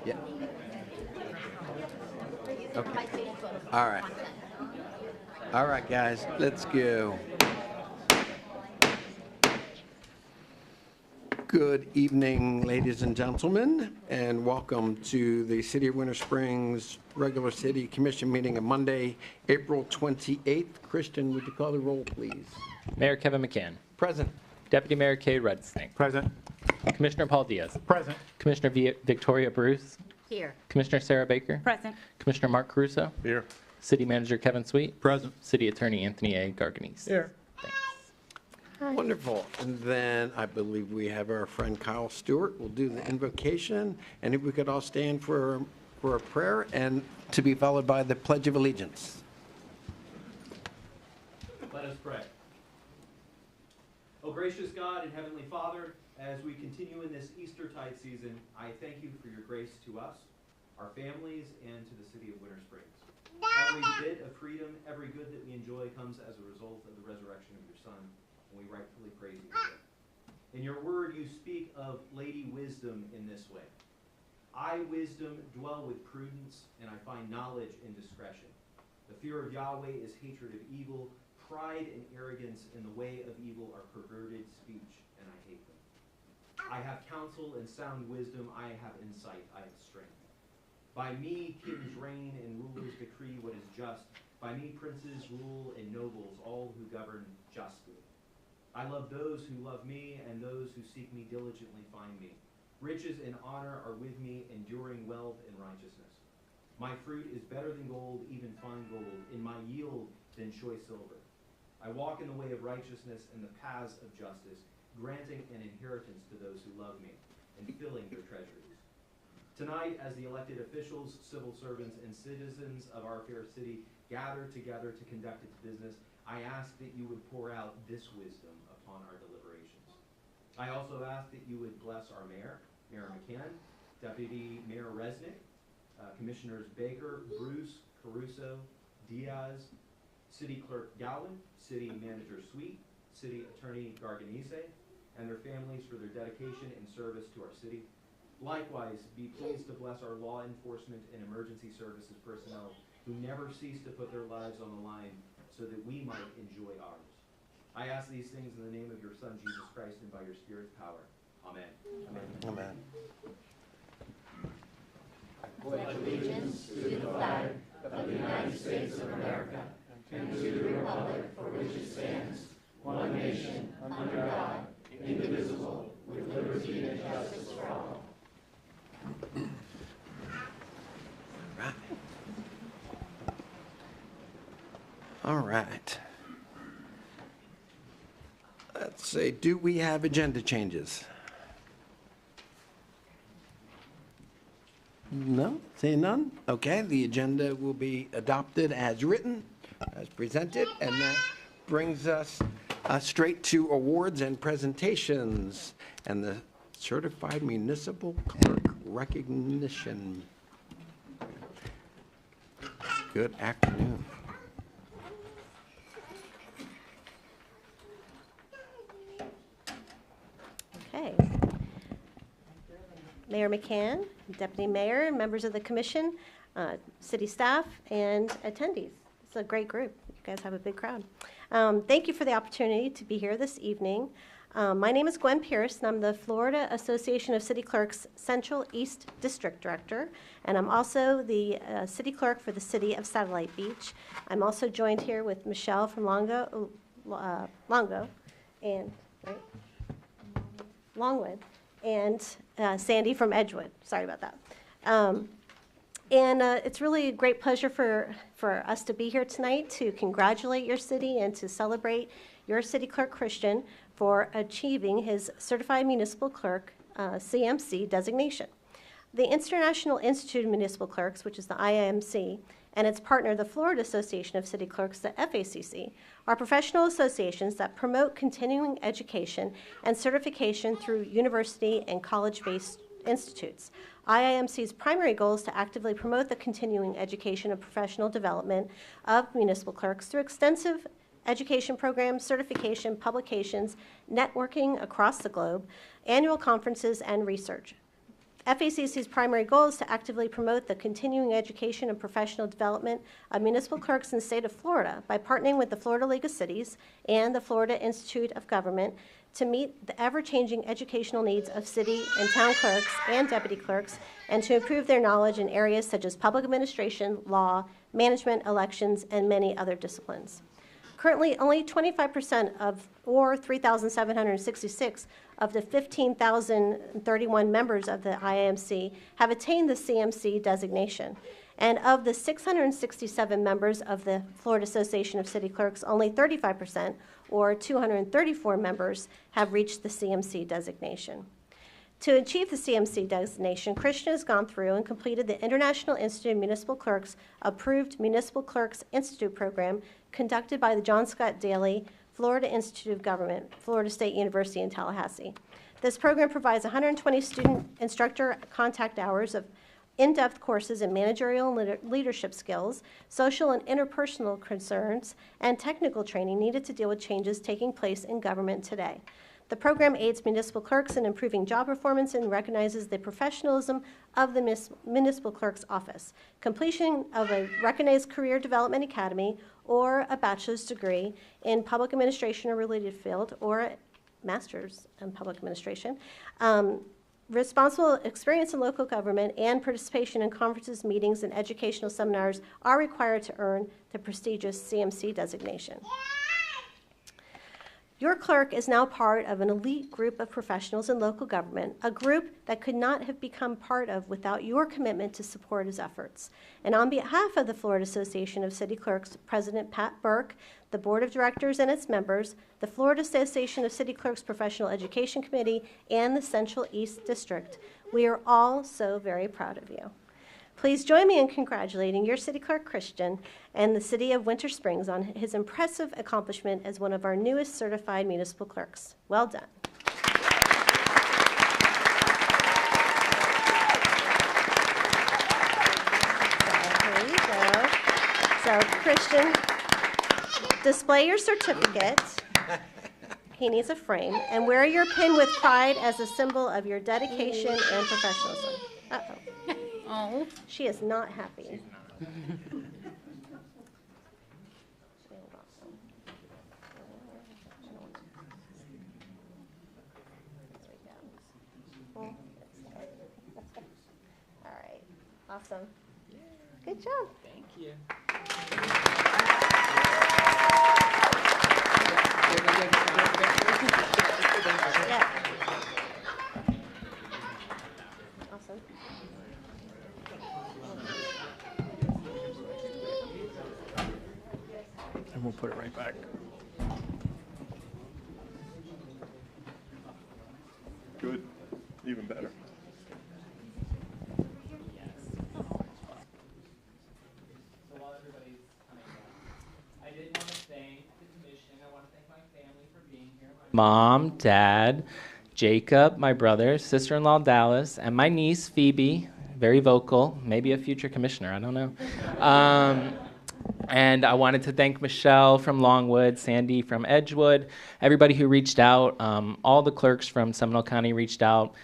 Yeah. Okay. All right. All right, guys, let's go. Good evening, ladies and gentlemen, and welcome to the City of Winter Springs Regular City Commission meeting of Monday, April 28th. Christian, would you call the roll, please? Mayor Kevin McCann. Present. Deputy Mayor Kay Redsing. Present. Commissioner Paul Diaz. Present. Commissioner Victoria Bruce. Here. Commissioner Sarah Baker. Present. Commissioner Mark Caruso. Here. City Manager Kevin Sweet. Present. City Attorney Anthony A. Garganese. Here. Wonderful. And then I believe we have our friend Kyle Stewart. We'll do the invocation, and if we could all stand for a prayer, and to be followed by the Pledge of Allegiance. Let us pray. O gracious God and Heavenly Father, as we continue in this Eastertide season, I thank you for your grace to us, our families, and to the city of Winter Springs. Every bit of freedom, every good that we enjoy comes as a result of the resurrection of your Son, and we rightfully praise you for it. In your word, you speak of Lady Wisdom in this way. I, wisdom, dwell with prudence, and I find knowledge in discretion. The fear of Yahweh is hatred of evil. Pride and arrogance in the way of evil are perverted speech, and I hate them. I have counsel and sound wisdom. I have insight. I have strength. By me kings reign and rulers decree what is just. By me princes rule and nobles, all who govern justly. I love those who love me, and those who seek me diligently find me. Riches and honor are with me, enduring wealth and righteousness. My fruit is better than gold, even fine gold, in my yield than choice silver. I walk in the way of righteousness and the paths of justice, granting an inheritance to those who love me, and filling their treasuries. Tonight, as the elected officials, civil servants, and citizens of our fair city gather together to conduct its business, I ask that you would pour out this wisdom upon our deliberations. I also ask that you would bless our mayor, Mayor McCann, Deputy Mayor Resnick, Commissioners Baker, Bruce, Caruso, Diaz, City Clerk Gowan, City Manager Sweet, City Attorney Garganese, and their families for their dedication and service to our city. Likewise, be pleased to bless our law enforcement and emergency services personnel who never cease to put their lives on the line so that we might enjoy ours. I ask these things in the name of your Son, Jesus Christ, and by your Spirit's power. Amen. Amen. Amen. Pledge allegiance to the flag of the United States of America and to the republic for which it stands, one nation, under God, indivisible, with liberty and justice for all. Right. All right. Let's see, do we have agenda changes? No, seeing none? Okay, the agenda will be adopted as written, as presented, and that brings us straight to awards and presentations and the Certified Municipal Clerk Recognition. Good afternoon. Okay. Mayor McCann, Deputy Mayor, members of the commission, city staff, and attendees. It's a great group. You guys have a big crowd. Thank you for the opportunity to be here this evening. My name is Gwen Pierce, and I'm the Florida Association of City Clerks Central East District Director, and I'm also the City Clerk for the City of Satellite Beach. I'm also joined here with Michelle from Longo, and right? Longwood, and Sandy from Edgewood. Sorry about that. It's really a great pleasure for us to be here tonight to congratulate your city and to celebrate your city clerk, Christian, for achieving his Certified Municipal Clerk, CMC, designation. The International Institute of Municipal Clerks, which is the IIMC, and its partner, the Florida Association of City Clerks, the FACC, are professional associations that promote continuing education and certification through university and college-based institutes. IIMC's primary goal is to actively promote the continuing education and professional development of municipal clerks through extensive education programs, certification, publications, networking across the globe, annual conferences, and research. FACC's primary goal is to actively promote the continuing education and professional development of municipal clerks in the state of Florida by partnering with the Florida League of Cities and the Florida Institute of Government to meet the ever-changing educational needs of city and town clerks and deputy clerks, and to improve their knowledge in areas such as public administration, law, management, elections, and many other disciplines. Currently, only 25% of, or 3,766 of the 15,031 members of the IAMC have attained the CMC designation. And of the 667 members of the Florida Association of City Clerks, only 35%, or 234 members, have reached the CMC designation. To achieve the CMC designation, Christian has gone through and completed the International Institute of Municipal Clerks approved Municipal Clerks Institute program conducted by the John Scott Daly Florida Institute of Government, Florida State University in Tallahassee. This program provides 120 student instructor contact hours of in-depth courses in managerial and leadership skills, social and interpersonal concerns, and technical training needed to deal with changes taking place in government today. The program aids municipal clerks in improving job performance and recognizes the professionalism of the municipal clerk's office. Completion of a recognized career development academy or a bachelor's degree in public administration or related field, or a master's in public administration, responsible experience in local government, and participation in conferences, meetings, and educational seminars are required to earn the prestigious CMC designation. Your clerk is now part of an elite group of professionals in local government, a group that could not have become part of without your commitment to support his efforts. And on behalf of the Florida Association of City Clerks, President Pat Burke, the Board of Directors and its members, the Florida Association of City Clerks Professional Education Committee, and the Central East District, we are all so very proud of you. Please join me in congratulating your City Clerk Christian and the City of Winter Springs on his impressive accomplishment as one of our newest certified municipal clerks. Well done. There you go. So, Christian, display your certificate. He needs a frame. And wear your pin with pride as a symbol of your dedication and professionalism. Uh-oh. Oh. She is not happy. All right. Awesome. Good job. Thank you. Yeah. Awesome. And we'll put it right back. Good, even better. So while everybody's coming down, I did want to thank the commission. I want to thank my family for being here. My mom, dad, Jacob, my brother, sister-in-law Dallas, and my niece Phoebe, very vocal, maybe a future commissioner, I don't know. And I wanted to thank Michelle from Longwood, Sandy from Edgewood, everybody who reached out. All the clerks from Seminole County reached out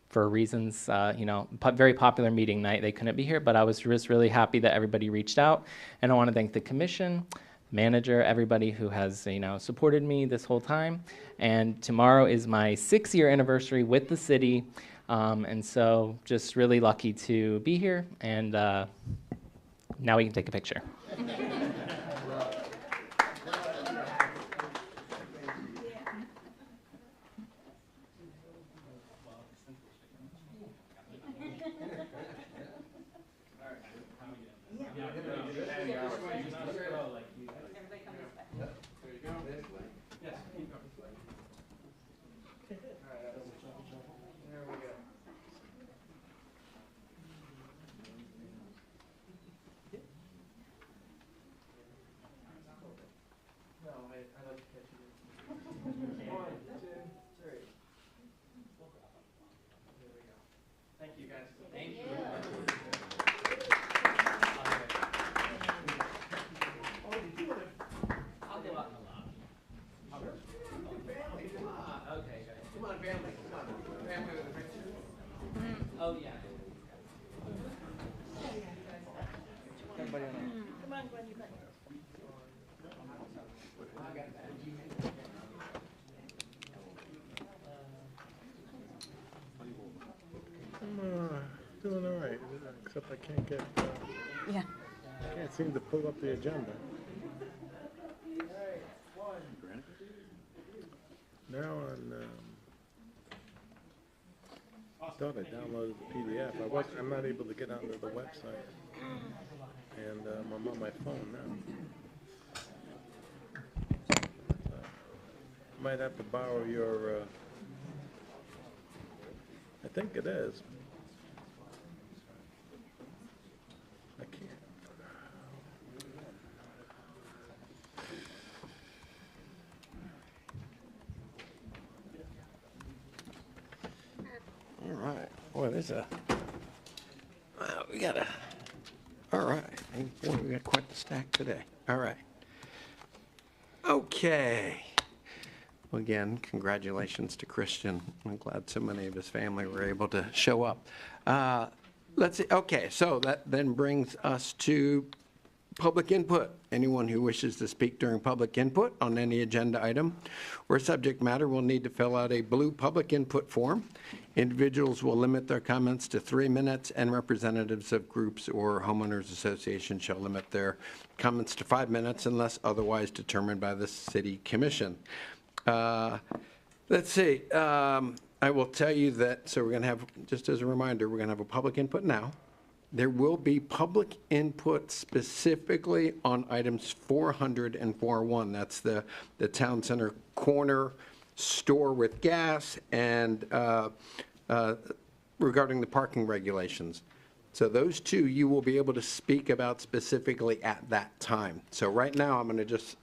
for reasons, very popular meeting night. They couldn't be here, but I was just really happy that everybody reached out. And I want to thank the commission, manager, everybody who has, supported me this whole time. And tomorrow is my 6-year anniversary with the city. And so just really lucky to be here. And now we can take a picture. on, Glenn, you got it. Doing all right, except I can't get, Yeah. can't seem to pull up the agenda. Now on, I thought I downloaded the PDF. I'm not able to get onto the website. And I'm on my phone now. Might have to borrow your, I think it is. I can't. All right. Boy, there's a, wow, we got a, all right. Boy, we got quite the stack today. All right. Okay. Well, again, congratulations to Christian. I'm glad so many of his family were able to show up. Let's see, okay, so that then brings us to public input. Anyone who wishes to speak during public input on any agenda item or subject matter will need to fill out a blue public input form. Individuals will limit their comments to 3 minutes, and representatives of groups or homeowners associations shall limit their comments to 5 minutes unless otherwise determined by the city commission. Let's see, I will tell you that, so we're going to have, just as a reminder, we're going to have a public input now. There will be public input specifically on items 400 and 401. That's the town center corner store with gas and regarding the parking regulations. So those two you will be able to speak about specifically at that time. So right now, I'm going to just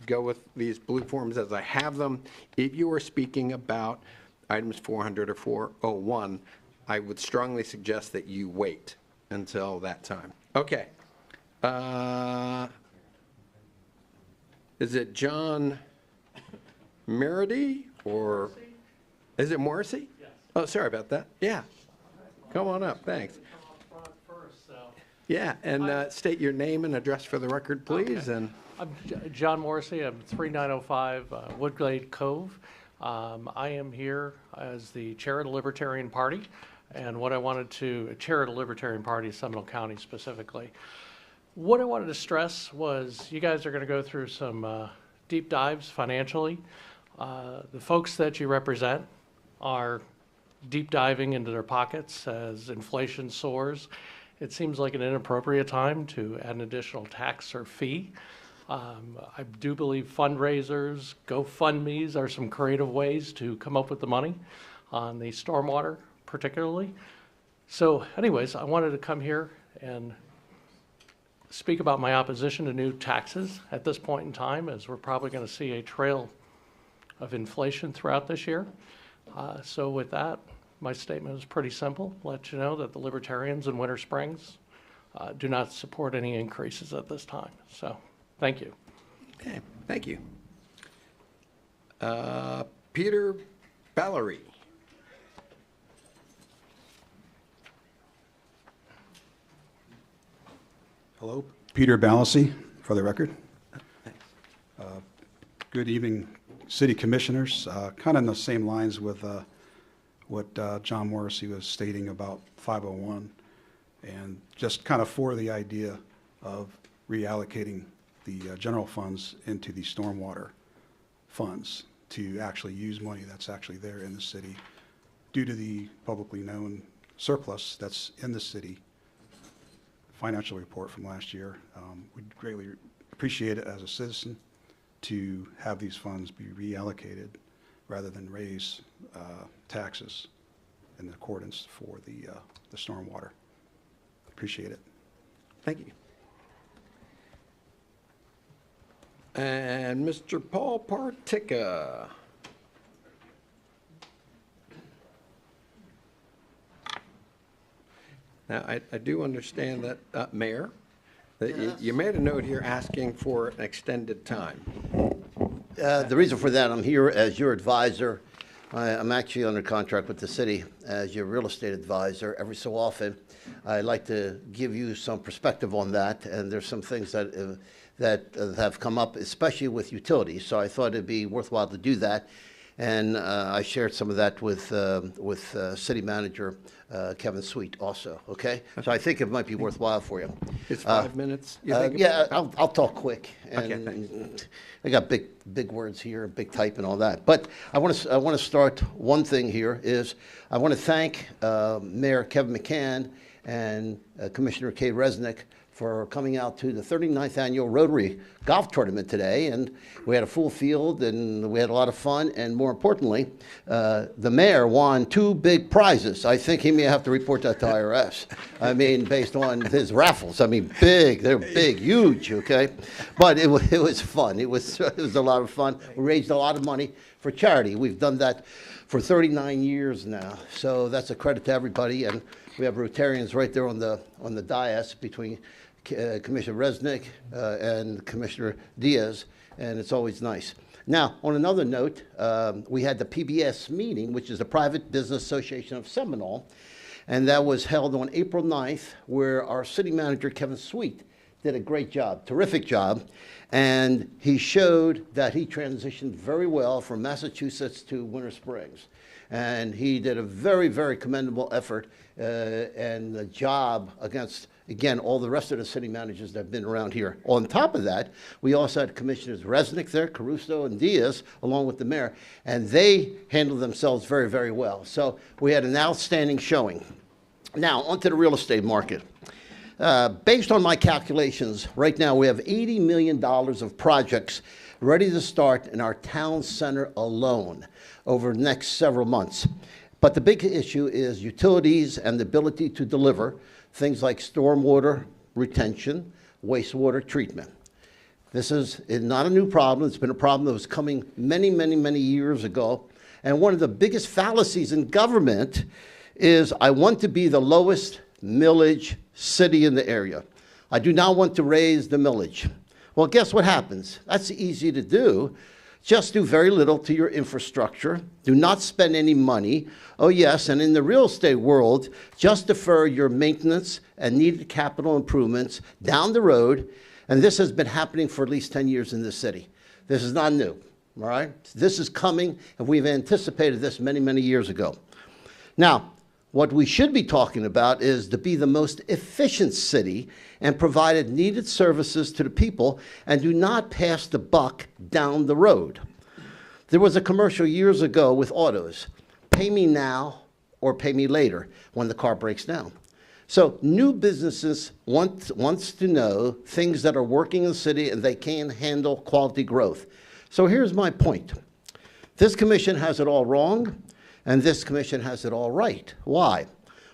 go with these blue forms as I have them. If you are speaking about items 400 or 401, I would strongly suggest that you wait until that time. Okay. Is it John Merity or is it Morrissey? Yes. Oh, sorry about that. Yeah. Come on up. Thanks. Yeah, and state your name and address for the record, please. Okay. And I'm John Morrissey. I'm 3905 Woodglade Cove. I am here as the chair of the Libertarian Party, and what I wanted to, chair of the Libertarian Party, Seminole County specifically. What I wanted to stress was you guys are going to go through some deep dives financially. The folks that you represent are deep diving into their pockets as inflation soars. It seems like an inappropriate time to add an additional tax or fee. I do believe fundraisers, GoFundMes are some creative ways to come up with the money on the stormwater particularly. So anyways, I wanted to come here and speak about my opposition to new taxes at this point in time, as we're probably going to see a trail of inflation throughout this year. So with that, my statement is pretty simple. Let you know that the Libertarians in Winter Springs do not support any increases at this time. So thank you. okay, thank you. Peter Ballery. Hello, Peter Ballasy, for the record. Good evening, city commissioners. Kind of in the same lines with what John Morrissey was stating about 501, and just kind of for the idea of reallocating the general funds into the stormwater funds to actually use money that's actually there in the city due to the publicly known surplus that's in the city financial report from last year. We'd greatly appreciate it as a citizen to have these funds be reallocated rather than raise taxes in accordance for the stormwater. Appreciate it. Thank you. And Mr. Paul Partica. Now, I do understand that, Mayor, that you made a note here asking for an extended time. The reason for that, I'm here as your advisor I'm actually under contract with the city as your real estate advisor. Every so often, I like to give you some perspective on that, and there's some things that have come up, especially with utilities. So I thought it'd be worthwhile to do that, and I shared some of that with City Manager Kevin Sweet also. Okay, so I think it might be worthwhile for you. It's 5 minutes? you think? Yeah, I'll talk quick. Okay, And thanks. I got big words here, big type and all that. But I want to start, one thing here is, I want to thank Mayor Kevin McCann and Commissioner Kay Resnick for coming out to the 39th Annual Rotary Golf Tournament today. And we had a full field, and we had a lot of fun. And more importantly, the mayor won 2 big prizes. I think he may have to report that to IRS. I mean, based on his raffles. I mean, big. They're big, huge, okay? But it was fun. It was a lot of fun. We raised a lot of money for charity. We've done that for 39 years now. So that's a credit to everybody. And we have Rotarians right there on the dais between Commissioner Resnick and Commissioner Diaz, and it's always nice. Now, on another note, we had the PBS meeting, which is the Private Business Association of Seminole, and that was held on April 9th, where our city manager, Kevin Sweet, did a great job, terrific job, and he showed that he transitioned very well from Massachusetts to Winter Springs. And he did a very, very commendable effort and the job against, again, all the rest of the city managers that have been around here. On top of that, we also had Commissioners Resnick there, Caruso, and Diaz, along with the mayor, and they handled themselves very, very well. So we had an outstanding showing. Now, onto the real estate market. Based on my calculations, right now we have $80 million of projects ready to start in our town center alone over the next several months. But the big issue is utilities and the ability to deliver things like stormwater retention, wastewater treatment. This is not a new problem. It's been a problem that was coming many, many, many years ago. And one of the biggest fallacies in government is, I want to be the lowest millage city in the area. I do not want to raise the millage. Well, guess what happens? That's easy to do. Just do very little to your infrastructure. Do not spend any money. Oh, yes, and in the real estate world, just defer your maintenance and needed capital improvements down the road. And this has been happening for at least 10 years in this city. This is not new, all right? This is coming, and we've anticipated this many, many years ago. Now, what we should be talking about is to be the most efficient city and provide needed services to the people and do not pass the buck down the road. There was a commercial years ago with autos, pay me now or pay me later when the car breaks down. So new businesses wants to know things that are working in the city and they can handle quality growth. So here's my point. This commission has it all wrong, and this commission has it all right. Why?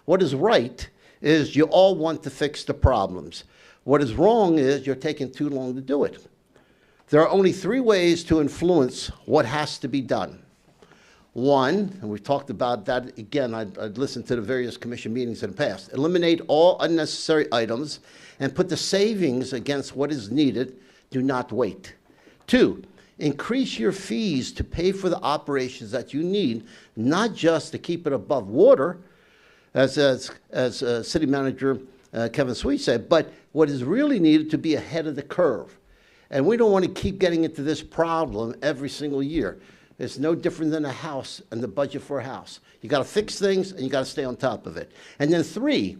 What is right is you all want to fix the problems. What is wrong is you're taking too long to do it. There are only 3 ways to influence what has to be done. One, and we've talked about that again, I'd listened to the various commission meetings in the past, eliminate all unnecessary items and put the savings against what is needed. Do not wait. 2, increase your fees to pay for the operations that you need, not just to keep it above water, as City Manager Kevin Sweet said, but what is really needed to be ahead of the curve. And we don't want to keep getting into this problem every single year. It's no different than a house and the budget for a house. You got to fix things and you got to stay on top of it. And then 3,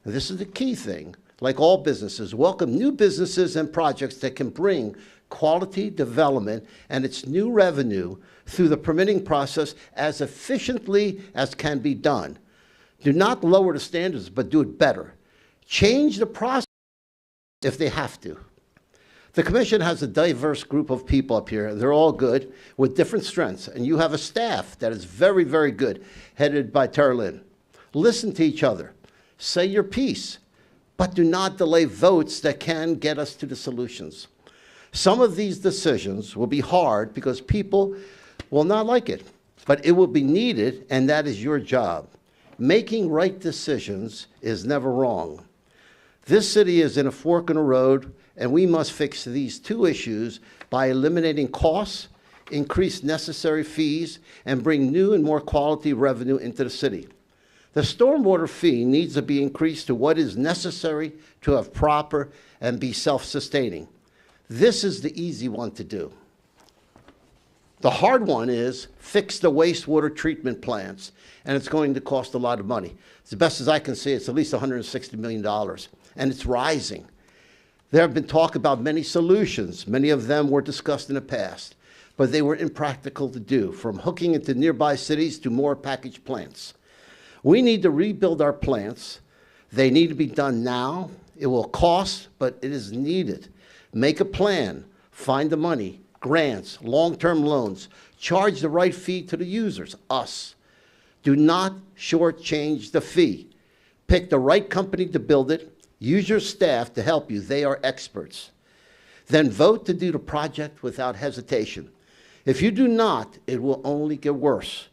and this is the key thing, like all businesses, welcome new businesses and projects that can bring quality development and its new revenue through the permitting process as efficiently as can be done. Do not lower the standards, but do it better. Change the process if they have to. The commission has a diverse group of people up here. They're all good with different strengths, and you have a staff that is very, very good, headed by Tara Lynn. Listen to each other. Say your piece, but do not delay votes that can get us to the solutions. Some of these decisions will be hard because people will not like it, but it will be needed, and that is your job. Making right decisions is never wrong. This city is in a fork in the road, and we must fix these 2 issues by eliminating costs, increase necessary fees, and bring new and more quality revenue into the city. The stormwater fee needs to be increased to what is necessary to have proper and be self-sustaining. This is the easy one to do. The hard one is fix the wastewater treatment plants, and it's going to cost a lot of money. As best as I can see, it's at least $160 million, and it's rising. There have been talk about many solutions. Many of them were discussed in the past, but they were impractical to do, from hooking into nearby cities to more packaged plants. We need to rebuild our plants. They need to be done now. It will cost, but it is needed. Make a plan, find the money, grants, long-term loans, charge the right fee to the users, us. Do not shortchange the fee. Pick the right company to build it. Use your staff to help you. They are experts. Then vote to do the project without hesitation. If you do not, it will only get worse.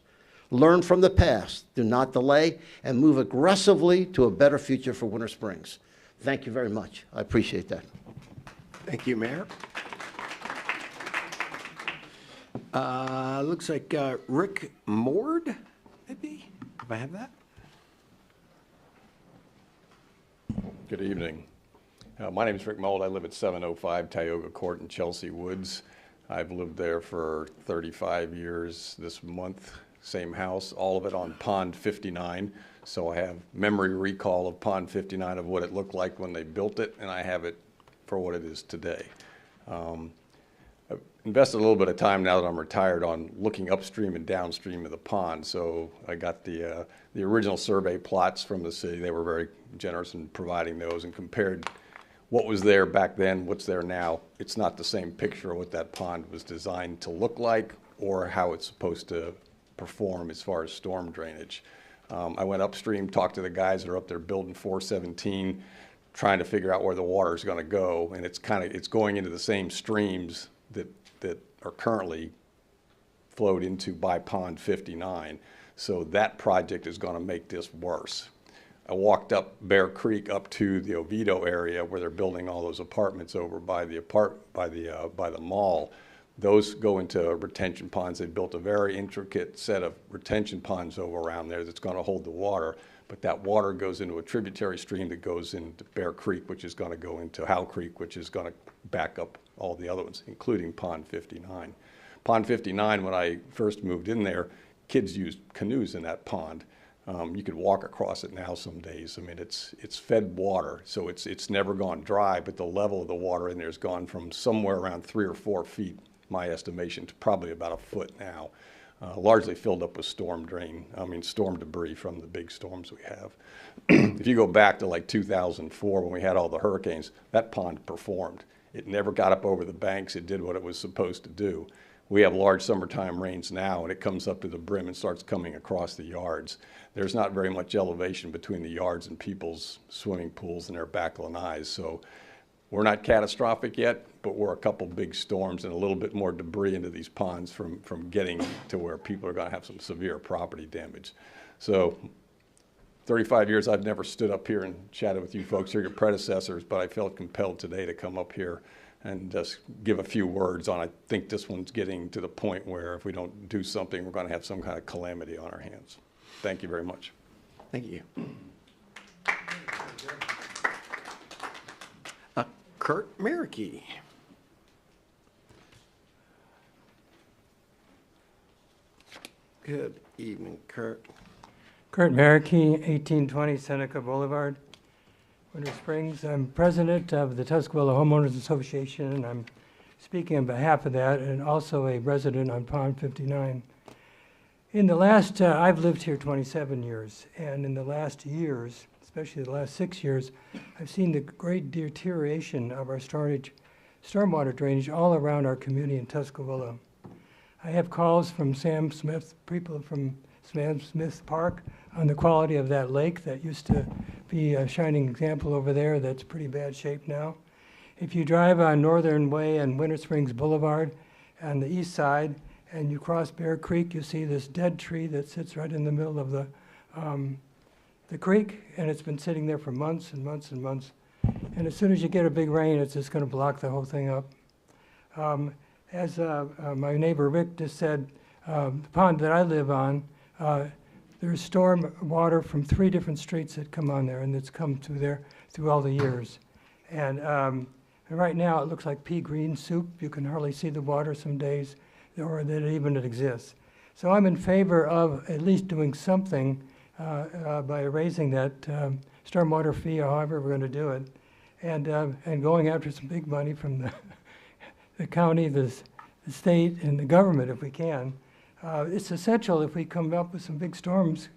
Learn from the past. Do not delay, and move aggressively to a better future for Winter Springs. Thank you very much. I appreciate that. Thank you, Mayor. Looks like Rick Mord, maybe, if I have that. Good evening. My name is Rick Mold. I live at 705 Tioga Court in Chelsea Woods. I've lived there for 35 years this month. Same house, all of it on Pond 59. So I have memory recall of Pond 59 of what it looked like when they built it, and I have it for what it is today. I've invested a little bit of time now that I'm retired on looking upstream and downstream of the pond. So I got the original survey plots from the city. They were very generous in providing those, and compared what was there back then, what's there now. It's not the same picture of what that pond was designed to look like or how it's supposed to perform as far as storm drainage. I went upstream, talked to the guys that are up there building 417, trying to figure out where the water is going to go, and it's going into the same streams that are currently flowed into by Pond 59. So that project is going to make this worse. I walked up Bear Creek up to the Oviedo area where they're building all those apartments over by the mall. Those go into retention ponds. They built a very intricate set of retention ponds over around there that's going to hold the water. But that water goes into a tributary stream that goes into Bear Creek, which is going to go into Howe Creek, which is going to back up all the other ones, including Pond 59. Pond 59, when I first moved in there, kids used canoes in that pond. You could walk across it now some days. I mean, it's fed water, so it's never gone dry, but the level of the water in there has gone from somewhere around 3 or 4 feet, my estimation, to probably about a foot now. Largely filled up with storm debris from the big storms we have. If you go back to like 2004 when we had all the hurricanes, that pond performed. It never got up over the banks. It did what it was supposed to do. We have large summertime rains now, and it comes up to the brim and starts coming across the yards. There's not very much elevation between the yards and people's swimming pools and their back lanais. So we're not catastrophic yet, but we're a couple big storms and a little bit more debris into these ponds from getting to where people are going to have some severe property damage. So 35 years, I've never stood up here and chatted with you folks or your predecessors, but I felt compelled today to come up here and just give a few words on, I think this one's getting to the point where if we don't do something, we're going to have some kind of calamity on our hands. Thank you very much. Thank you. Kurt Markey. Good evening, Kurt. Kurt Markey, 1820 Seneca Boulevard, Winter Springs. I'm president of the Tuscarora Homeowners Association, and I'm speaking on behalf of that, and also a resident on Pond 59. In the last, I've lived here 27 years, and in the last years, especially the last 6 years, I've seen the great deterioration of our stormwater drainage all around our community in Tuscarora. I have calls from Sam Smith, people from Sam Smith Park, on the quality of that lake that used to be a shining example over there that's pretty bad shape now. If you drive on Northern Way and Winter Springs Boulevard on the east side and you cross Bear Creek, you see this dead tree that sits right in the middle of the creek, and it's been sitting there for months and months and months. And as soon as you get a big rain, it's just going to block the whole thing up. As my neighbor Rick just said, the pond that I live on, there's storm water from 3 different streets that come on there, and it's come through there through all the years. And right now, it looks like pea green soup. You can hardly see the water some days, or that even it exists. So I'm in favor of at least doing something by raising that stormwater fee, or however we're going to do it, and going after some big money from the county, the state, and the government if we can. It's essential if we come up with some big storms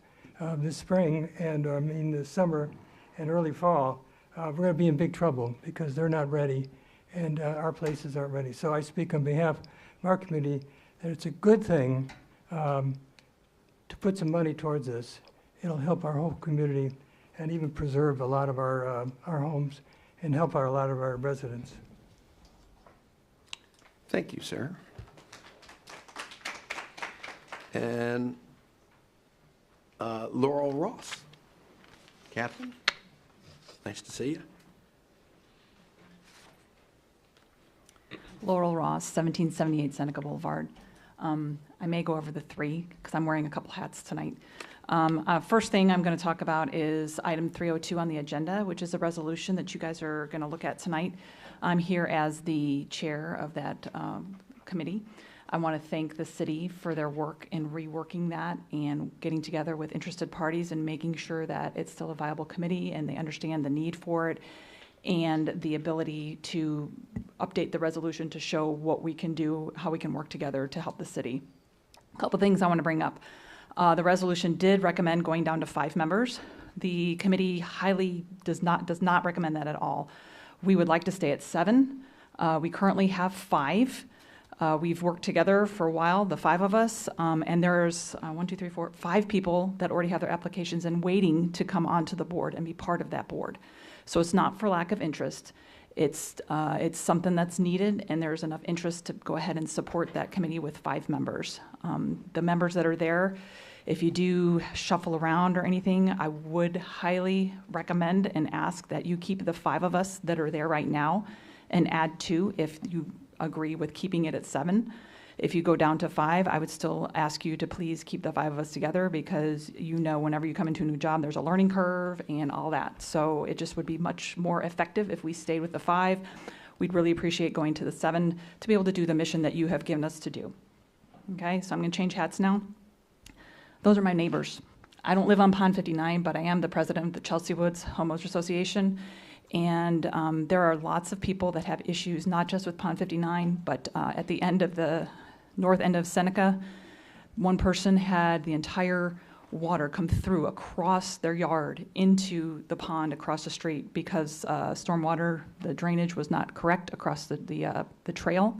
this spring and this summer and early fall. We're going to be in big trouble because they're not ready and our places aren't ready. So I speak on behalf of our committee that it's a good thing to put some money towards this. It'll help our whole community and even preserve a lot of our homes and help a lot of our residents. Thank you, sir. And Laurel Ross. Catherine, nice to see you. Laurel Ross, 1778 Seneca Boulevard. I may go over the 3 because I'm wearing a couple hats tonight. First thing I'm going to talk about is item 302 on the agenda, which is a resolution that you guys are going to look at tonight. I'm here as the chair of that committee. I want to thank the city for their work in reworking that and getting together with interested parties and making sure that it's still a viable committee and they understand the need for it and the ability to update the resolution to show what we can do, how we can work together to help the city. A couple things I want to bring up. The resolution did recommend going down to 5 members. The committee highly does not recommend that at all. We would like to stay at 7. We currently have 5. We've worked together for a while, the 5 of us, and there's 5 people that already have their applications in waiting to come onto the board and be part of that board. So it's not for lack of interest. It's something that's needed, and there's enough interest to go ahead and support that committee with 5 members. The members that are there, if you do shuffle around or anything, I would highly recommend and ask that you keep the 5 of us that are there right now and add 2 if you agree with keeping it at 7. If you go down to 5, I would still ask you to please keep the 5 of us together because whenever you come into a new job, there's a learning curve and all that. So it just would be much more effective if we stayed with the 5. We'd really appreciate going to the 7 to be able to do the mission that you have given us to do. Okay, so I'm going to change hats now. Those are my neighbors. I don't live on Pond 59, but I am the president of the Chelsea Woods Homeowners Association. And there are lots of people that have issues, not just with Pond 59, but at the end of the north end of Seneca, one person had the entire water come through across their yard into the pond across the street because stormwater, the drainage was not correct across the trail.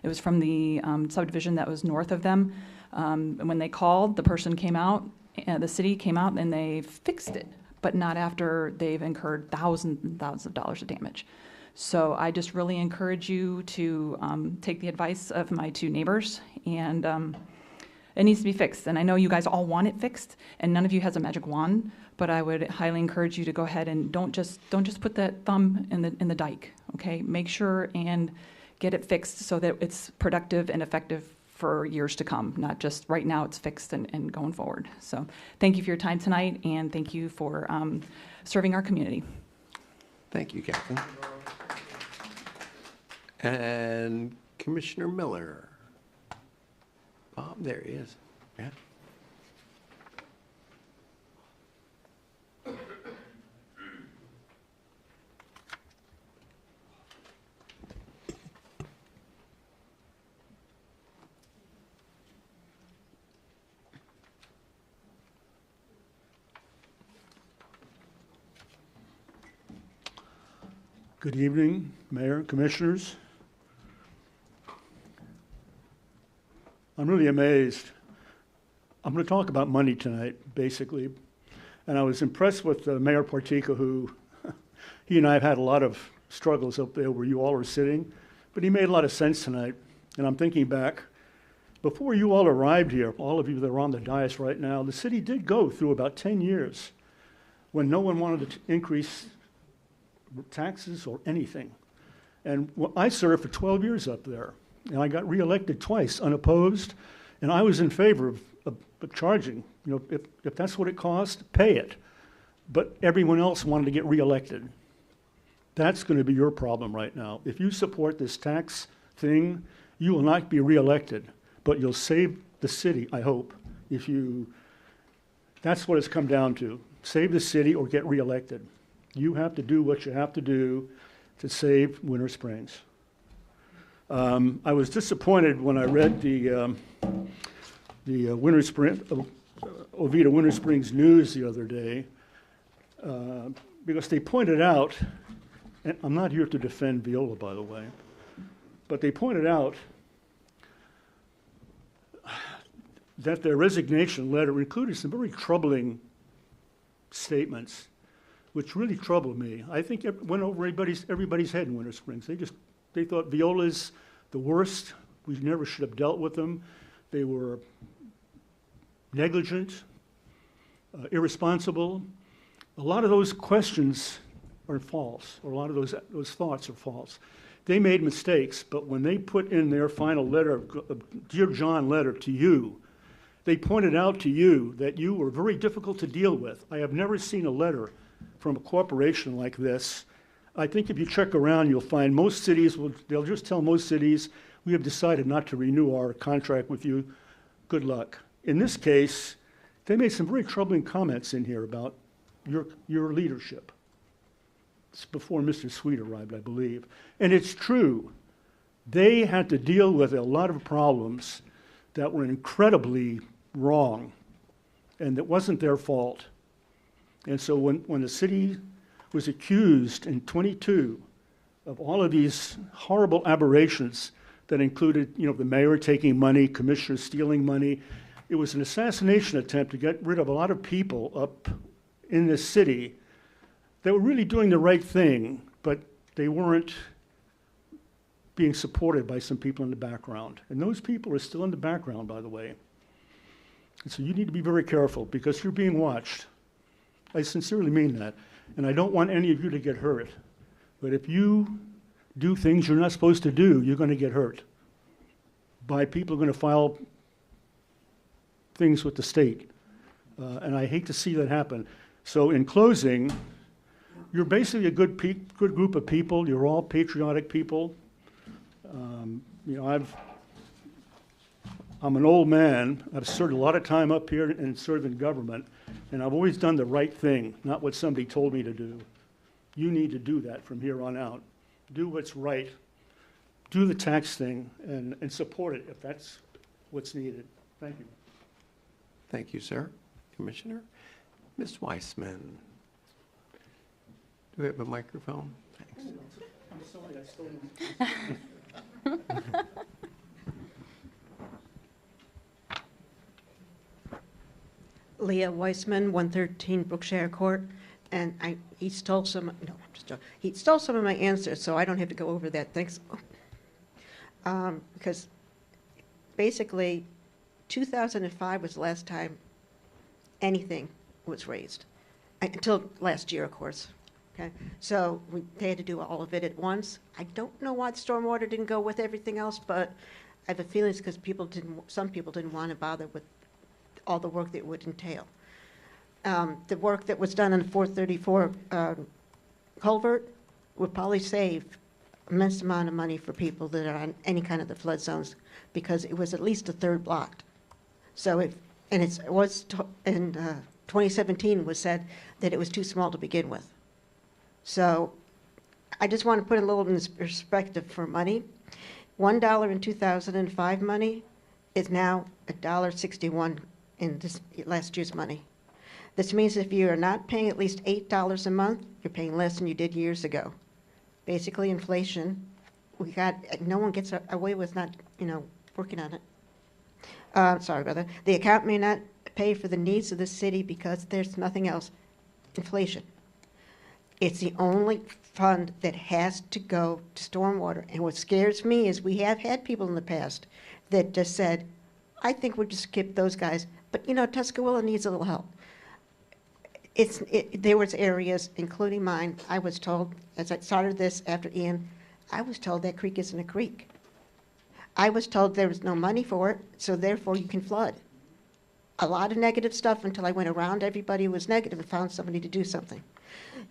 It was from the subdivision that was north of them. And when they called, the person came out, the city came out, and they fixed it, but not after they've incurred thousands and thousands of dollars of damage. So I just really encourage you to take the advice of my 2 neighbors, and it needs to be fixed. And I know you guys all want it fixed, and none of you has a magic wand, but I would highly encourage you to go ahead and don't just put that thumb in the dike. Okay, make sure and get it fixed so that it's productive and effective for years to come, not just right now. It's fixed and going forward. So thank you for your time tonight, and thank you for serving our community. Thank you, Catherine. And Commissioner Miller. Bob, there he is. Yeah. Good evening, Mayor, Commissioners. I'm really amazed. I'm going to talk about money tonight, basically. And I was impressed with Mayor Portico, who he and I have had a lot of struggles up there where you all are sitting, but he made a lot of sense tonight. And I'm thinking back, before you all arrived here, all of you that are on the dais right now, the city did go through about 10 years when no one wanted to increase taxes or anything. And I served for 12 years up there. and I got reelected twice unopposed, and I was in favor of charging. You know, if that's what it costs, pay it. But everyone else wanted to get reelected. That's going to be your problem right now. If you support this tax thing, you will not be reelected, but you'll save the city, I hope, if you, that's what it's come down to. Save the city or get reelected. You have to do what you have to do to save Winter Springs. I was disappointed when I read the Winter Springs, Oviedo Winter Springs News the other day, because they pointed out, and I'm not here to defend Viola, by the way, but they pointed out that their resignation letter included some very troubling statements, which really troubled me. I think it went over everybody's head in Winter Springs. They thought Viola's the worst. We never should have dealt with them. They were negligent, irresponsible. A lot of those questions are false, or a lot of those thoughts are false. They made mistakes, but when they put in their final letter, Dear John letter to you, they pointed out to you that you were very difficult to deal with. I have never seen a letter from a corporation like this. I think if you check around, you'll find most cities, they'll just tell most cities, we have decided not to renew our contract with you. Good luck. In this case, they made some very troubling comments in here about your leadership. It's before Mr. Sweet arrived, I believe. And it's true. They had to deal with a lot of problems that were incredibly wrong, and that wasn't their fault. And so when the city was accused in 22 of all of these horrible aberrations that included, you know, the mayor taking money, commissioners stealing money, it was an assassination attempt to get rid of a lot of people up in this city that were really doing the right thing, but they weren't being supported by some people in the background. And those people are still in the background, by the way. And so you need to be very careful because you're being watched. I sincerely mean that. And I don't want any of you to get hurt. But if you do things you're not supposed to do, you're going to get hurt by people who are going to file things with the state. And I hate to see that happen. So in closing, you're basically a good group of people. You're all patriotic people. You know, I'm an old man. I've served a lot of time up here and served in government, and I've always done the right thing, not what somebody told me to do. You need to do that from here on out. Do what's right. Do the tax thing and support it if that's what's needed. Thank you. Thank you, sir. Commissioner? Ms. Weissman. Do we have a microphone? Thanks. I'm sorry, I stole Leah Weissman, 113 Brookshire Court, and he stole some. No, I'm just joking. He stole some of my answers, so I don't have to go over that. Thanks. Because basically, 2005 was the last time anything was raised, until last year, of course. Okay, so they had to do all of it at once. I don't know why the stormwater didn't go with everything else, but I have a feeling it's because some people didn't want to bother with all the work that it would entail. The work that was done on the 434 culvert would probably save immense amount of money for people that are on any kind of the flood zones, because it was at least a third blocked. So in 2017 was said that it was too small to begin with. So I just want to put a little in perspective for money. $1 in 2005 money is now $1.61 in this last year's money. This means if you are not paying at least $8 a month, you're paying less than you did years ago. Basically, inflation, no one gets away with not, working on it. Sorry about that. The account may not pay for the needs of the city because there's nothing else. Inflation. It's the only fund that has to go to stormwater. And what scares me is we have had people in the past that just said, I think we'll just skip those guys. But, Tuscaloosa needs a little help. There was areas, including mine, I was told, as I started this after Ian, I was told that creek isn't a creek. I was told there was no money for it, so therefore you can flood. A lot of negative stuff until I went around everybody who was negative and found somebody to do something.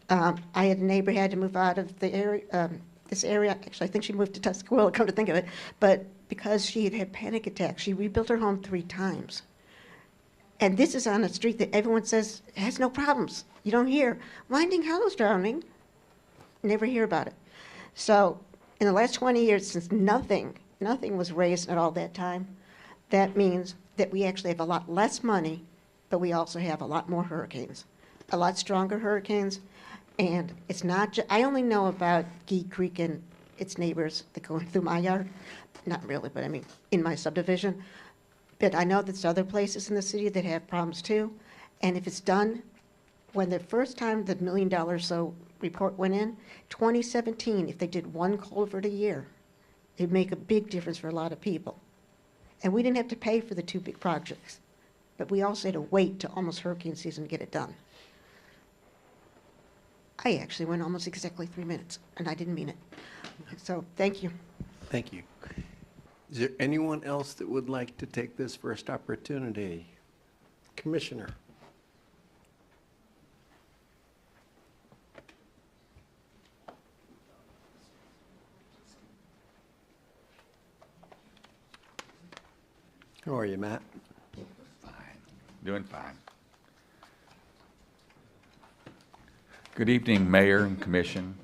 I had a neighbor who had to move out of the area, this area. Actually, I think she moved to Tuscaloosa, come to think of it. But because she had had panic attacks, she rebuilt her home 3 times. And this is on a street that everyone says has no problems. You don't hear Winding House drowning. Never hear about it. So in the last 20 years, since nothing was raised at all that time, that means that we actually have a lot less money, but we also have a lot more hurricanes, a lot stronger hurricanes. And it's not I only know about Gee Creek and its neighbors that go through my yard. Not really, but I mean, in my subdivision. But I know there's other places in the city that have problems too. And if it's done, when the first time the $1 million or so report went in, 2017, if they did 1 culvert a year, it'd make a big difference for a lot of people. And we didn't have to pay for the 2 big projects, but we also had to wait to almost hurricane season to get it done. I actually went almost exactly 3 minutes, and I didn't mean it. So, thank you. Thank you. Is there anyone else that would like to take this first opportunity? Commissioner. How are you, Matt? Fine. Doing fine. Good evening, Mayor and Commission.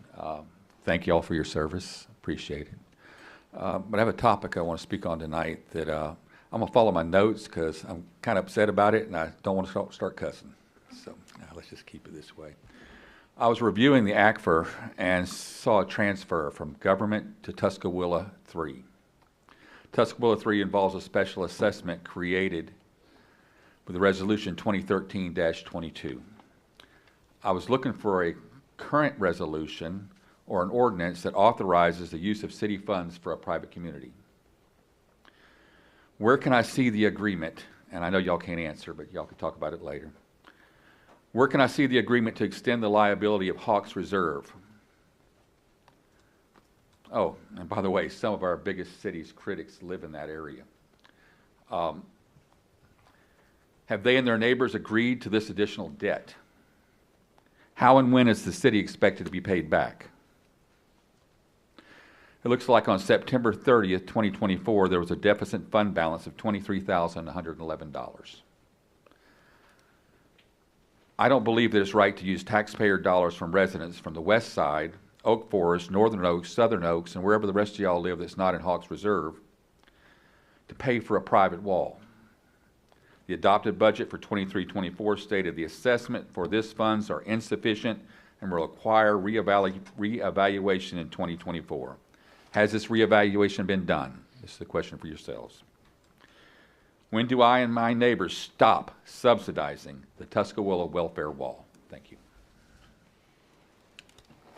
Thank you all for your service. Appreciate it. But I have a topic I want to speak on tonight that I'm going to follow my notes because I'm kind of upset about it and I don't want to start cussing. So let's just keep it this way. I was reviewing the ACFR and saw a transfer from government to Tuscaloosa 3. Tuscaloosa 3 involves a special assessment created with the resolution 2013-22. I was looking for a current resolution or an ordinance that authorizes the use of city funds for a private community. Where can I see the agreement? And I know y'all can't answer, but y'all can talk about it later. Where can I see the agreement to extend the liability of Hawks Reserve? Oh, and by the way, some of our biggest city's critics live in that area. Have they and their neighbors agreed to this additional debt? How and when is the city expected to be paid back? It looks like on September 30th, 2024, there was a deficit fund balance of $23,111. I don't believe that it's right to use taxpayer dollars from residents from the west side, Oak Forest, Northern Oaks, Southern Oaks, and wherever the rest of y'all live that's not in Hawks Reserve to pay for a private wall. The adopted budget for 23-24 stated the assessment for this funds are insufficient and will require reevaluation in 2024. Has this reevaluation been done? This is the question for yourselves. When do I and my neighbors stop subsidizing the Tuscaloosa welfare wall? Thank you.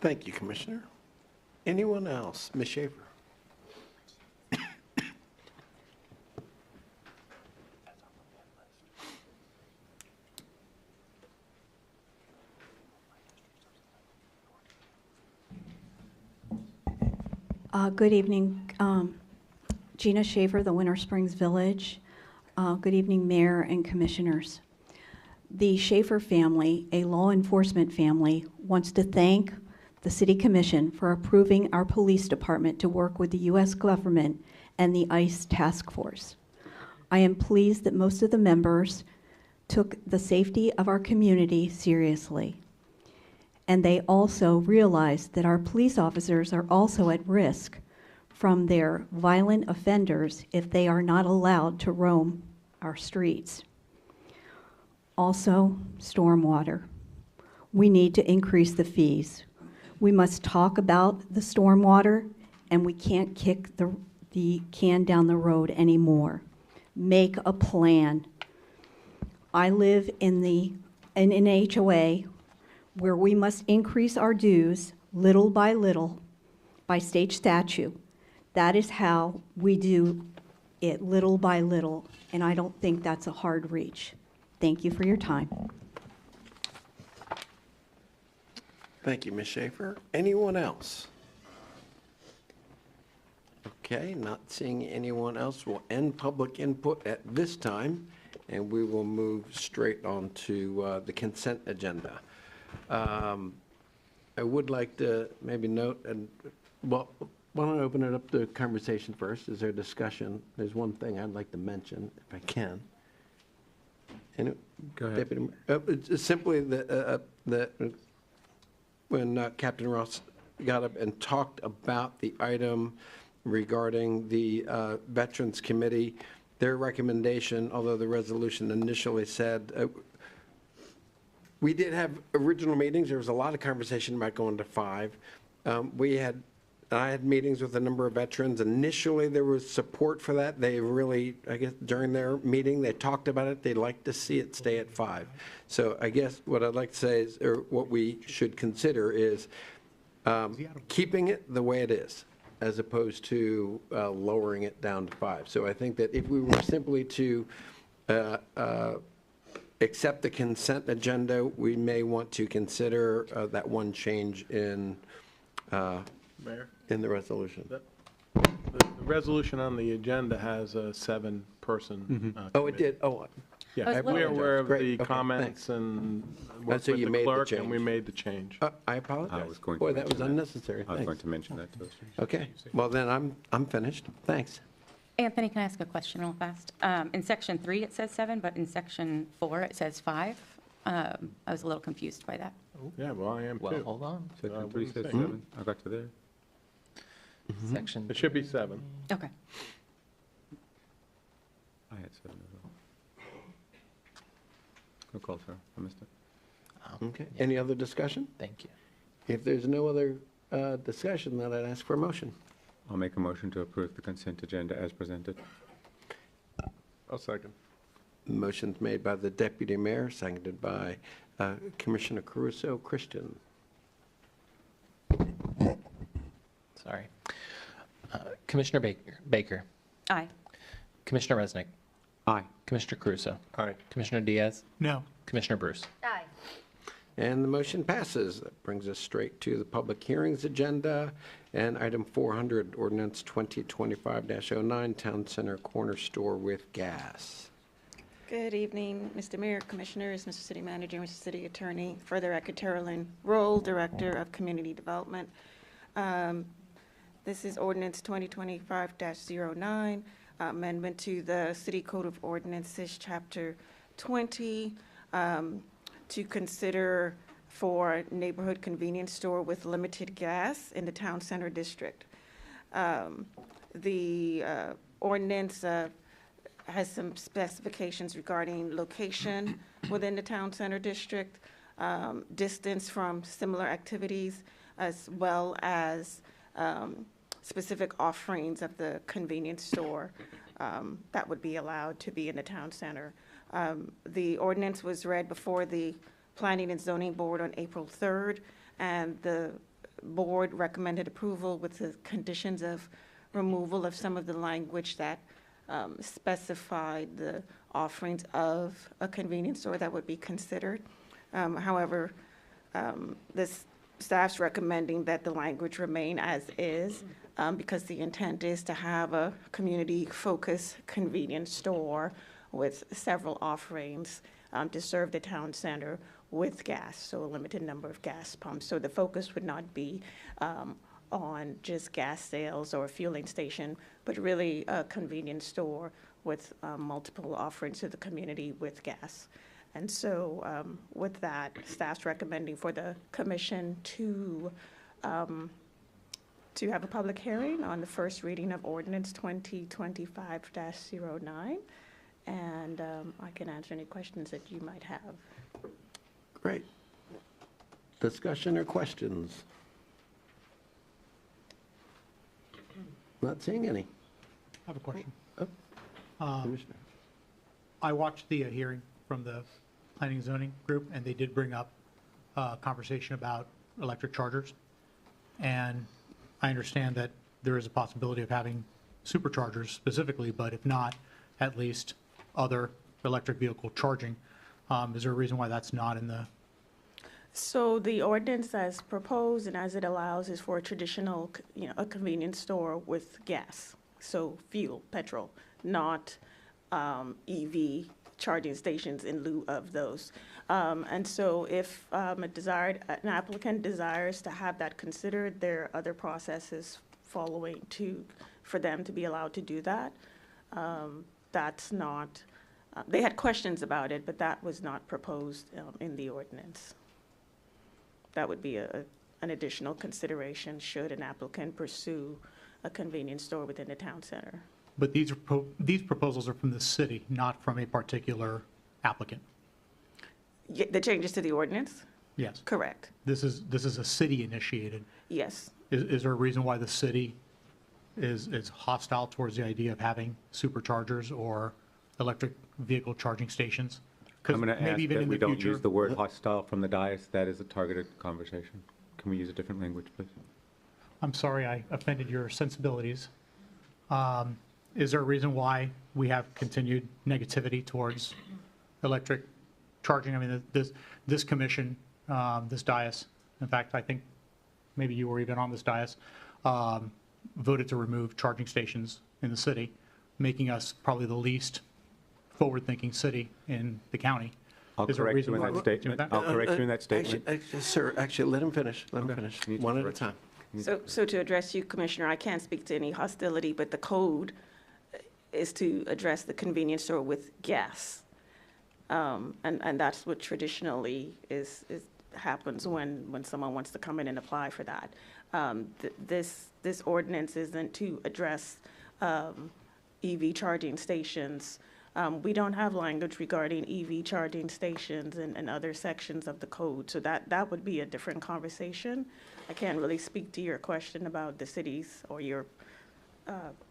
Thank you, Commissioner. Anyone else? Ms. Schaefer. Good evening. Gina Schaefer, the Winter Springs Village. Good evening, Mayor and Commissioners. The Schaefer family, a law enforcement family, wants to thank the City Commission for approving our police department to work with the U.S. government and the ICE task force. I am pleased that most of the members took the safety of our community seriously. And they also realized that our police officers are also at risk from their violent offenders if they are not allowed to roam our streets. Also, stormwater. We need to increase the fees. We must talk about the stormwater, and we can't kick the can down the road anymore. Make a plan. I live in an HOA where we must increase our dues little by little by state statute. That is how we do it, little by little, and I don't think that's a hard reach. Thank you for your time. Thank you, Ms. Schaefer. Anyone else? Okay, not seeing anyone else, we'll end public input at this time, and we will move straight on to the consent agenda. I would like to maybe note, and, well, why don't I open it up to conversation first? Is there discussion? There's one thing I'd like to mention, if I can. Go ahead. Deputy, it's simply that when Captain Ross got up and talked about the item regarding the Veterans Committee, their recommendation, although the resolution initially said, we did have original meetings. There was a lot of conversation about going to 5. I had meetings with a number of veterans. Initially, there was support for that. They really, I guess, during their meeting, they talked about it. They'd like to see it stay at 5. So I guess what I'd like to say is, or what we should consider is keeping it the way it is, as opposed to lowering it down to 5. So I think that if we were simply to accept the consent agenda, we may want to consider that one change in Mayor? in the resolution. The resolution on the agenda has a 7-person. Oh, it did? Oh, Yeah, we're aware of Great. the Okay, comments and worked so with you the made the clerk, and change. we made the change. I apologize. I was going to Boy, that was mention that. unnecessary. I was going Thanks. to mention that to us. Okay, well then, I'm finished. Thanks. Anthony, can I ask a question real fast? In section 3, it says 7, but in section 4, it says 5. I was a little confused by that. Yeah, well, I am Well, too. hold on. Section 3 says wouldn't 7. I got to there. Section. It should be 7. Okay. I had 7 as well. Good call, sir. I missed it. Okay, any other discussion? Thank you. If there's no other discussion, then I'd ask for a motion. I'll make a motion to approve the consent agenda as presented. I'll second. Motion's made by the Deputy Mayor, seconded by Commissioner Caruso. Christian? Sorry. Commissioner Baker. Aye. Commissioner Resnick. Aye. Commissioner Caruso. Aye. Commissioner Diaz. No. Commissioner Bruce. Aye. And the motion passes. That brings us straight to the public hearings agenda. And item 400, ordinance 2025-09, Town Center Corner Store with gas. Good evening, Mr. Mayor, Commissioners, Mr. City Manager, Mr. City Attorney. For the record, Carolyn Roll, Director of Community Development. This is ordinance 2025-09, amendment to the City Code of Ordinances, Chapter 20, to consider for neighborhood convenience store with limited gas in the Town Center District. The ordinance has some specifications regarding location within the Town Center District, distance from similar activities, as well as specific offerings of the convenience store that would be allowed to be in the Town Center. The ordinance was read before the Planning and Zoning Board on April 3rd, and the board recommended approval with the conditions of removal of some of the language that specified the offerings of a convenience store that would be considered. However, this staff's recommending that the language remain as is, because the intent is to have a community-focused convenience store with several offerings to serve the town center with gas, so a limited number of gas pumps. So the focus would not be on just gas sales or a fueling station, but really a convenience store with multiple offerings to the community with gas. And so with that, staff's recommending for the commission to have a public hearing on the first reading of ordinance 2025-09. And I can answer any questions that you might have. Great. Discussion or questions? Not seeing any. I have a question. Commissioner. I watched the hearing from the Planning and Zoning Group, and they did bring up a conversation about electric chargers. And I understand that there is a possibility of having superchargers specifically, but if not, at least other electric vehicle charging. Is there a reason why that's not in the So the ordinance as proposed and as it allows is for a traditional, a convenience store with gas, so fuel, petrol, not EV charging stations in lieu of those. And so if an applicant desires to have that considered, there are other processes following for them to be allowed to do that. That's not, they had questions about it, but that was not proposed in the ordinance. That would be an additional consideration should an applicant pursue a convenience store within the town center. But these proposals are from the city, not from a particular applicant. The changes to the ordinance? Yes. Correct. This is a city initiated. Yes. Is there a reason why the city is hostile towards the idea of having superchargers or electric vehicle charging stations? I'm going to ask even that in we the don't future- use the word hostile from the dais. That is a targeted conversation. Can we use a different language, please? I'm sorry I offended your sensibilities. Is there a reason why we have continued negativity towards electric charging? I mean, this commission, this dais, in fact, I think maybe you were even on this dais, voted to remove charging stations in the city, making us probably the least forward-thinking city in the county. I'll Is there a correct you reason in why that we're statement. doing that? I'll correct you in that statement. Sir, let him finish. Let him finish. One at a time. So to address you, Commissioner, I can't speak to any hostility, but the code is to address the convenience store with gas. And that's what traditionally happens when someone wants to come in and apply for that. This ordinance isn't to address EV charging stations. We don't have language regarding EV charging stations and other sections of the code, so that would be a different conversation. I can't really speak to your question about the city's or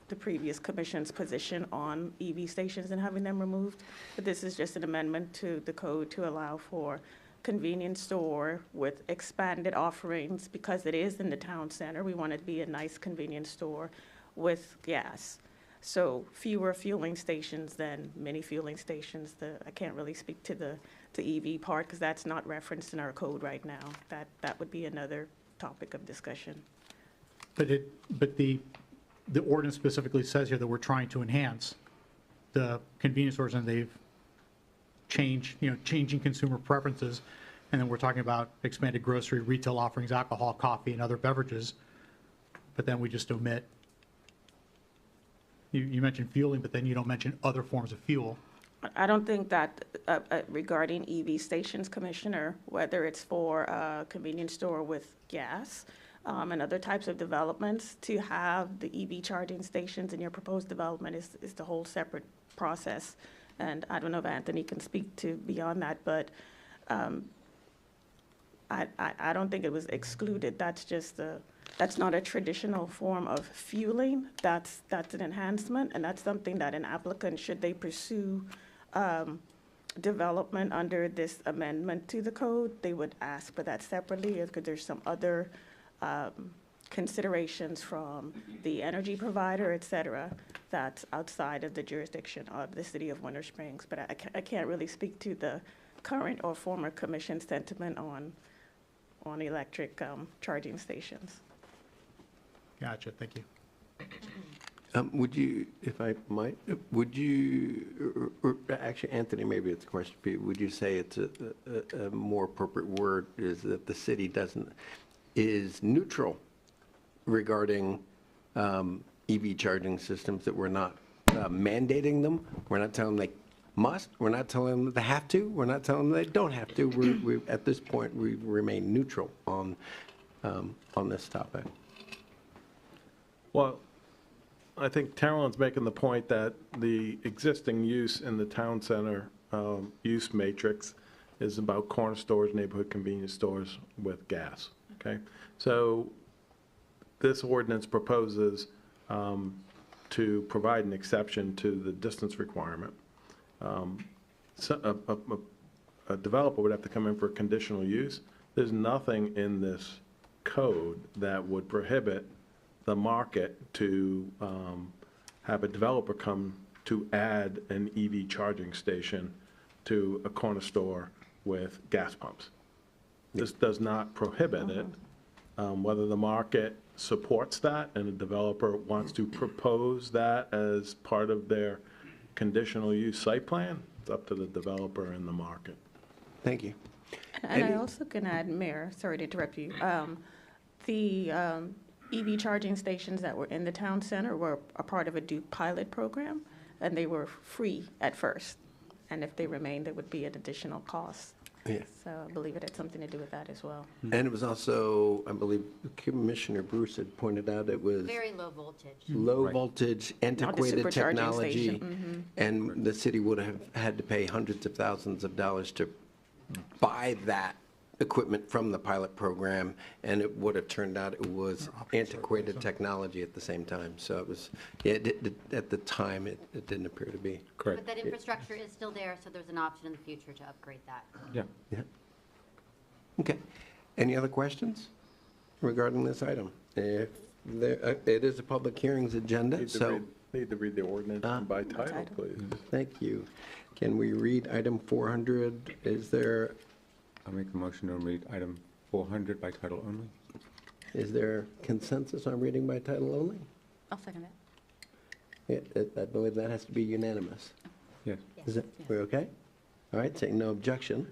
the previous commission's position on EV stations and having them removed, but this is just an amendment to the code to allow for convenience store with expanded offerings because it is in the town center. We want it to be a nice convenience store with gas. So fewer fueling stations than many fueling stations. I can't really speak to the EV part because that's not referenced in our code right now. That would be another topic of discussion. But the ordinance specifically says here that we're trying to enhance the convenience stores, and they've changing consumer preferences, and then we're talking about expanded grocery, retail offerings, alcohol, coffee, and other beverages, but then we just omit. You mentioned fueling, but then you don't mention other forms of fuel. I don't think that regarding EV stations, Commissioner, whether it's for a convenience store with gas and other types of developments, to have the EV charging stations in your proposed development is the whole separate process. And I don't know if Anthony can speak to beyond that, but I don't think it was excluded. That's not a traditional form of fueling. That's an enhancement, and that's something that an applicant, should they pursue development under this amendment to the code, they would ask for that separately, because there's some other considerations from the energy provider, et cetera, that's outside of the jurisdiction of the city of Winter Springs. But I can't really speak to the current or former commission sentiment on electric charging stations. Gotcha, thank you. Would you, if I might, actually, Anthony, maybe it's a question for you. Would you say it's a more appropriate word is that the city is neutral regarding EV charging systems, that we're not mandating them? We're not telling them they must. We're not telling them they have to. We're not telling them they don't have to. We at this point, we remain neutral on this topic. Well, I think Carolyn's making the point that the existing use in the town center use matrix is about corner stores, neighborhood convenience stores with gas, okay? So this ordinance proposes to provide an exception to the distance requirement. So a developer would have to come in for conditional use. There's nothing in this code that would prohibit the market to have a developer come to add an EV charging station to a corner store with gas pumps. This does not prohibit it. Whether the market supports that and the developer wants to propose that as part of their conditional use site plan, it's up to the developer and the market. Thank you. And I also can add, Mayor, sorry to interrupt you, the EV charging stations that were in the town center were a part of a Duke pilot program, and they were free at first. And if they remained, there would be an additional cost. Yeah. So I believe it had something to do with that as well. And it was also, I believe Commissioner Bruce had pointed out, it was Very low voltage. low voltage, antiquated supercharging technology. station, And the city would have had to pay hundreds of thousands of dollars to buy that equipment from the pilot program, and it would have turned out it was antiquated technology at the same time. So it was, at the time, it didn't appear to be. But that infrastructure is still there, so there's an option in the future to upgrade that. Yeah. Yeah. Okay. Any other questions regarding this item? If there, it is a public hearings agenda, so. Need to read the ordinance by title, please. Thank you. Can we read item 400? Is there, I'll make the motion to read item 400 by title only. is there consensus on reading by title only? I'll second it. Yeah, I believe that has to be unanimous. Yes. Is it, we're okay? All right, saying no objection.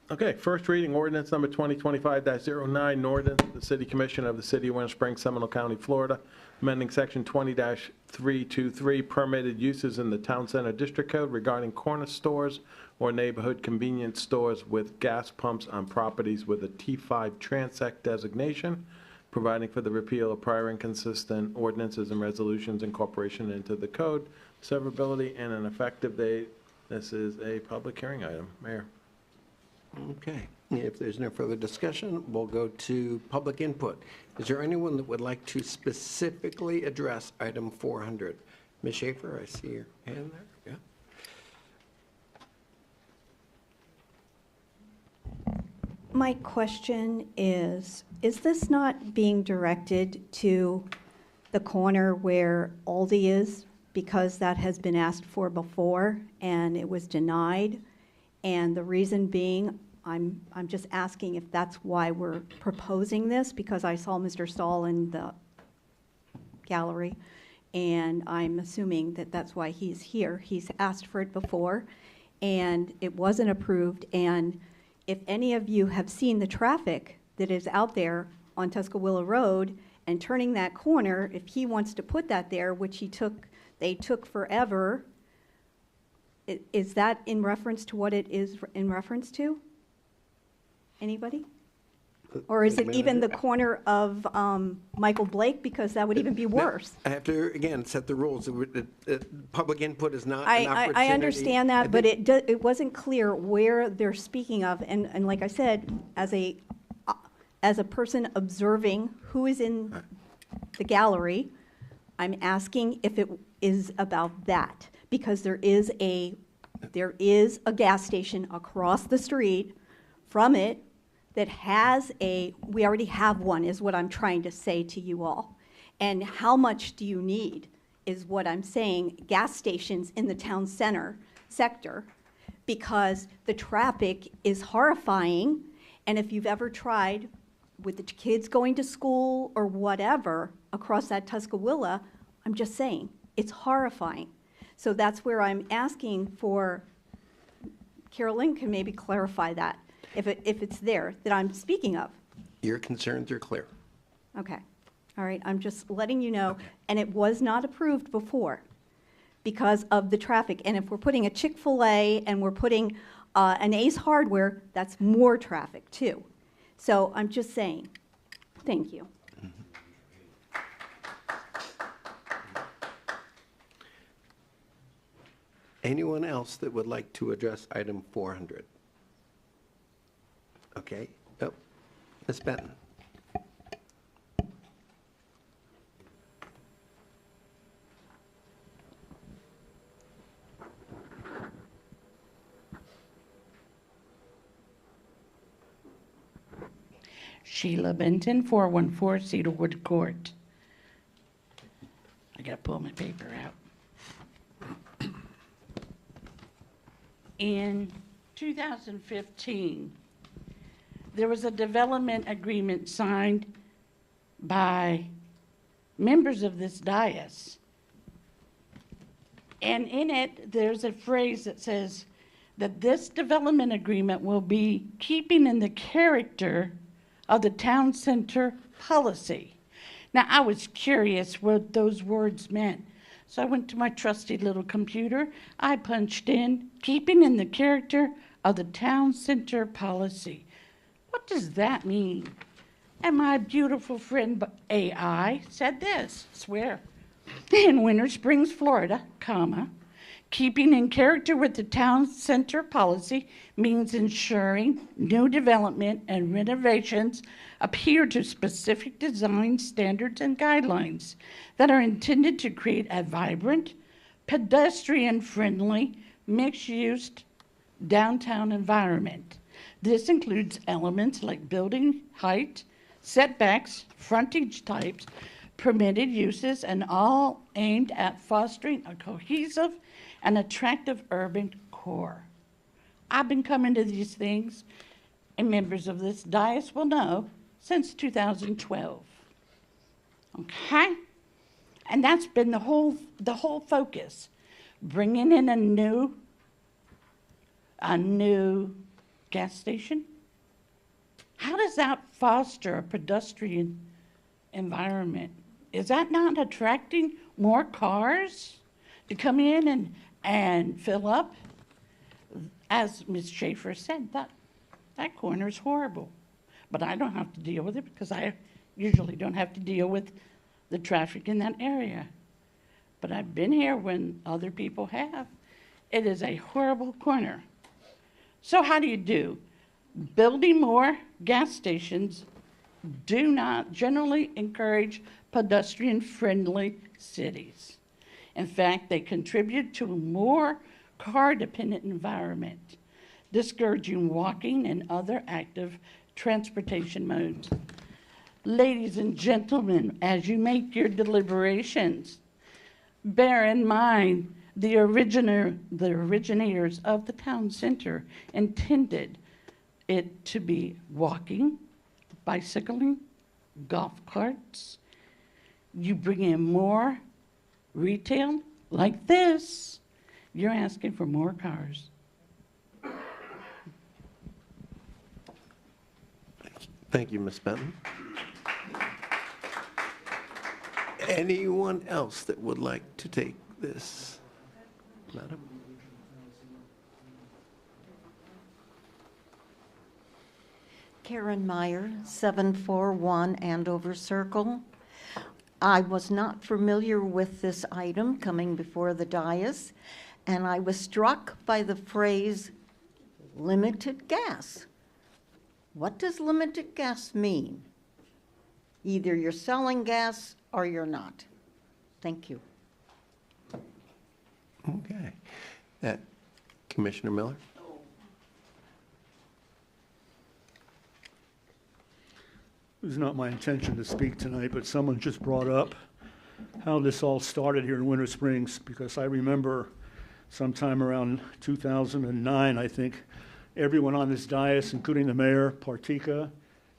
Okay, first reading ordinance number 2025-09, an ordinance of the City Commission of the City of Winter Springs, Seminole County, Florida, amending section 20-323, permitted uses in the Town Center District Code regarding corner stores or neighborhood convenience stores with gas pumps on properties with a T5 Transect designation, providing for the repeal of prior inconsistent ordinances and resolutions, incorporation into the code, severability, and an effective date. This is a public hearing item. Mayor. Okay, if there's no further discussion, we'll go to public input. Is there anyone that would like to specifically address item 400? Ms. Schaefer, I see your hand there. Yeah. My question is this not being directed to the corner where Aldi is? Because that has been asked for before and it was denied. And the reason being, I'm just asking if that's why we're proposing this, because I saw Mr. Stahl in the gallery, and I'm assuming that that's why he's here. He's asked for it before, and it wasn't approved. And if any of you have seen the traffic that is out there on Tuscaloosa Road and turning that corner, if he wants to put that there, which they took forever, is that in reference to what it is in reference to? Anybody? Or is it even the corner of Michael Blake? Because that would even be worse. I have to, again, set the rules. Public input is not an opportunity. I understand that, but it wasn't clear where they're speaking of. And like I said, as a person observing who is in the gallery, I'm asking if it is about that. Because there is a gas station across the street from it that has we already have one, is what I'm trying to say to you all. And how much do you need is what I'm saying, gas stations in the town center sector, because the traffic is horrifying. And if you've ever tried with the kids going to school or whatever across that Tuscaloosa, I'm just saying, it's horrifying. So that's where I'm asking for, Carolyn can maybe clarify that, if it's there, that I'm speaking of. Your concerns are clear. Okay. All right, I'm just letting you know. And it was not approved before because of the traffic. And if we're putting a Chick-fil-A and we're putting an Ace Hardware, that's more traffic too. So I'm just saying, thank you. Anyone else that would like to address item 400? Okay. Oh, Ms. Benton. Sheila Benton, 414 Cedarwood Court. I gotta pull my paper out. In 2015, there was a development agreement signed by members of this dais. And in it, there's a phrase that says that this development agreement will be keeping in the character of the town center policy. Now, I was curious what those words meant. So I went to my trusty little computer. I punched in, keeping in the character of the town center policy. What does that mean? And my beautiful friend AI said this, swear. In Winter Springs, Florida, comma, keeping in character with the town center policy means ensuring new development and renovations adhere to specific design standards and guidelines that are intended to create a vibrant, pedestrian-friendly, mixed-use downtown environment. This includes elements like building height, setbacks, frontage types, permitted uses, and all aimed at fostering a cohesive and attractive urban core. I've been coming to these things, and members of this dais will know, since 2012. Okay? And that's been the whole focus. Bringing in a new gas station. How does that foster a pedestrian environment? Is that not attracting more cars to come in and fill up? As Ms. Schaefer said, that corner is horrible. But I don't have to deal with it because I usually don't have to deal with the traffic in that area. But I've been here when other people have. It is a horrible corner. So how do you do? Building more gas stations do not generally encourage pedestrian-friendly cities. In fact, they contribute to a more car-dependent environment, discouraging walking and other active transportation modes. Ladies and gentlemen, as you make your deliberations, bear in mind the originators of the town center intended it to be walking, bicycling, golf carts. You bring in more retail like this, you're asking for more cars. Thank you, Ms. Benton. Anyone else that would like to take this? Madam? Karen Meyer, 741 Andover Circle. I was not familiar with this item coming before the dais, and I was struck by the phrase limited gas. What does limited gas mean? Either you're selling gas or you're not. Thank you. Okay. Commissioner Miller? It was not my intention to speak tonight, but someone just brought up how this all started here in Winter Springs, because I remember sometime around 2009, I think, everyone on this dais, including the mayor, Partika,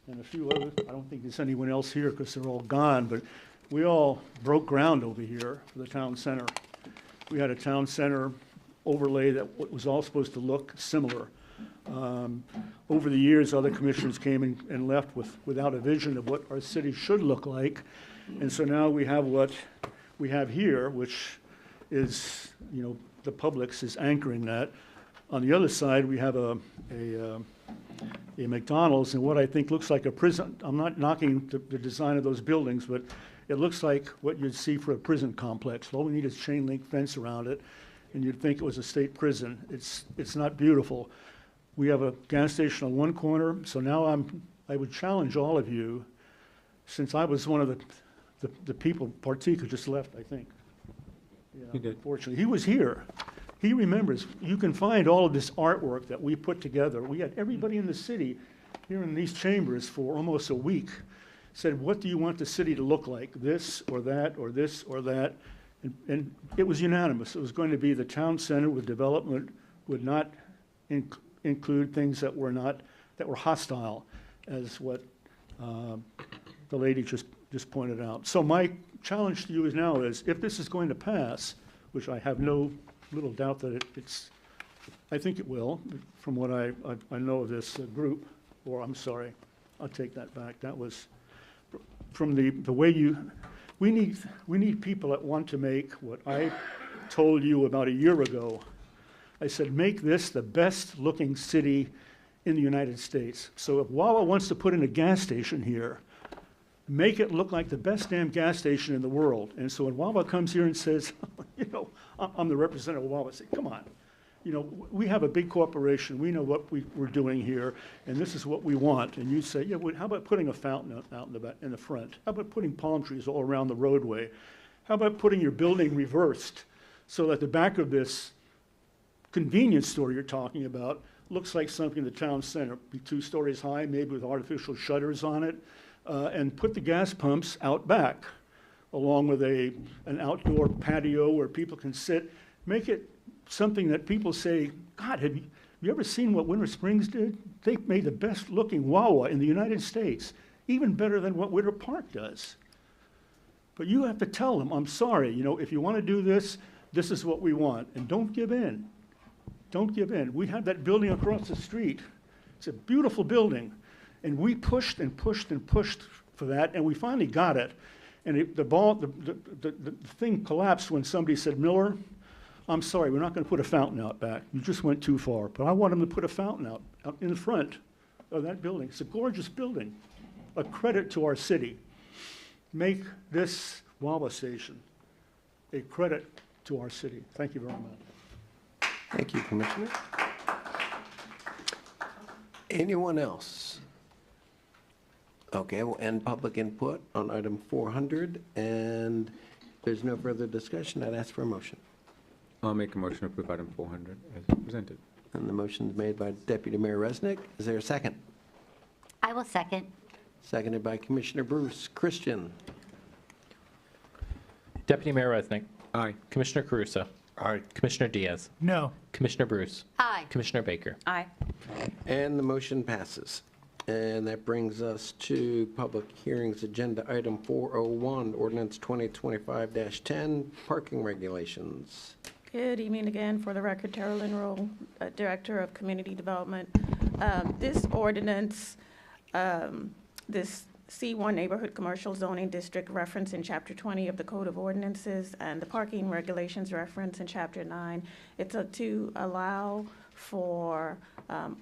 and a few others, I don't think there's anyone else here because they're all gone, but we all broke ground over here for the town center. We had a town center overlay that was all supposed to look similar. Over the years, other commissioners came and left without a vision of what our city should look like. And so now we have what we have here, which is, the Publix is anchoring that. On the other side, we have a McDonald's and what I think looks like a prison. I'm not knocking the design of those buildings, but it looks like what you'd see for a prison complex. All we need is chain link fence around it, and you'd think it was a state prison. It's not beautiful. We have a gas station on one corner, so now I would challenge all of you, since I was one of the people, Partika just left, I think. Yeah, He did. Unfortunately, he was here. He remembers. You can find all of this artwork that we put together. We had everybody in the city here in these chambers for almost a week, said, what do you want the city to look like? This or that or this or that? And it was unanimous. It was going to be the town center with development would not include things that were hostile. as what the lady just pointed out. So my challenge to you is now is, if this is going to pass, which I have no little doubt that I think it will, from what I know of this group, or I'm sorry, I'll take that back. That was from the way we need people that want to make what I told you about a year ago. I said, make this the best looking city in the United States. So if Wawa wants to put in a gas station here, make it look like the best damn gas station in the world. And so when Wawa comes here and says, I'm the representative of Wawa, I say, come on. We have a big corporation. We know what we're doing here, and this is what we want. And you say, yeah, well, how about putting a fountain out in the back, in the front? How about putting palm trees all around the roadway? How about putting your building reversed so that the back of this convenience store you're talking about looks like something in the town center, be 2 stories high, maybe with artificial shutters on it, and put the gas pumps out back, along with an outdoor patio where people can sit. Make it something that people say, God, have you ever seen what Winter Springs did? They made the best looking Wawa in the United States, even better than what Winter Park does. But you have to tell them, I'm sorry, if you want to do this, this is what we want, and don't give in. Don't give in. We have that building across the street. It's a beautiful building. And we pushed and pushed and pushed for that, and we finally got it. And the thing collapsed when somebody said, Miller, I'm sorry, we're not going to put a fountain out back. You just went too far. But I want them to put a fountain out in the front of that building. It's a gorgeous building, a credit to our city. Make this Wawa station a credit to our city. Thank you very much. Thank you, Commissioner. Anyone else? Okay, we'll end public input on item 400, and if there's no further discussion, I'd ask for a motion. I'll make a motion to approve item 400 as presented. And the motion is made by Deputy Mayor Resnick. Is there a second? I will second. Seconded by Commissioner Bruce. Christian? Deputy Mayor Resnick. Aye. Commissioner Caruso. Aye. Commissioner Diaz. No. Commissioner Bruce. Aye. Commissioner Baker. Aye. And the motion passes. And that brings us to public hearings agenda item 401, ordinance 2025-10, parking regulations. Good evening again. For the record, Tara Lynn Roll, Director of Community Development. This ordinance, this C1 Neighborhood Commercial Zoning District reference in Chapter 20 of the Code of Ordinances and the parking regulations reference in Chapter 9, it's to allow for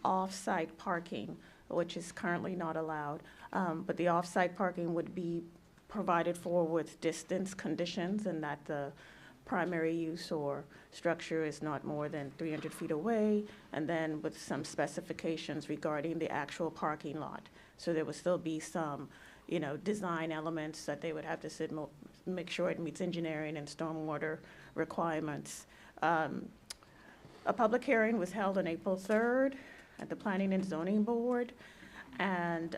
off-site parking, which is currently not allowed. But the off-site parking would be provided for with distance conditions, and that the primary use or structure is not more than 300 feet away, and then with some specifications regarding the actual parking lot. So there would still be some, design elements that they would have to make sure it meets engineering and stormwater requirements. A public hearing was held on April 3rd at the Planning and Zoning Board, and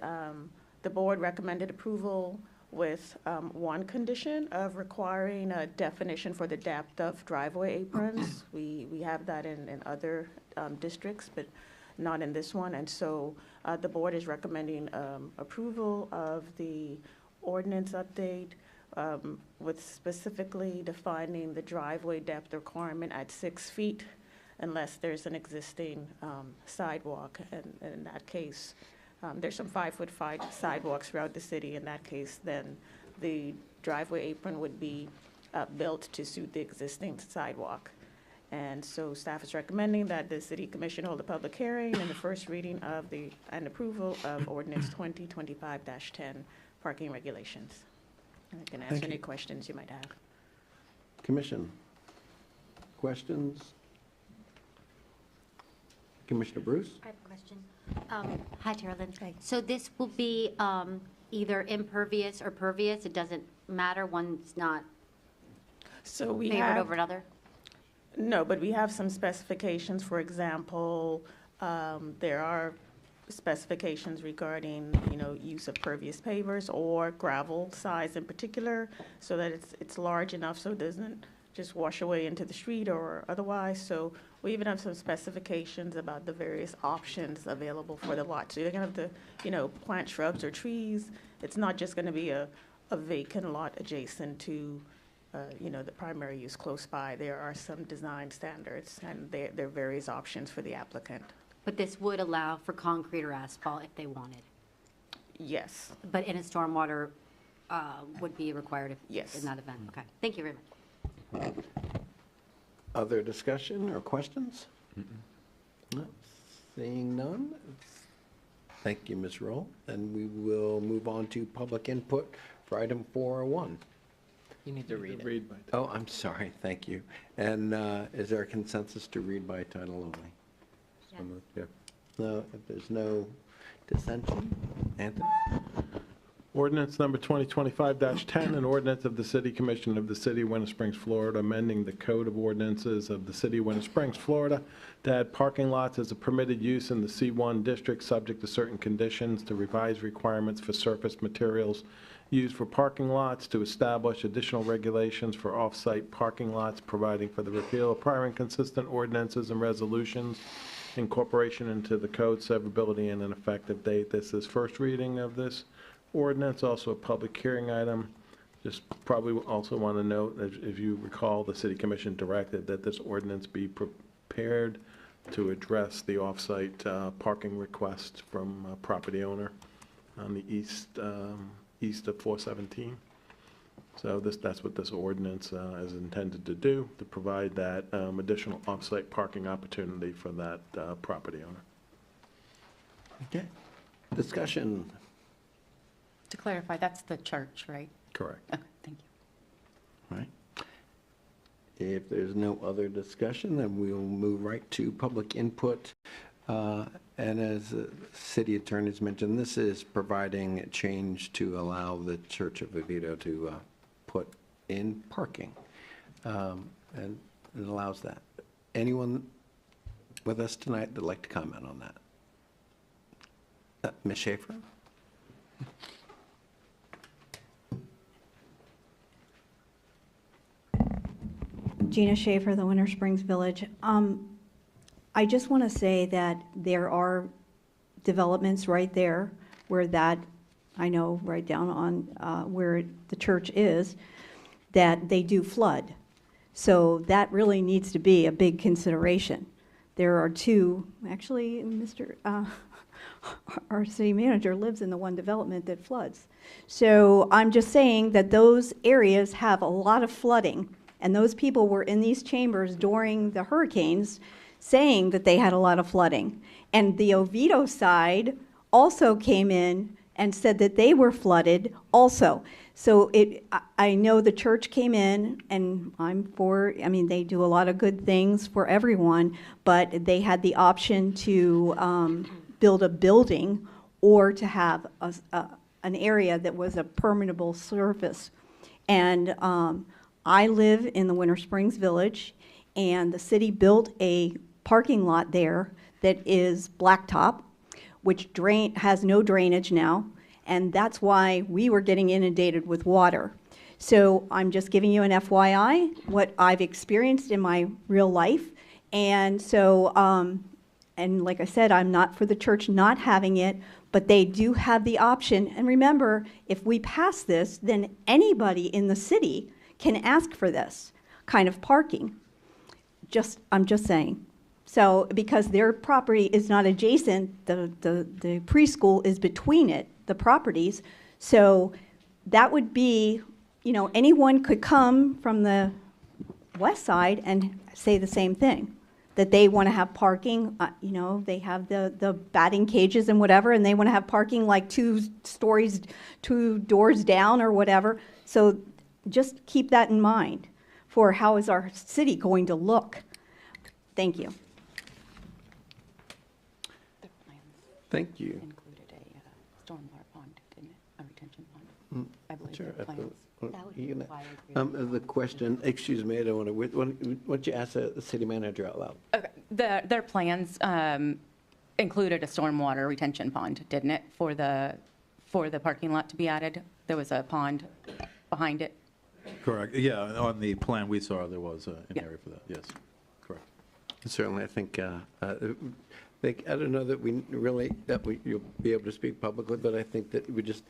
the board recommended approval with one condition of requiring a definition for the depth of driveway aprons. We have that in other districts, but not in this one. And so the board is recommending approval of the ordinance update with specifically defining the driveway depth requirement at 6 feet unless there's an existing sidewalk. And in that case, there's some 5-foot sidewalks throughout the city. In that case, then the driveway apron would be built to suit the existing sidewalk. And so staff is recommending that the City Commission hold a public hearing and the first reading of and approval of ordinance 2025-10 parking regulations. And I can answer any questions you might have. Commission? Questions? Commissioner Bruce? I have a question. Hi, Tara Lynn. So this will be either impervious or pervious? It doesn't matter, one's not So we favored have, over another? No, but we have some specifications. For example, there are specifications regarding, use of pervious pavers or gravel size in particular, so that it's large enough so it doesn't just wash away into the street or otherwise. So We even have some specifications about the various options available for the lot. So you're gonna have to, plant shrubs or trees. It's not just gonna be a vacant lot adjacent to, the primary use close by. There are some design standards, and there are various options for the applicant. But this would allow for concrete or asphalt if they wanted. Yes. But in a stormwater would be required if Yes. in that event. Okay. Thank you very much. Other discussion or questions? No. Seeing none. Thank you, Ms. Roll. And we will move on to public input for item 401. You need to read it. Oh, I'm sorry. Thank you. And is there a consensus to read by title only? So moved, yeah. No, if there's no dissension, Anthony? Ordinance number 2025-10, an ordinance of the City Commission of the City of Winter Springs, Florida, amending the Code of Ordinances of the City of Winter Springs, Florida, to add parking lots as a permitted use in the C1 district, subject to certain conditions, to revise requirements for surface materials used for parking lots, to establish additional regulations for off-site parking lots, providing for the repeal of prior inconsistent ordinances and resolutions, incorporation into the code, severability, and an effective date. This is first reading of this ordinance, also a public hearing item. Just probably also want to note, if you recall, the City Commission directed that this ordinance be prepared to address the off-site parking request from a property owner on the east of 417. So that's what this ordinance is intended to do, to provide that additional off-site parking opportunity for that property owner. Okay. Discussion. To clarify, that's the church, right? Correct. Okay, thank you. Right. If there's no other discussion, then we'll move right to public input. And as the city attorney has mentioned, this is providing a change to allow the Church of Oviedo to put in parking. And it allows that. Anyone with us tonight that'd like to comment on that? Ms. Schaefer? Gina Schaefer, the Winter Springs Village. I just want to say that there are developments right there where that, I know right down on where the church is, that they do flood. So that really needs to be a big consideration. There are two, actually, our city manager lives in the one development that floods. So I'm just saying that those areas have a lot of flooding, and those people were in these chambers during the hurricanes saying that they had a lot of flooding. And the Oviedo side also came in and said that they were flooded also. So I know the church came in, and they do a lot of good things for everyone, but they had the option to build a building or to have an area that was a permeable surface. And I live in the Winter Springs Village, and the city built a parking lot there that is blacktop, which has no drainage now, and that's why we were getting inundated with water. So I'm just giving you an FYI, what I've experienced in my real life. And so, and like I said, I'm not for the church not having it, but they do have the option. And remember, if we pass this, then anybody in the city can ask for this kind of parking. I'm just saying. So, because their property is not adjacent, the preschool is between it, the properties. So that would be, anyone could come from the west side and say the same thing, that they want to have parking, they have the batting cages and whatever, and they want to have parking like 2 doors down or whatever. So just keep that in mind for how is our city going to look. Thank you. Thank you. Included a stormwater pond, didn't it? A retention pond. I believe Sure. the plans. That would be required. The question, excuse me, I don't want to, why don't you ask the city manager out loud? Okay. Their plans included a stormwater retention pond, didn't it? For the parking lot to be added, there was a pond behind it. Correct. Yeah, on the plan we saw, there was an area for that. Yes, correct. Certainly, I think, I don't know that you'll be able to speak publicly, but I think that we just,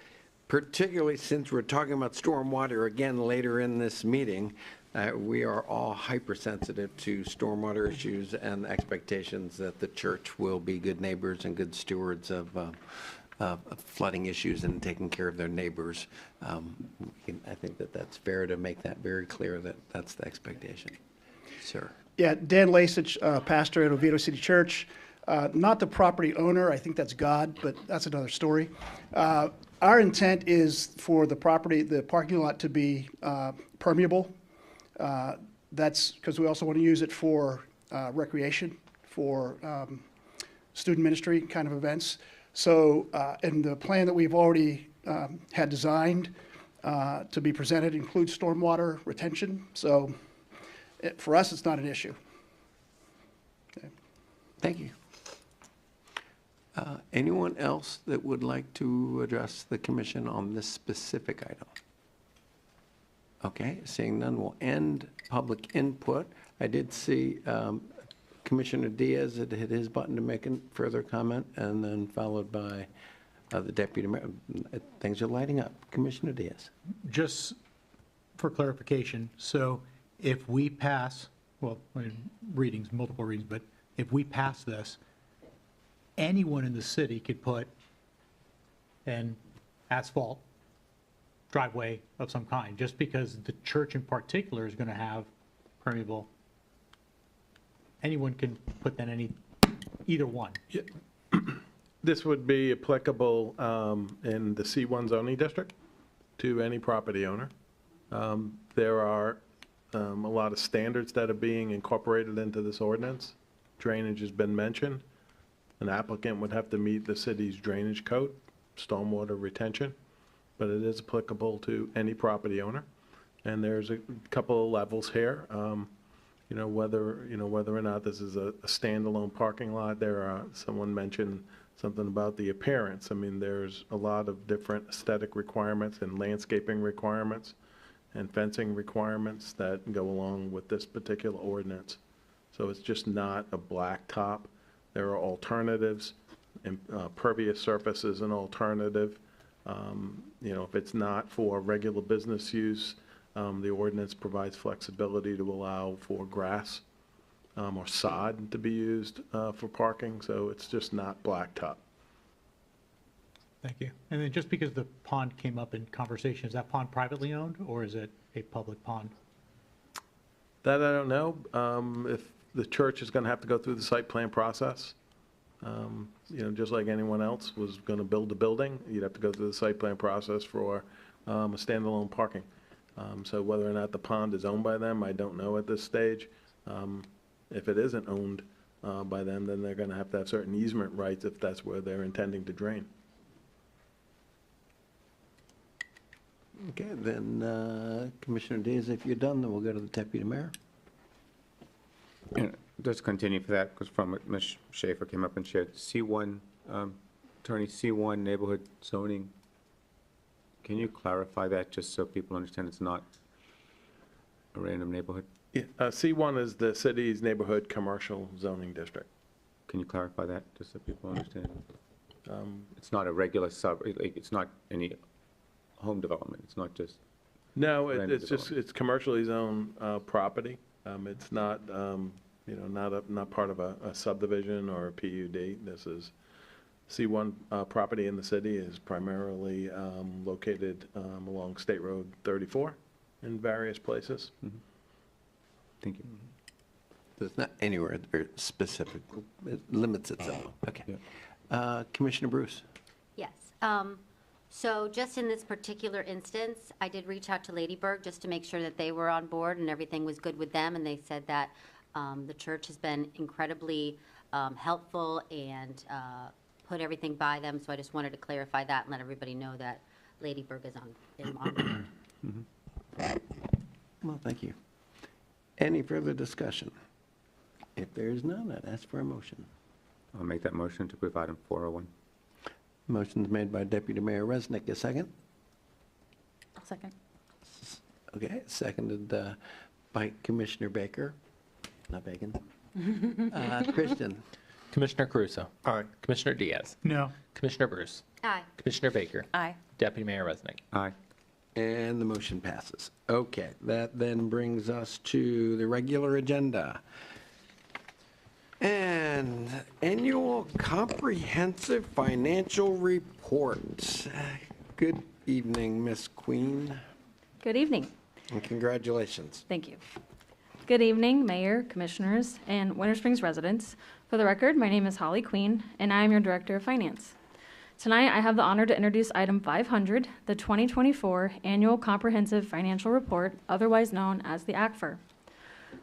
particularly since we're talking about stormwater again later in this meeting, we are all hypersensitive to stormwater issues and expectations that the church will be good neighbors and good stewards of flooding issues and taking care of their neighbors. I think that that's fair to make that very clear that that's the expectation. Sir. Yeah, Dan Lasich, pastor at Oviedo City Church. Not the property owner, I think that's God, but that's another story. Our intent is for the parking lot to be permeable. That's because we also want to use it for recreation, for student ministry kind of events. So, and the plan that we've already had designed to be presented includes stormwater retention. So for us, it's not an issue. Okay. Thank you. Anyone else that would like to address the commission on this specific item? Okay, seeing none, we'll end public input. I did see Commissioner Diaz had hit his button to make a further comment, and then followed by the deputy mayor. Things are lighting up. Commissioner Diaz. Just for clarification, so if we pass, well, readings, multiple readings, but if we pass this, anyone in the city could put an asphalt driveway of some kind, just because the church in particular is going to have permeable. Anyone can put that either one. Yeah. This would be applicable in the C1 zoning district to any property owner. There are a lot of standards that are being incorporated into this ordinance. Drainage has been mentioned. An applicant would have to meet the city's drainage code, stormwater retention, but it is applicable to any property owner. And there's a couple of levels here. Whether or not this is a standalone parking lot. Someone mentioned something about the appearance. I mean, there's a lot of different aesthetic requirements and landscaping requirements and fencing requirements that go along with this particular ordinance. So it's just not a blacktop. There are alternatives. Pervious surface is an alternative. If it's not for regular business use, the ordinance provides flexibility to allow for grass or sod to be used for parking, so it's just not blacktop. Thank you. And then just because the pond came up in conversation, is that pond privately owned or is it a public pond? That I don't know. If the church is going to have to go through the site plan process, just like anyone else was going to build a building, you'd have to go through the site plan process for a standalone parking. So whether or not the pond is owned by them, I don't know at this stage. If it isn't owned by them, then they're going to have certain easement rights if that's where they're intending to drain. Okay, then Commissioner Diaz, if you're done, then we'll go to the deputy mayor. Just continue for that, because from what Ms. Schaefer came up and shared, C1, Attorney, C1 neighborhood zoning. Can you clarify that, just so people understand it's not a random neighborhood? Yeah, C1 is the city's neighborhood commercial zoning district. Can you clarify that, just so people understand? It's not a regular it's not any home development, it's not just... No, it's commercially zoned property. It's not, not part of a subdivision or a PUD. This is C1 property in the city is primarily located along State Road 34 in various places. Mm-hmm. Thank you. There's not anywhere specific. It limits itself. Okay. Yeah. Commissioner Bruce. Yes. So just in this particular instance, I did reach out to Ladyburg just to make sure that they were on board and everything was good with them. And they said that the church has been incredibly helpful and put everything by them. So I just wanted to clarify that and let everybody know that Ladyburg is on board. Mm-hmm. Well, thank you. Any further discussion? If there is none, I'd ask for a motion. I'll make that motion to approve item 401. Motion's made by Deputy Mayor Resnick. A second? I'll second. Okay, seconded by Commissioner Baker. Not Bacon. Christian? Commissioner Caruso. Aye. Commissioner Diaz. No. Commissioner Bruce. Aye. Commissioner Baker. Aye. Deputy Mayor Resnick. Aye. And the motion passes. Okay, that then brings us to the regular agenda. And annual comprehensive financial report. Good evening, Miss Queen, Good evening. and congratulations. Thank you. Good evening, Mayor, Commissioners, and Winter Springs residents. For the record, my name is Holly Queen, and I am your Director of Finance. Tonight, I have the honor to introduce item 500, the 2024 Annual Comprehensive Financial Report, otherwise known as the ACFR.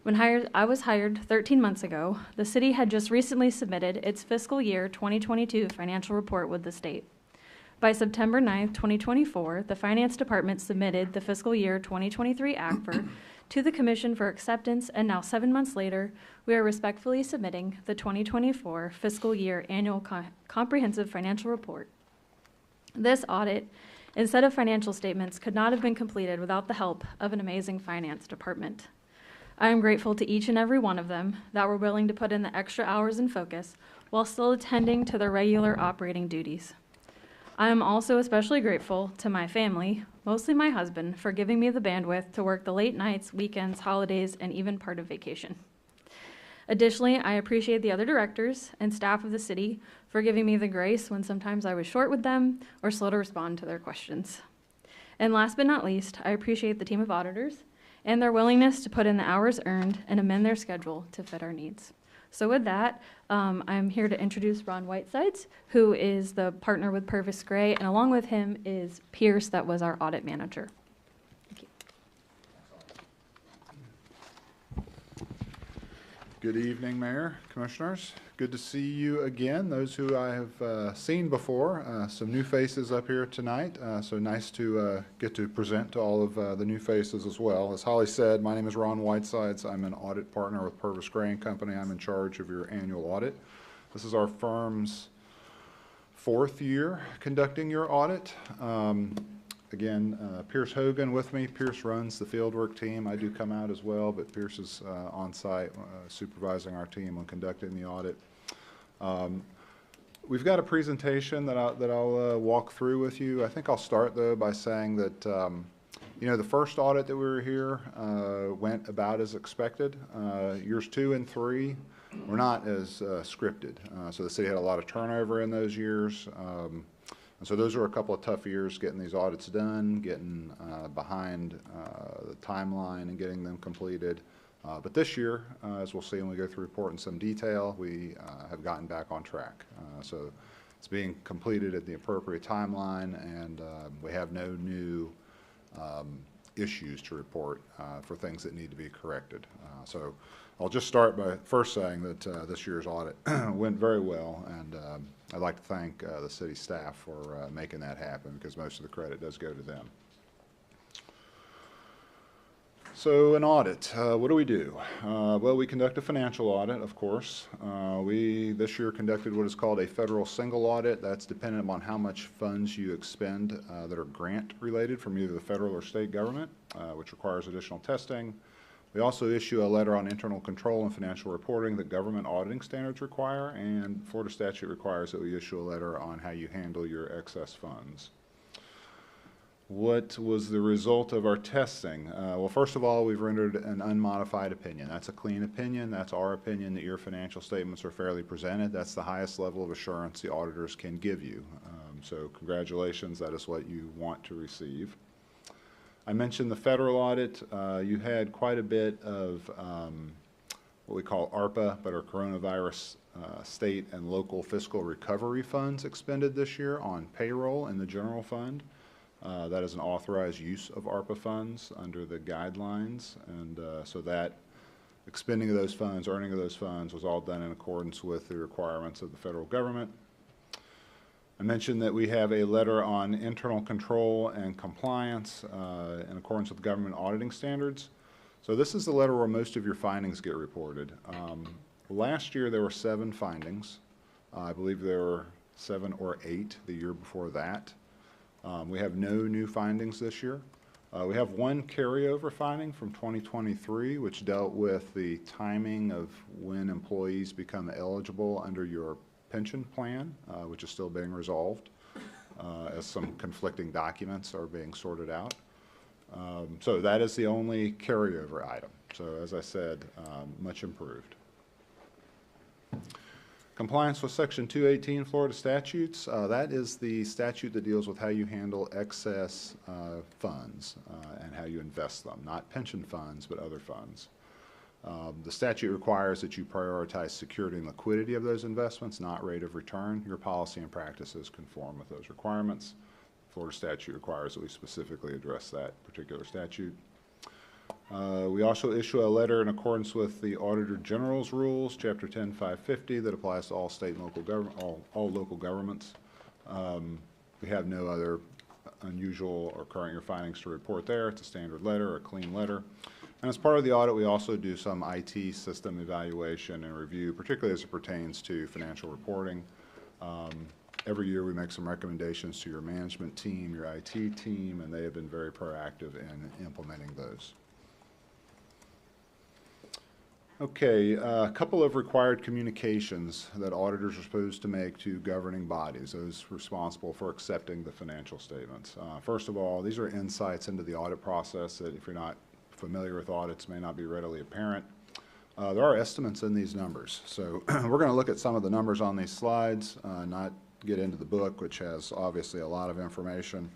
When I was hired 13 months ago, the city had just recently submitted its fiscal year 2022 financial report with the state. By September 9th, 2024, the Finance Department submitted the fiscal year 2023 ACFR to the Commission for acceptance, and now 7 months later, we are respectfully submitting the 2024 fiscal year annual comprehensive financial report. This audit and set of financial statements could not have been completed without the help of an amazing finance department. I am grateful to each and every one of them that were willing to put in the extra hours and focus while still attending to their regular operating duties. I am also especially grateful to my family, mostly my husband, for giving me the bandwidth to work the late nights, weekends, holidays, and even part of vacation. Additionally, I appreciate the other directors and staff of the city for giving me the grace when sometimes I was short with them or slow to respond to their questions. And last but not least, I appreciate the team of auditors and their willingness to put in the hours earned and amend their schedule to fit our needs. So with that, I'm here to introduce Ron Whitesides, who is the partner with Purvis Gray, and along with him is Pierce, that was our audit manager. Thank you. Good evening, Mayor, Commissioners. Good to see you again, those who I have seen before. Some new faces up here tonight, so nice to get to present to all of the new faces as well. As Holly said, my name is Ron Whitesides. I'm an audit partner with Purvis Gray & Company. I'm in charge of your annual audit. This is our firm's 4th year conducting your audit. Again, Pierce Hogan with me. Pierce runs the fieldwork team. I do come out as well, but Pierce is on site supervising our team on conducting the audit. We've got a presentation that I'll walk through with you. I think I'll start though by saying that you know, the first audit that we were here went about as expected. Years 2 and 3 were not as scripted. So the city had a lot of turnover in those years. And so those were a couple of tough years getting these audits done, getting behind the timeline and getting them completed. But this year, as we'll see when we go through the report in some detail, we have gotten back on track. So it's being completed at the appropriate timeline, and we have no new issues to report for things that need to be corrected. So I'll just start by first saying that this year's audit went very well, and I'd like to thank the city staff for making that happen, because most of the credit does go to them. So an audit, what do? Well, we conduct a financial audit, of course. We this year conducted what is called a federal single audit. That's dependent upon how much funds you expend that are grant related from either the federal or state government, which requires additional testing. We also issue a letter on internal control and financial reporting that government auditing standards require, and Florida statute requires that we issue a letter on how you handle your excess funds. What was the result of our testing? Well, first of all, we've rendered an unmodified opinion. That's a clean opinion. That's our opinion that your financial statements are fairly presented. That's the highest level of assurance the auditors can give you. So congratulations, that is what you want to receive. I mentioned the federal audit. You had quite a bit of what we call ARPA, but our coronavirus state and local fiscal recovery funds expended this year on payroll in the general fund. That is an authorized use of ARPA funds under the guidelines, and so that expending of those funds, earning of those funds was all done in accordance with the requirements of the federal government. I mentioned that we have a letter on internal control and compliance in accordance with government auditing standards. So this is the letter where most of your findings get reported. Last year there were 7 findings. I believe there were 7 or 8 the year before that. We have no new findings this year. We have one carryover finding from 2023, which dealt with the timing of when employees become eligible under your pension plan, which is still being resolved as some conflicting documents are being sorted out. So that is the only carryover item. So as I said, much improved. Compliance with Section 218 Florida statutes, that is the statute that deals with how you handle excess funds and how you invest them, not pension funds, but other funds. The statute requires that you prioritize security and liquidity of those investments, not rate of return. Your policy and practices conform with those requirements. Florida statute requires that we specifically address that particular statute. We also issue a letter in accordance with the Auditor General's rules, Chapter 10, 550, that applies to all state and local government, all local governments. We have no other unusual or current year findings to report there. It's a standard letter, a clean letter. And as part of the audit, we also do some IT system evaluation and review, particularly as it pertains to financial reporting. Every year we make some recommendations to your management team, your IT team, and they have been very proactive in implementing those. Okay, a couple of required communications that auditors are supposed to make to governing bodies, those responsible for accepting the financial statements. First of all, these are insights into the audit process that, if you're not familiar with audits, may not be readily apparent. There are estimates in these numbers. So we're going to look at some of the numbers on these slides, not get into the book, which has obviously a lot of information.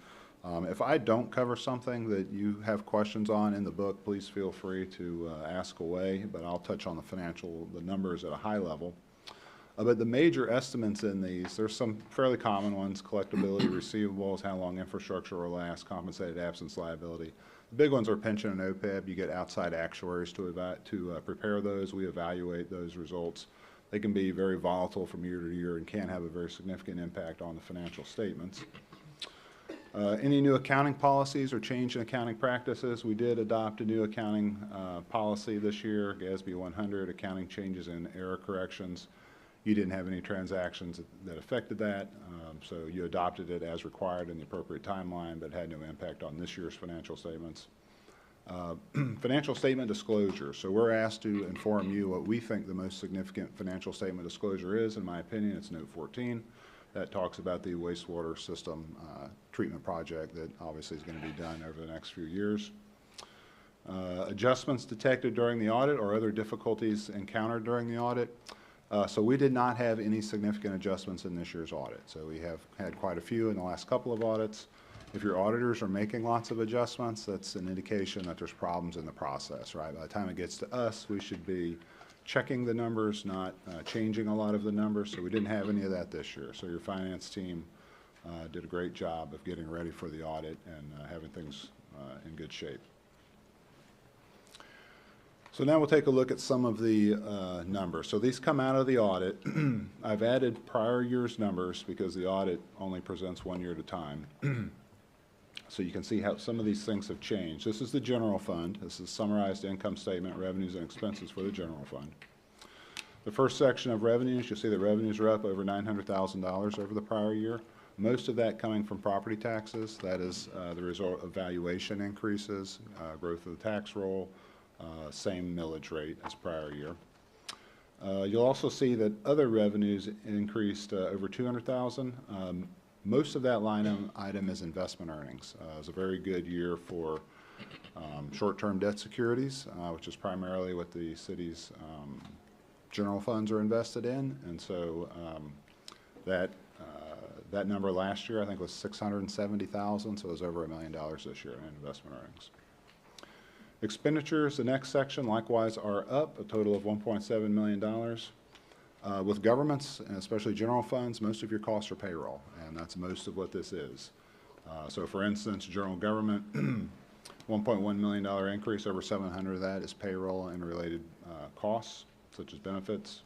If I don't cover something that you have questions on in the book, please feel free to ask away, but I'll touch on the numbers at a high level. But the major estimates in these, there's some fairly common ones: collectability, receivables, how long infrastructure will last, compensated absence liability. The big ones are pension and OPEB. You get outside actuaries to prepare those. We evaluate those results. They can be very volatile from year to year and can have a very significant impact on the financial statements. Any new accounting policies or change in accounting practices? We did adopt a new accounting policy this year, GASB 100, accounting changes and error corrections. You didn't have any transactions that affected that, so you adopted it as required in the appropriate timeline, but had no impact on this year's financial statements. Financial statement disclosure. So we're asked to inform you what we think the most significant financial statement disclosure is. In my opinion, it's Note 14. That talks about the wastewater system treatment project that obviously is going to be done over the next few years. Adjustments detected during the audit or other difficulties encountered during the audit. So we did not have any significant adjustments in this year's audit. So we have had quite a few in the last couple of audits. If your auditors are making lots of adjustments, that's an indication that there's problems in the process, right? By the time it gets to us, we should be checking the numbers, not changing a lot of the numbers. So we didn't have any of that this year. So your finance team did a great job of getting ready for the audit and having things in good shape. So now we'll take a look at some of the numbers. So these come out of the audit. I've added prior year's numbers because the audit only presents 1 year at a time. So you can see how some of these things have changed. This is the general fund. This is summarized income statement, revenues and expenses for the general fund. The first section of revenues, you'll see that revenues are up over $900,000 over the prior year. Most of that coming from property taxes. That is the result of valuation increases, growth of the tax roll, same millage rate as prior year. You'll also see that other revenues increased over $200,000. Most of that line item is investment earnings. It was a very good year for short-term debt securities, which is primarily what the city's general funds are invested in. And so that number last year, I think, was $670,000, so it was over $1 million this year in investment earnings. Expenditures, the next section, likewise are up, a total of $1.7 million. With governments, and especially general funds, most of your costs are payroll, and that's most of what this is. So for instance, general government, $1.1 million increase, over $700,000 of that is payroll and related costs, such as benefits.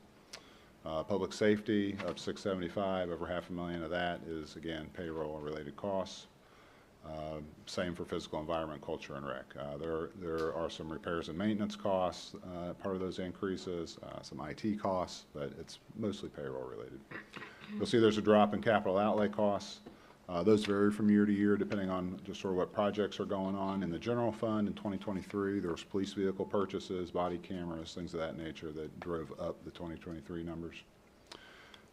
Public safety, up $675,000, over $500,000 of that is, again, payroll and related costs. Same for physical environment, culture, and rec. There are some repairs and maintenance costs, part of those increases, some IT costs, but it's mostly payroll related. You'll see there's a drop in capital outlay costs. Those vary from year to year depending on just sort of what projects are going on. In the general fund in 2023, there was police vehicle purchases, body cameras, things of that nature that drove up the 2023 numbers.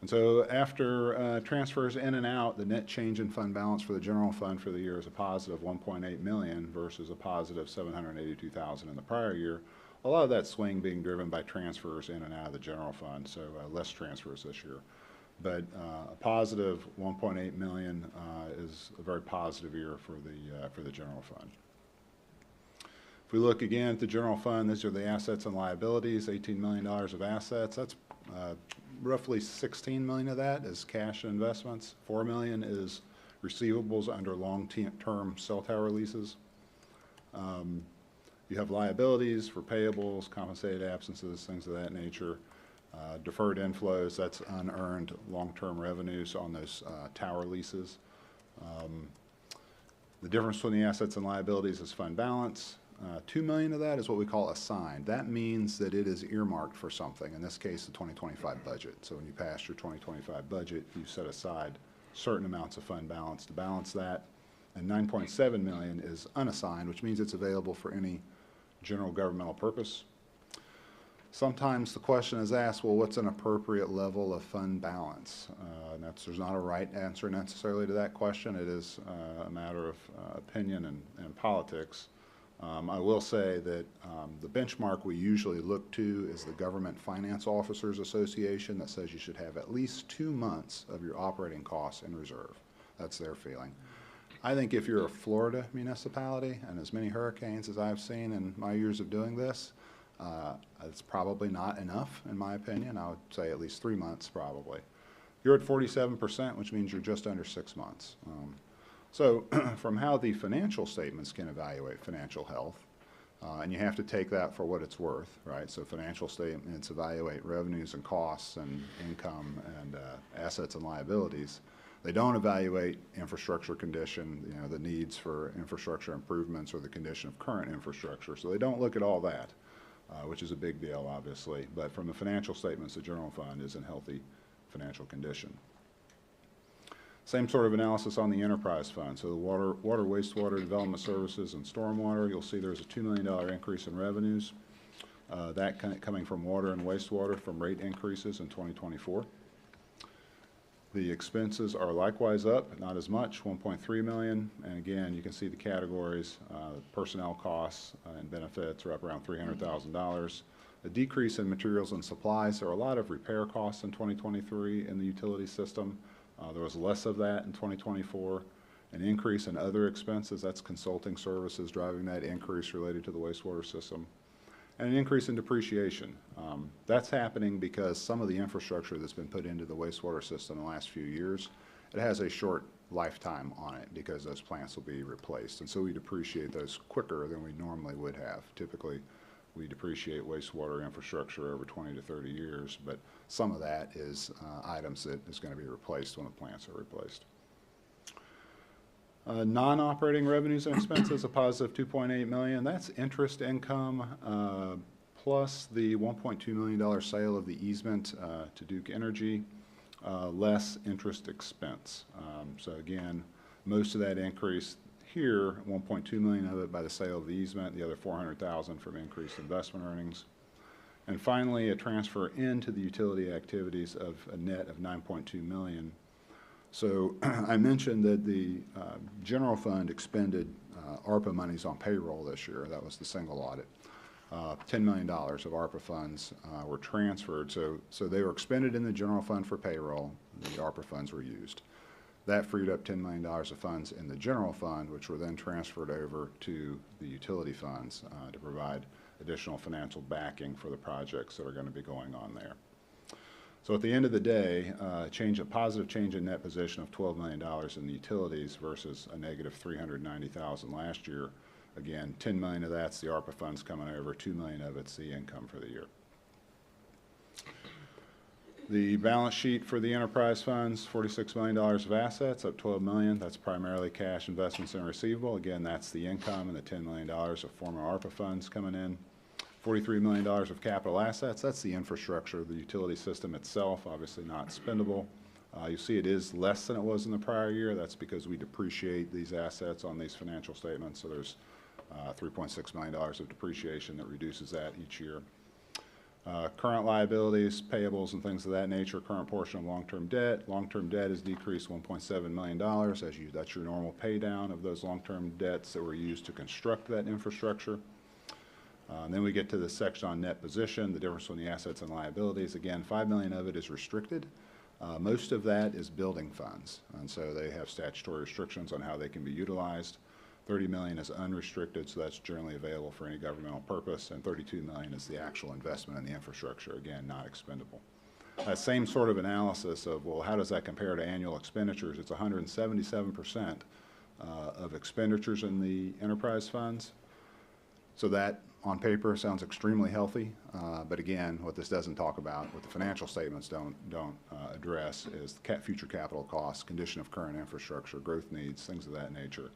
And so after transfers in and out, the net change in fund balance for the general fund for the year is a positive 1.8 million versus a positive 782,000 in the prior year. A lot of that swing being driven by transfers in and out of the general fund, so less transfers this year. But a positive 1.8 million is a very positive year for the general fund. If we look again at the general fund, these are the assets and liabilities, $18 million of assets. That's roughly 16 million of that is cash and investments. 4 million is receivables under long-term cell tower leases. You have liabilities for payables, compensated absences, things of that nature. Deferred inflows, that's unearned long-term revenues on those tower leases. The difference between the assets and liabilities is fund balance. 2 million of that is what we call assigned. That means that it is earmarked for something, in this case the 2025 budget. So when you pass your 2025 budget, you set aside certain amounts of fund balance to balance that. And 9.7 million is unassigned, which means it's available for any general governmental purpose. Sometimes the question is asked, well, what's an appropriate level of fund balance? There's not a right answer necessarily to that question. It is a matter of opinion and politics. I will say that the benchmark we usually look to is the Government Finance Officers Association that says you should have at least 2 months of your operating costs in reserve. That's their feeling. I think if you're a Florida municipality, and as many hurricanes as I've seen in my years of doing this, it's probably not enough, in my opinion. I would say at least 3 months, probably. You're at 47%, which means you're just under 6 months. So from how the financial statements can evaluate financial health, and you have to take that for what it's worth, right? So financial statements evaluate revenues and costs and income and assets and liabilities. They don't evaluate infrastructure condition, you know, the needs for infrastructure improvements or the condition of current infrastructure. So they don't look at all that, which is a big deal, obviously. But from the financial statements, the general fund is in healthy financial condition. Same sort of analysis on the enterprise fund. So the water, wastewater, development services, and stormwater, you'll see there's a $2 million increase in revenues. That coming from water and wastewater from rate increases in 2024. The expenses are likewise up, not as much, 1.3 million. And again, you can see the categories. Personnel costs and benefits are up around $300,000. A decrease in materials and supplies. There are a lot of repair costs in 2023 in the utility system. There was less of that in 2024. An increase in other expenses, that's consulting services driving that increase related to the wastewater system. And an increase in depreciation. That's happening because some of the infrastructure that's been put into the wastewater system in the last few years, it has a short lifetime on it because those plants will be replaced. And so we depreciate those quicker than we normally would have. Typically, we depreciate wastewater infrastructure over 20 to 30 years, but some of that is items that is going to be replaced when the plants are replaced. Non-operating revenues and expenses, a positive 2.8 million. That's interest income plus the $1.2 million sale of the easement to Duke Energy, less interest expense. So again, most of that increase here, 1.2 million of it by the sale of the easement, the other 400,000 from increased investment earnings. And finally, a transfer into the utility activities of a net of 9.2 million. So I mentioned that the general fund expended ARPA monies on payroll this year. That was the single audit. $10 million of ARPA funds were transferred. So they were expended in the general fund for payroll. The ARPA funds were used. That freed up $10 million of funds in the general fund, which were then transferred over to the utility funds to provide additional financial backing for the projects that are going to be going on there. So at the end of the day, a positive change in net position of $12 million in the utilities versus a negative $390,000 last year. Again, 10 million of that's the ARPA funds coming over, 2 million of it's the income for the year. The balance sheet for the enterprise funds, $46 million of assets, up 12 million. That's primarily cash, investments, and receivable. Again, that's the income and the $10 million of former ARPA funds coming in. $43 million of capital assets. That's the infrastructure, the utility system itself, obviously not spendable. You see it is less than it was in the prior year. That's because we depreciate these assets on these financial statements. So there's $3.6 million of depreciation that reduces that each year. Current liabilities, payables, and things of that nature, current portion of long-term debt. Long-term debt has decreased $1.7 million. That's your normal pay down of those long-term debts that were used to construct that infrastructure. And then we get to the section on net position, the difference between the assets and liabilities. Again, $5 million of it is restricted. Most of that is building funds, and so they have statutory restrictions on how they can be utilized. $30 million is unrestricted, so that's generally available for any governmental purpose, and $32 million is the actual investment in the infrastructure, again, not expendable. That same sort of analysis of, well, how does that compare to annual expenditures? It's 177% of expenditures in the enterprise funds. So that, on paper, sounds extremely healthy, but again, what this doesn't talk about, what the financial statements don't address, is the future capital costs, condition of current infrastructure, growth needs, things of that nature.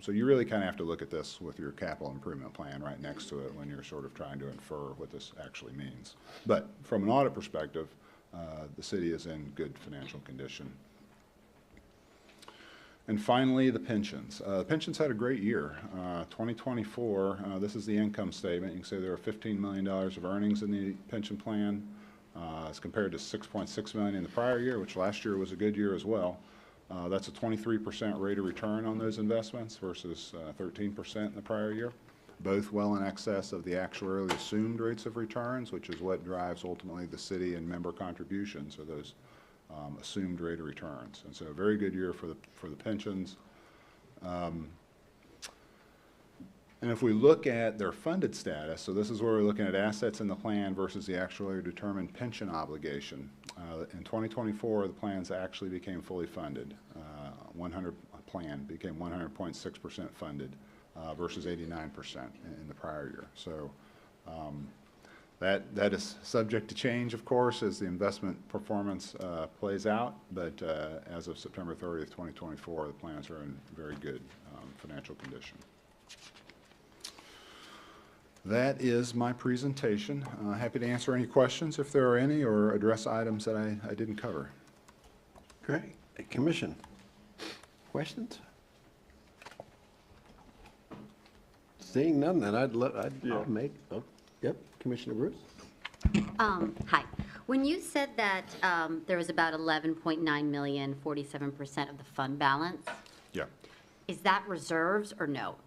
So you really kind of have to look at this with your capital improvement plan right next to it when you're sort of trying to infer what this actually means. But from an audit perspective, the city is in good financial condition. And finally, the pensions. Pensions had a great year. 2024, this is the income statement. You can see there are $15 million of earnings in the pension plan as compared to $6.6 million in the prior year, which last year was a good year as well. That's a 23% rate of return on those investments versus 13% in the prior year, both well in excess of the actuarially assumed rates of returns, which is what drives ultimately the city and member contributions, or those assumed rate of returns. And so a very good year for the pensions. And if we look at their funded status, so this is where we're looking at assets in the plan versus the actually determined pension obligation. In 2024, the plans actually became fully funded. 100 plan became 100.6% funded versus 89% in the prior year. So that is subject to change, of course, as the investment performance plays out. But as of September 30th, 2024, the plans are in very good financial condition. That is my presentation. Happy to answer any questions if there are any, or address items that I didn't cover. Great. Commission, questions? Seeing none, then I'll make, yep, Commissioner Bruce? Hi. When you said that there was about 11.9 million, 47% of the fund balance, Yeah. is that reserves or no?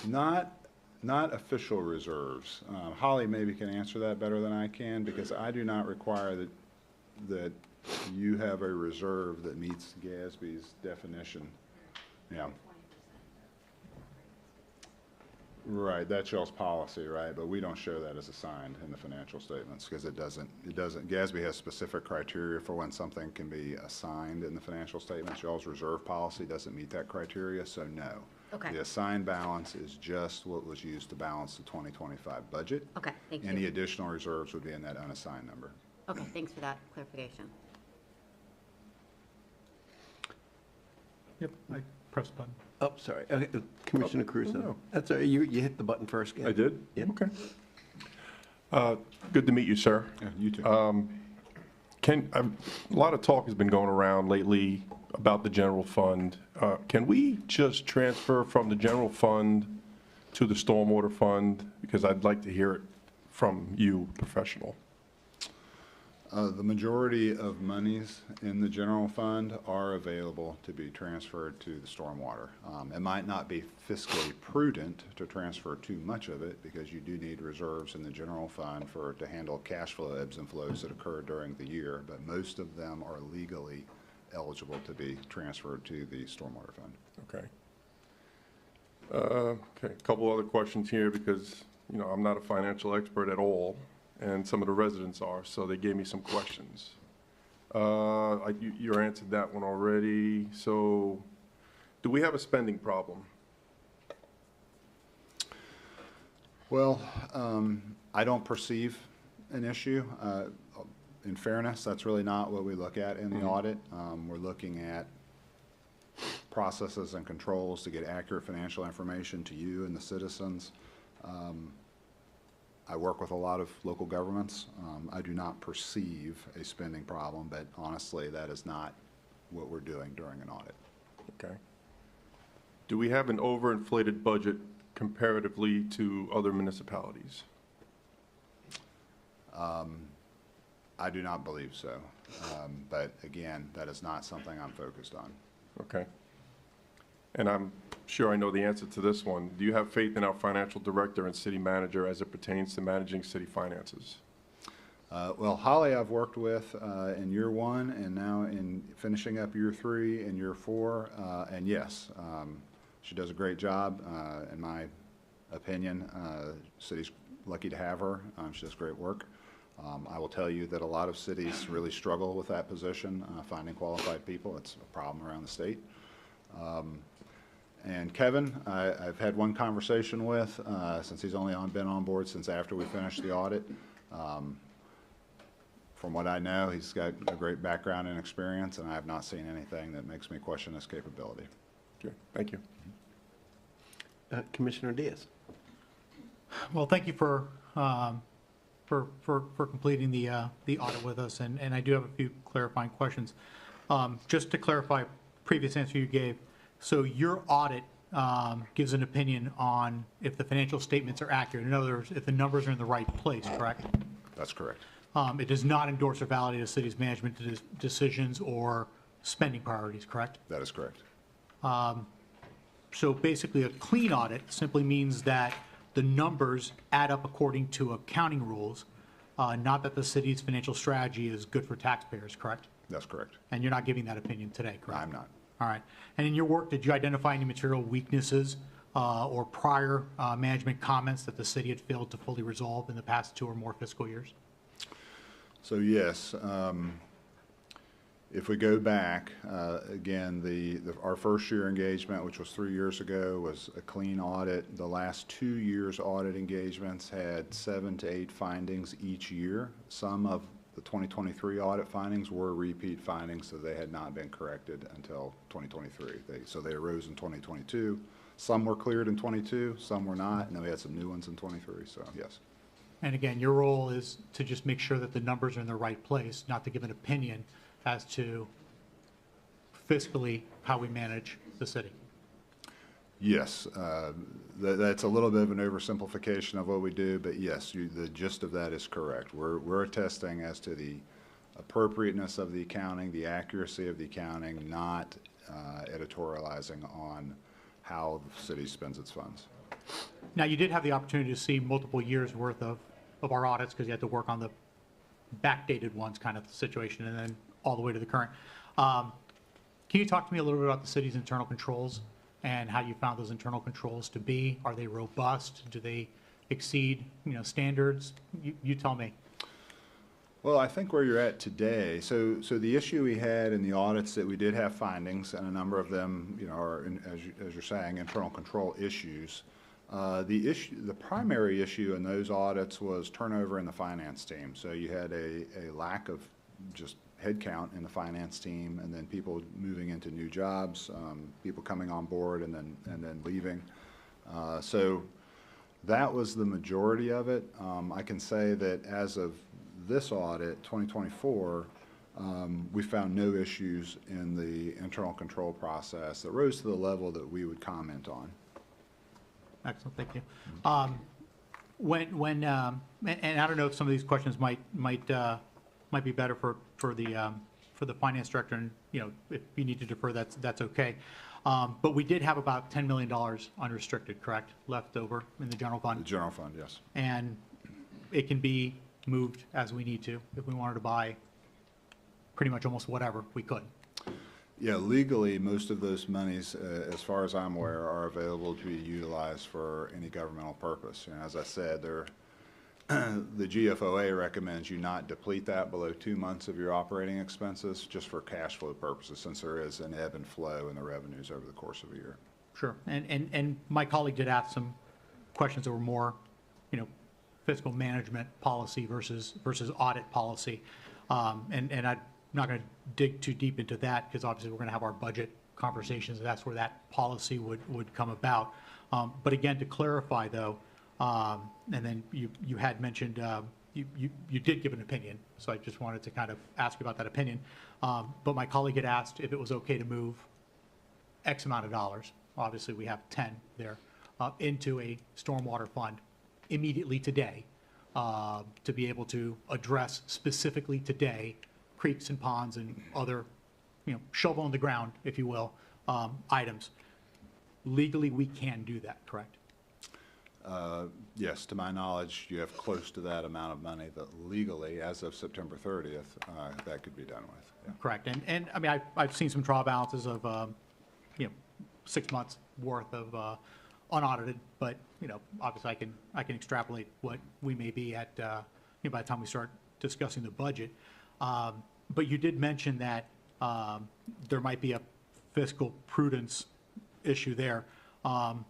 Not official reserves. Holly maybe can answer that better than I can, because I do not require that you have a reserve that meets GASB's definition. Yeah. Right, that's y'all's policy, right? But we don't show that as assigned in the financial statements, because it doesn't, GASB has specific criteria for when something can be assigned in the financial statements. Y'all's reserve policy doesn't meet that criteria, so no. Okay. The assigned balance is just what was used to balance the 2025 budget. Okay, thank you. Any additional reserves would be in that unassigned number. Okay, thanks for that clarification. Yep, I pressed the button. Oh, sorry. Okay, Commissioner Crusoe. no. That's all right. You hit the button first. I did? Yeah. Okay. Good to meet you, sir. Yeah, you too. A lot of talk has been going around lately about the general fund. Can we just transfer from the general fund to the stormwater fund? Because I'd like to hear it from you, professional. The majority of monies in the general fund are available to be transferred to the stormwater. It might not be fiscally prudent to transfer too much of it, because you do need reserves in the general fund to handle cash flow ebbs and flows that occur during the year, but most of them are legally eligible to be transferred to the stormwater fund. Okay. Okay, a couple other questions here, because, you know, I'm not a financial expert at all, and some of the residents are, so they gave me some questions. You answered that one already. So do we have a spending problem? Well, I don't perceive an issue. In fairness, that's really not what we look at in the audit. We're looking at processes and controls to get accurate financial information to you and the citizens. I work with a lot of local governments. I do not perceive a spending problem, but honestly, that is not what we're doing during an audit. Okay. Do we have an overinflated budget comparatively to other municipalities? I do not believe so. But again, that is not something I'm focused on. Okay. And I'm sure I know the answer to this one. Do you have faith in our financial director and city manager as it pertains to managing city finances? Well, Holly I've worked with in year 1 and now in finishing up year 3 and year 4. And yes, she does a great job, in my opinion. City's lucky to have her. She does great work. I will tell you that a lot of cities really struggle with that position, finding qualified people. It's a problem around the state. And Kevin, I've had one conversation with, since he's only been on board since after we finished the audit. From what I know, he's got a great background and experience, and I have not seen anything that makes me question his capability. Okay, thank you. Commissioner Diaz. Well, thank you for completing the audit with us, and I do have a few clarifying questions. Just to clarify, previous answer you gave, so your audit gives an opinion on if the financial statements are accurate. In other words, if the numbers are in the right place, correct? That's correct. It does not endorse or validate the city's management decisions or spending priorities, correct? That is correct. So basically, a clean audit simply means that the numbers add up according to accounting rules, not that the city's financial strategy is good for taxpayers, correct? That's correct. And you're not giving that opinion today, correct? I'm not. All right. And in your work, did you identify any material weaknesses or prior management comments that the city had failed to fully resolve in the past 2 or more fiscal years? So yes, if we go back, again, our first year engagement, which was 3 years ago, was a clean audit. The last 2 years' audit engagements had 7 to 8 findings each year. Some of the 2023 audit findings were repeat findings, so they had not been corrected until 2023. So they arose in 2022. Some were cleared in 22, some were not, and then we had some new ones in 23, so yes. And again, your role is to just make sure that the numbers are in the right place, not to give an opinion as to fiscally how we manage the city. Yes, that's a little bit of an oversimplification of what we do, but yes, the gist of that is correct. We're attesting as to the appropriateness of the accounting, the accuracy of the accounting, not editorializing on how the city spends its funds. Now, you did have the opportunity to see multiple years' worth of our audits because you had to work on the backdated ones kind of situation and then all the way to the current. Can you talk to me a little bit about the city's internal controls and how you found those internal controls to be? Are they robust? Do they exceed, standards? You tell me. Well, I think where you're at today, so the issue we had in the audits that we did have findings, and a number of them, are, as you're saying, internal control issues. The primary issue in those audits was turnover in the finance team. So you had a lack of just headcount in the finance team, and then people moving into new jobs, people coming on board and then leaving. So that was the majority of it. I can say that as of this audit, 2024, we found no issues in the internal control process that rose to the level that we would comment on. Excellent, thank you. And I don't know if some of these questions might be better for the finance director, and if you need to defer, that's okay. But we did have about $10 million unrestricted, correct, left over in the general fund? The general fund, yes. And it can be moved as we need to. If we wanted to buy pretty much almost whatever, we could. Yeah, legally, most of those monies, as far as I'm aware, are available to be utilized for any governmental purpose. As I said, the GFOA recommends you not deplete that below 2 months of your operating expenses, just for cash flow purposes, since there is an ebb and flow in the revenues over the course of a year. Sure, and my colleague did ask some questions that were more, fiscal management policy versus audit policy, and I'm not going to dig too deep into that because obviously we're going to have our budget conversations, and that's where that policy would come about. But again, to clarify though, And then you had mentioned, you did give an opinion, so I just wanted to kind of ask you about that opinion. But my colleague had asked if it was okay to move X amount of dollars, obviously we have 10 there, into a stormwater fund immediately today, to be able to address specifically today creeks and ponds and other, shovel in the ground, if you will, items. Legally, we can do that, correct? Yes, to my knowledge, you have close to that amount of money that legally, as of September 30th, that could be done with. Yeah. Correct. And I mean, I've seen some trial balances of, 6 months worth of unaudited, but, obviously I can extrapolate what we may be at, by the time we start discussing the budget. But you did mention that there might be a fiscal prudence issue there.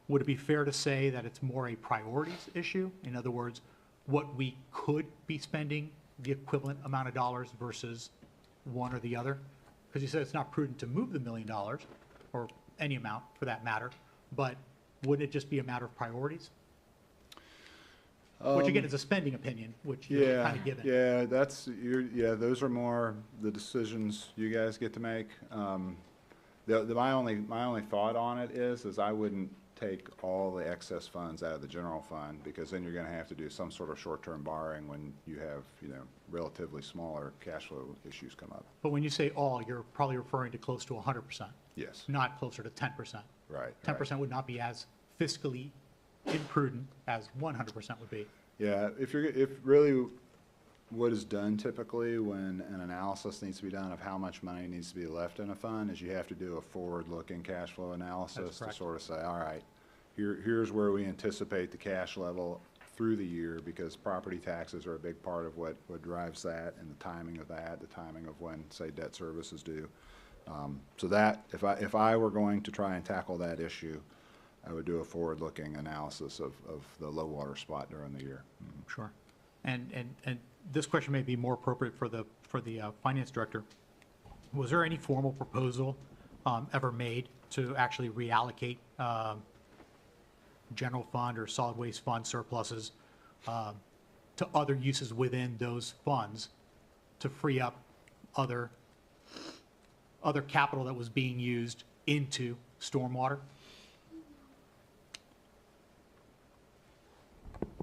Would it be fair to say that it's more a priorities issue? In other words, what we could be spending the equivalent amount of dollars versus one or the other? Because you said it's not prudent to move the $1 million, or any amount for that matter, but wouldn't it just be a matter of priorities? Which again is a spending opinion, which you're kind of given. Yeah, those are more the decisions you guys get to make. My only thought on it is I wouldn't take all the excess funds out of the general fund, because then you're going to have to do some sort of short-term borrowing when you have, relatively smaller cash flow issues come up. But when you say all, you're probably referring to close to 100%. Yes. Not closer to 10%. Right. 10% would not be as fiscally imprudent as 100% would be. Yeah, if really what is done typically when an analysis needs to be done of how much money needs to be left in a fund is you have to do a forward-looking cash flow analysis to sort of say, all right, here's where we anticipate the cash level through the year, because property taxes are a big part of what drives that, and the timing of that, the timing of when, say, debt service is due. So that, if I were going to try and tackle that issue, I would do a forward-looking analysis of the low water spot during the year. Sure. And this question may be more appropriate for the finance director. Was there any formal proposal ever made to actually reallocate general fund or solid waste fund surpluses to other uses within those funds to free up other capital that was being used into stormwater?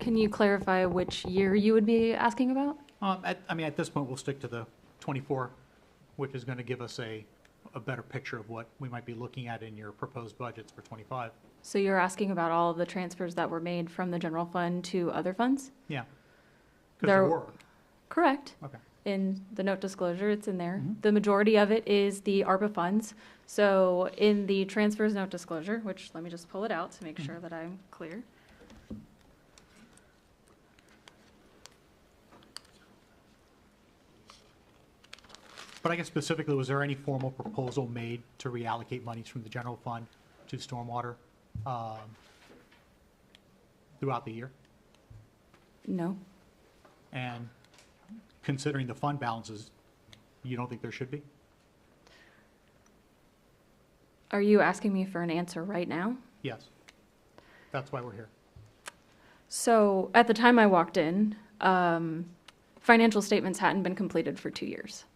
Can you clarify which year you would be asking about? At this point, we'll stick to the 24, which is going to give us a better picture of what we might be looking at in your proposed budgets for 25. So you're asking about all of the transfers that were made from the general fund to other funds? Yeah. Because there were. Correct. Okay. In the note disclosure, it's in there. The majority of it is the ARPA funds. So in the transfers note disclosure, which let me just pull it out to make sure that I'm clear. But I guess specifically, was there any formal proposal made to reallocate monies from the general fund to stormwater throughout the year? No. And considering the fund balances, you don't think there should be? Are you asking me for an answer right now? Yes. That's why we're here. So at the time I walked in, financial statements hadn't been completed for 2 years.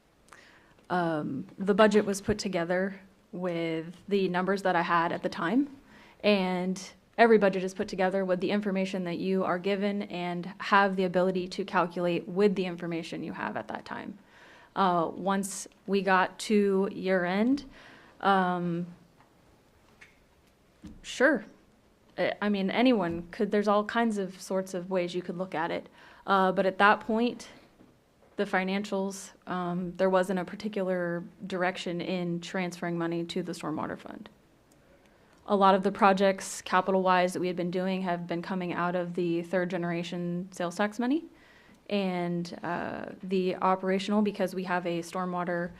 The budget was put together with the numbers that I had at the time, and every budget is put together with the information that you are given and have the ability to calculate with the information you have at that time. Once we got to year end, sure. I mean, anyone could, there's all kinds of sorts of ways you could look at it. But at that point, the financials, there wasn't a particular direction in transferring money to the stormwater fund. A lot of the projects, capital-wise, that we had been doing have been coming out of the third generation sales tax money. And the operational, because we have a stormwater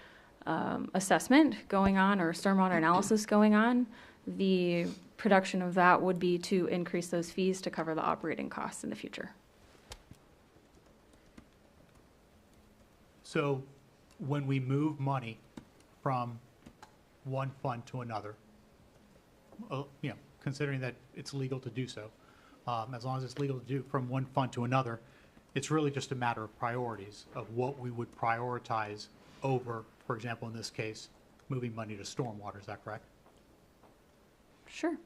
assessment going on, or stormwater analysis going on, the production of that would be to increase those fees to cover the operating costs in the future. So when we move money from one fund to another, considering that it's legal to do so, as long as it's legal to do from one fund to another. It's really just a matter of priorities, of what we would prioritize over, for example, in this case, moving money to stormwater. Is that correct? Sure.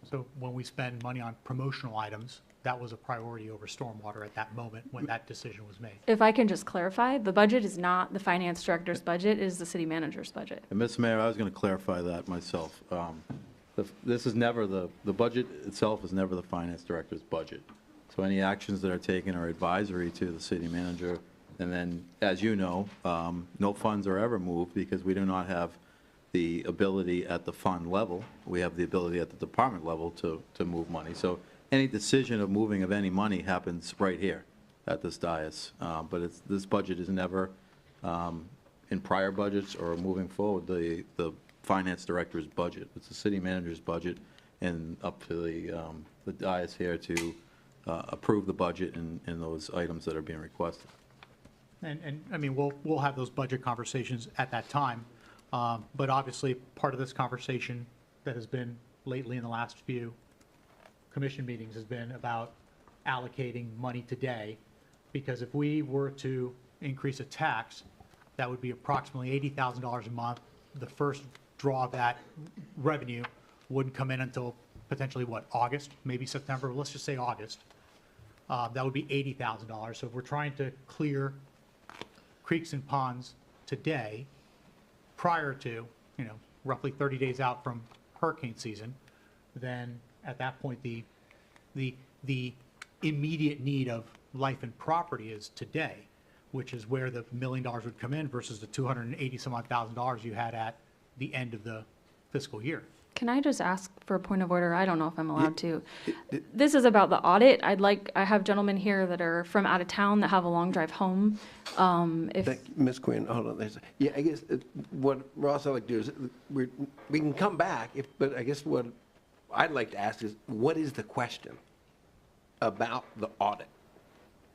So when we spend money on promotional items, that was a priority over stormwater at that moment when that decision was made. If I can just clarify, the budget is not the finance director's budget, it is the city manager's budget. And Mr. Mayor, I was going to clarify that myself. This is never the budget itself is never the finance director's budget. So any actions that are taken are advisory to the city manager. And then, as you know, no funds are ever moved because we do not have the ability at the fund level. We have the ability at the department level to move money. So any decision of moving of any money happens right here at this dais. But this budget is never, in prior budgets or moving forward, the finance director's budget. It's the city manager's budget, and up to the dais here to approve the budget and those items that are being requested. And I mean, we'll have those budget conversations at that time. But obviously, part of this conversation that has been lately in the last few commission meetings has been about allocating money today, because if we were to increase a tax, that would be approximately $80,000 a month. The first draw of that revenue wouldn't come in until potentially, what, August, maybe September, let's just say August. That would be $80,000. So if we're trying to clear creeks and ponds today, prior to, roughly 30 days out from hurricane season, then at that point, the immediate need of life and property is today, which is where the $1 million would come in versus the $280-some-odd thousand you had at the end of the fiscal year. Can I just ask for a point of order? I don't know if I'm allowed to. This is about the audit. I have gentlemen here that are from out of town that have a long drive home. Ms. Quinn, hold on. I guess what Ross I'd like to do is we can come back, but I guess what I'd like to ask is, what is the question about the audit?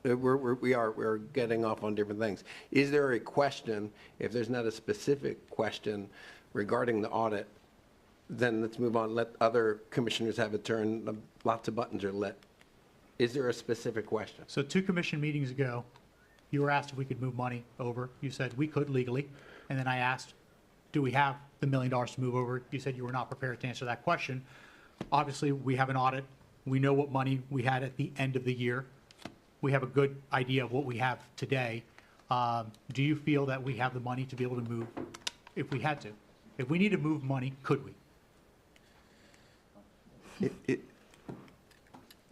We're getting off on different things. Is there a question? If there's not a specific question regarding the audit, then let's move on. Let other commissioners have a turn. Lots of buttons are lit. Is there a specific question? So 2 commission meetings ago, you were asked if we could move money over. You said we could legally. And then I asked, do we have the $1 million to move over? You said you were not prepared to answer that question. Obviously, we have an audit. We know what money we had at the end of the year. We have a good idea of what we have today. Do you feel that we have the money to be able to move if we had to? If we need to move money, could we?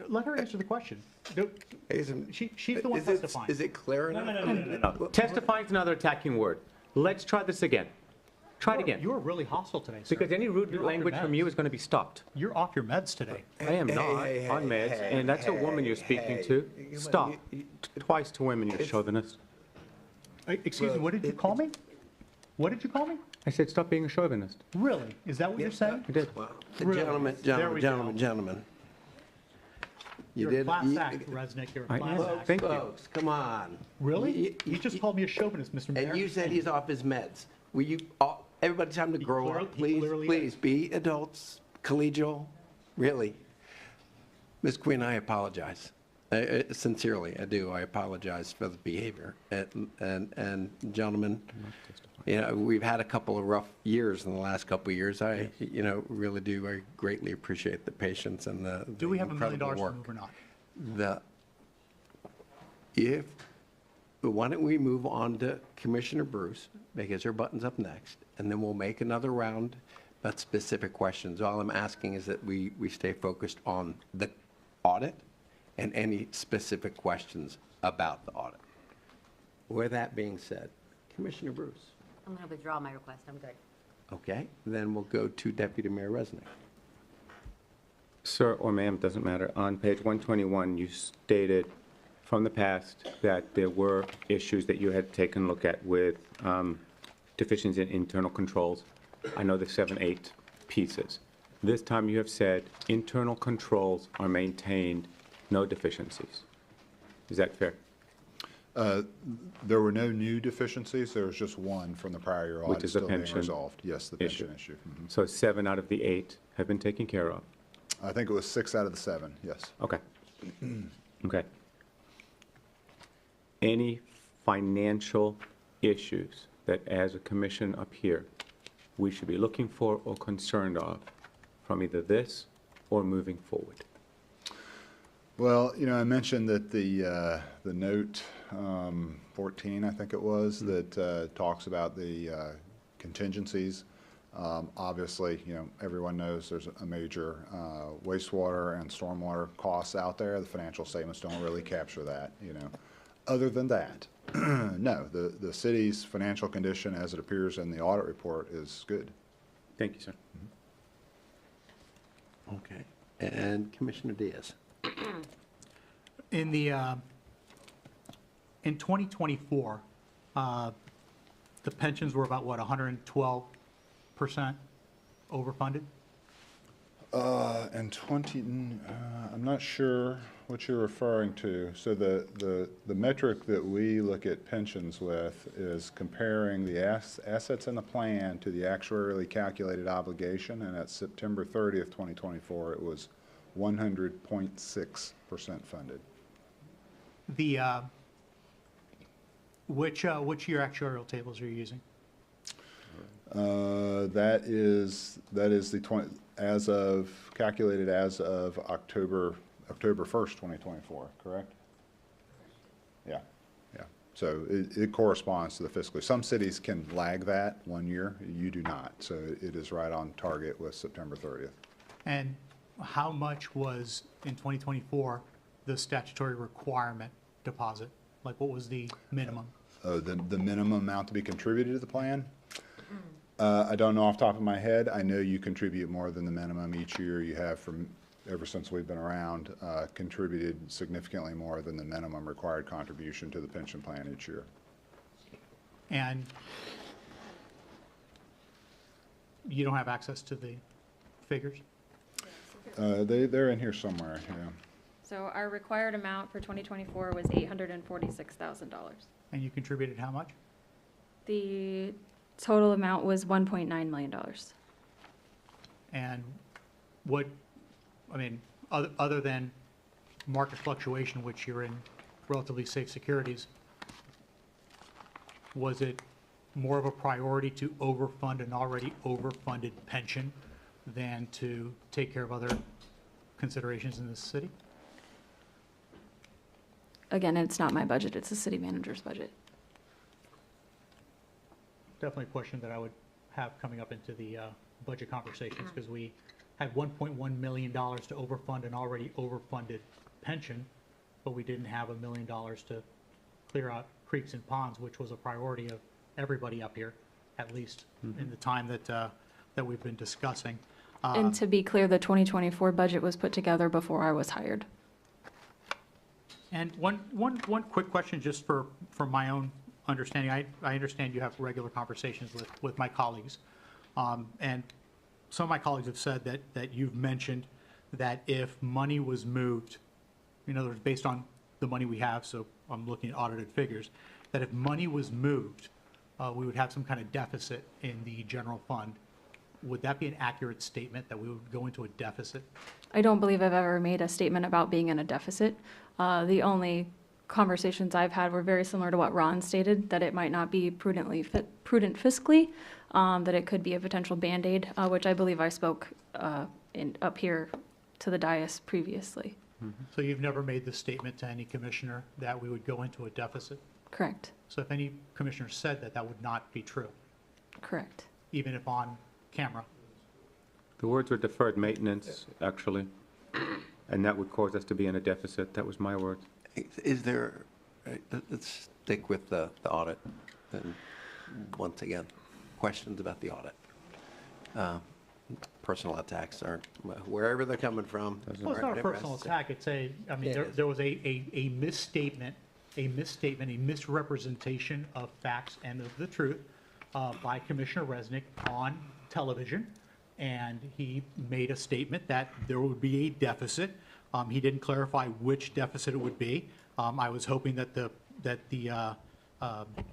Let her answer the question. She's the one testifying. Is it clear enough? No. Testifying is another attacking word. Let's try this again. Try it again. You are really hostile today, sir. Because any rude language from you is going to be stopped. You're off your meds today. I am not on meds, and that's a woman you're speaking to. Stop. Twice to women, you chauvinist. Excuse me, what did you call me? What did you call me? I said stop being a chauvinist. Really? Is that what you're saying? I did. Gentlemen. You're a class act, Resnick. You're a class act. Thank you. Folks, come on. Really? You just called me a chauvinist, Mr. Mayor. And you said he's off his meds. Will you, everybody time to grow up, please be adults, collegial, really. Ms. Quinn, I apologize. Sincerely, I do. I apologize for the behavior. And gentlemen, we've had a couple of rough years in the last couple of years. I really do. I greatly appreciate the patience and the Do we have $1 million incredible to work. move or not? Why don't we move on to Commissioner Bruce, because her button's up next, and then we'll make another round about specific questions. All I'm asking is that we stay focused on the audit and any specific questions about the audit. With that being said, Commissioner Bruce. I'm going to withdraw my request. I'm good. Okay, then we'll go to Deputy Mayor Resnick. Sir or ma'am, doesn't matter. On page 121, you stated from the past that there were issues that you had taken a look at with deficiencies in internal controls. I know the 7, 8 pieces. This time you have said internal controls are maintained, no deficiencies. Is that fair? There were no new deficiencies. There was just one from the prior year Which audit is the still being pension resolved. Yes, the pension issue. So 7 out of the 8 have been taken care of. I think it was 6 out of the 7, yes. Okay. Okay. Any financial issues that as a commission up here, we should be looking for or concerned of from either this or moving forward? Well, I mentioned that the note 14, I think it was, that talks about the contingencies. Obviously, everyone knows there's a major wastewater and stormwater costs out there. The financial statements don't really capture that, Other than that, no, the city's financial condition as it appears in the audit report is good. Thank you, sir. Okay. And Commissioner Diaz. In 2024, the pensions were about, what, 112% overfunded? And I'm not sure what you're referring to. So the metric that we look at pensions with is comparing the assets in the plan to the actuarially calculated obligation, and at September 30th, 2024, it was 100.6% funded. Which year actuarial tables are you using? That is the calculated as of October 1st, 2024, correct? Yeah. So it corresponds to the fiscal. Some cities can lag that 1 year. You do not. So it is right on target with September 30th. And how much was, in 2024, the statutory requirement deposit? Like, what was the minimum? The minimum amount to be contributed to the plan? I don't know off the top of my head. I know you contribute more than the minimum each year. You have ever since we've been around, contributed significantly more than the minimum required contribution to the pension plan each year. And you don't have access to the figures? They're in here somewhere, yeah. So our required amount for 2024 was $846,000. And you contributed how much? The total amount was $1.9 million. And other than market fluctuation, which you're in relatively safe securities, was it more of a priority to overfund an already overfunded pension than to take care of other considerations in the city? Again, it's not my budget, it's the city manager's budget. Definitely a question that I would have coming up into the budget conversations, because we had $1.1 million to overfund an already overfunded pension, but we didn't have $1 million to clear out creeks and ponds, which was a priority of everybody up here, at least in the time that we've been discussing. And to be clear, the 2024 budget was put together before I was hired. And one quick question, just for my own understanding. I understand you have regular conversations with my colleagues. And some of my colleagues have said that you've mentioned that if money was moved, in other words, based on the money we have, so I'm looking at audited figures, that if money was moved, we would have some kind of deficit in the general fund. Would that be an accurate statement, that we would go into a deficit? I don't believe I've ever made a statement about being in a deficit. The only conversations I've had were very similar to what Ron stated, that it might not be prudent fiscally, that it could be a potential Band-Aid, which I believe I spoke up here to the dais previously. So you've never made the statement to any commissioner that we would go into a deficit? Correct. So if any commissioner said that, that would not be true, Correct. even if on camera? The words were deferred maintenance, actually, and that would cause us to be in a deficit. That was my words. Is there, let's stick with the audit, and once again, questions about the audit. Personal attacks are, wherever they're coming from. Well, it's not a personal attack. It's there was a misstatement, a misrepresentation of facts and of the truth by Commissioner Resnick on television, and he made a statement that there would be a deficit. He didn't clarify which deficit it would be. I was hoping that the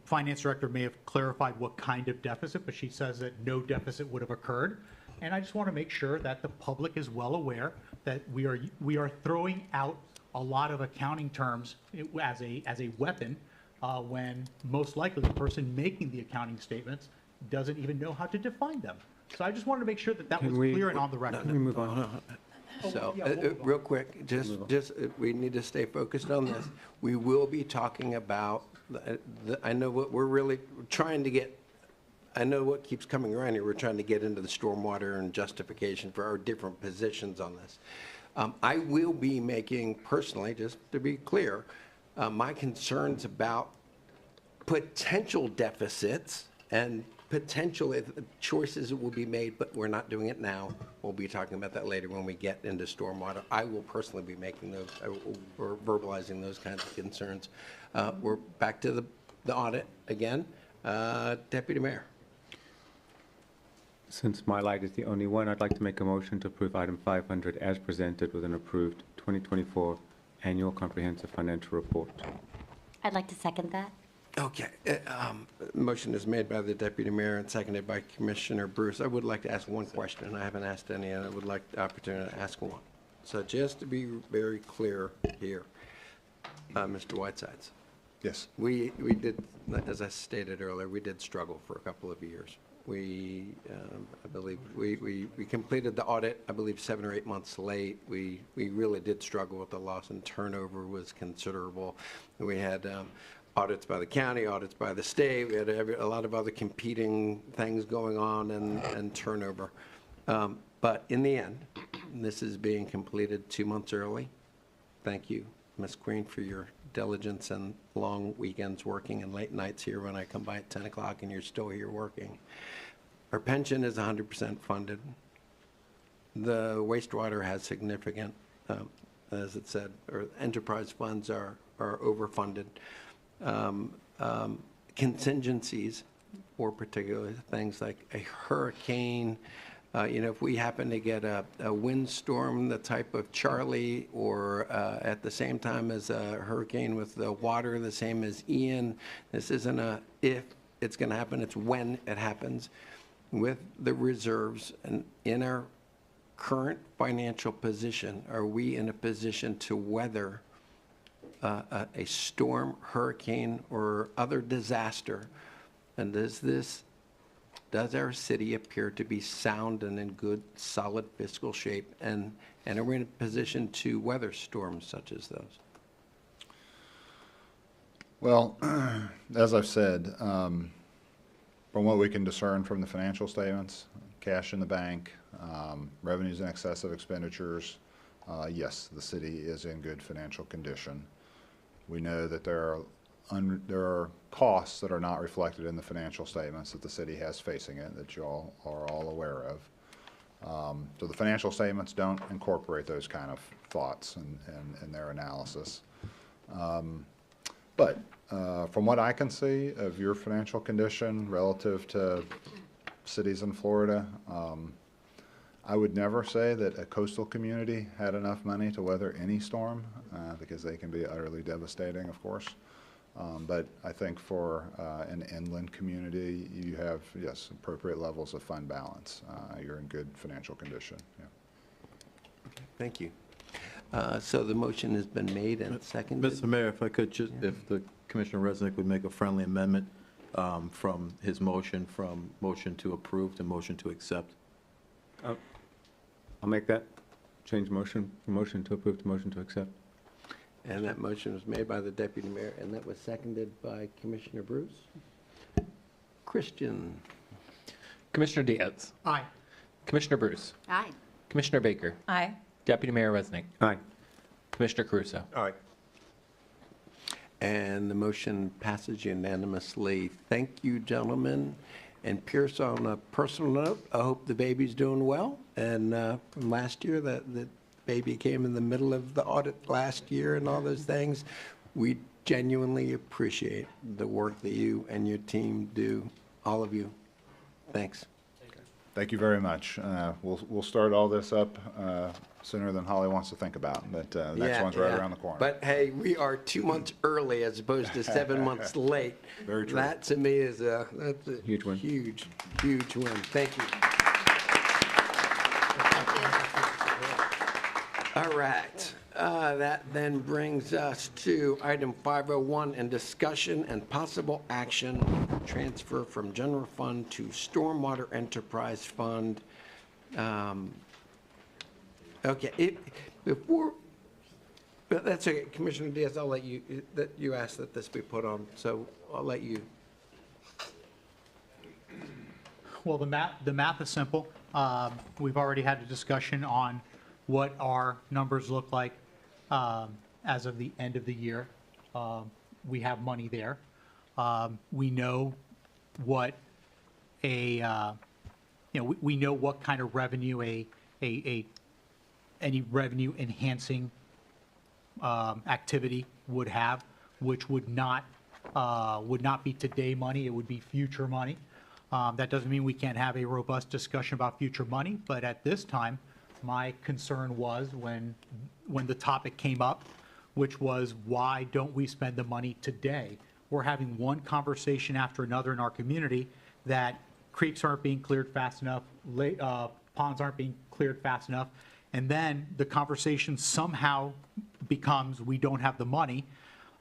finance director may have clarified what kind of deficit, but she says that no deficit would have occurred. And I just want to make sure that the public is well aware that we are throwing out a lot of accounting terms as a weapon when most likely the person making the accounting statements doesn't even know how to define them. So I just wanted to make sure that that was clear and on the record. Can we move on? So, yeah, we'll move on. real quick, we need to stay focused on this. We will be talking about, I know what we're really trying to get, I know what keeps coming around here, we're trying to get into the stormwater and justification for our different positions on this. I will be making, personally, just to be clear, my concerns about potential deficits and potential choices that will be made, but we're not doing it now. We'll be talking about that later when we get into stormwater. I will personally be making those, or verbalizing those kinds of concerns. We're back to the audit again. Deputy Mayor. Since my light is the only one, I'd like to make a motion to approve item 500 as presented with an approved 2024 Annual Comprehensive Financial Report. I'd like to second that. Okay. Motion is made by the Deputy Mayor and seconded by Commissioner Bruce. I would like to ask one question. I haven't asked any, and I would like the opportunity to ask one. So just to be very clear here, Mr. Whitesides. Yes. We did, as I stated earlier, we did struggle for a couple of years. We, I believe, we completed the audit, I believe, 7 or 8 months late. We really did struggle with the loss, and turnover was considerable. We had audits by the county, audits by the state. We had a lot of other competing things going on and turnover. But in the end, this is being completed 2 months early. Thank you, Ms. Queen, for your diligence and long weekends working and late nights here when I come by at 10 o'clock and you're still here working. Our pension is 100% funded. The wastewater has significant, as it said, or enterprise funds are overfunded. Contingencies, or particularly things like a hurricane, if we happen to get a windstorm, the type of Charlie, or at the same time as a hurricane with the water, the same as Ian, this isn't a if it's going to happen, it's when it happens. With the reserves and in our current financial position, are we in a position to weather a storm, hurricane, or other disaster? And does our city appear to be sound and in good, solid fiscal shape? And are we in a position to weather storms such as those? Well, as I've said, from what we can discern from the financial statements, cash in the bank, revenues in excess of expenditures, yes, the city is in good financial condition. We know that there are costs that are not reflected in the financial statements that the city has facing it, that you all are all aware of. So the financial statements don't incorporate those kind of thoughts in their analysis. But from what I can see of your financial condition relative to cities in Florida, I would never say that a coastal community had enough money to weather any storm, because they can be utterly devastating, of course. But I think for an inland community, you have, yes, appropriate levels of fund balance. You're in good financial condition. Yeah. Thank you. So the motion has been made and seconded. Mr. Mayor, if I could just, if the Commissioner Resnick would make a friendly amendment from his motion, from motion to approve to motion to accept. I'll make that change motion to approve to motion to accept. And that motion was made by the Deputy Mayor, and that was seconded by Commissioner Bruce. Christian. Commissioner Diaz. Aye. Commissioner Bruce. Aye. Commissioner Baker. Aye. Deputy Mayor Resnick. Aye. Commissioner Caruso. Aye. And the motion passes unanimously. Thank you, gentlemen. And Pierce, on a personal note, I hope the baby's doing well. And from last year, that baby came in the middle of the audit last year and all those things. We genuinely appreciate the work that you and your team do, all of you. Thanks. Thank you very much. We'll start all this up sooner than Holly wants to think about, but the next one's right around the corner. But hey, we are 2 months early as opposed to 7 months late. Very true. That to me is that's a Huge win. Huge win. Thank you. All right. That then brings us to item 501, and discussion and possible action, transfer from general fund to stormwater enterprise fund. Okay, before, but that's okay, Commissioner Diaz, I'll let you, that you asked that this be put on, so I'll let you. Well, the math is simple. We've already had a discussion on what our numbers look like as of the end of the year. We have money there. We know what we know what kind of revenue any revenue enhancing activity would have, which would not be today money, it would be future money. That doesn't mean we can't have a robust discussion about future money, but at this time, my concern was when the topic came up, which was why don't we spend the money today? We're having one conversation after another in our community that creeks aren't being cleared fast enough, ponds aren't being cleared fast enough, and then the conversation somehow becomes we don't have the money.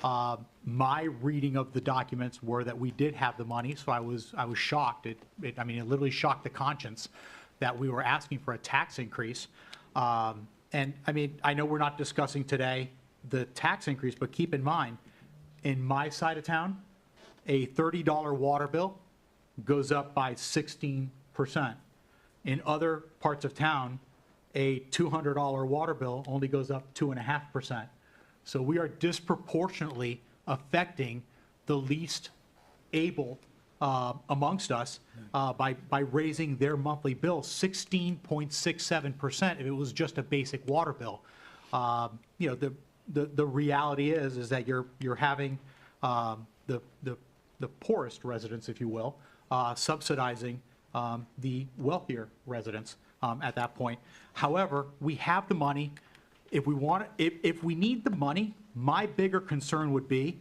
My reading of the documents were that we did have the money, so I was shocked. It literally shocked the conscience that we were asking for a tax increase. And I mean, I know we're not discussing today the tax increase, but keep in mind, in my side of town, a $30 water bill goes up by 16%. In other parts of town, a $200 water bill only goes up 2.5%. So we are disproportionately affecting the least able amongst us by raising their monthly bill 16.67% if it was just a basic water bill. The reality is that you're having the poorest residents, if you will, subsidizing the wealthier residents at that point. However, we have the money. If we need the money, my bigger concern would be,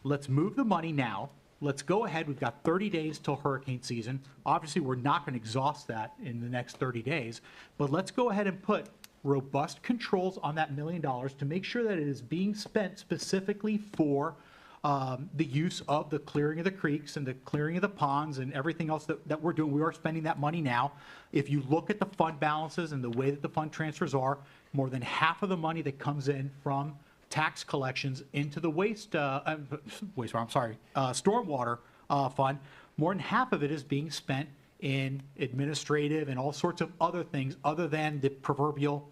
let's move the money now. Let's go ahead. We've got 30 days till hurricane season. Obviously, we're not going to exhaust that in the next 30 days, but let's go ahead and put robust controls on that $1 million to make sure that it is being spent specifically for the use of the clearing of the creeks and the clearing of the ponds and everything else that we're doing. We are spending that money now. If you look at the fund balances and the way that the fund transfers are, more than half of the money that comes in from tax collections into the stormwater fund, more than half of it is being spent in administrative and all sorts of other things other than the proverbial,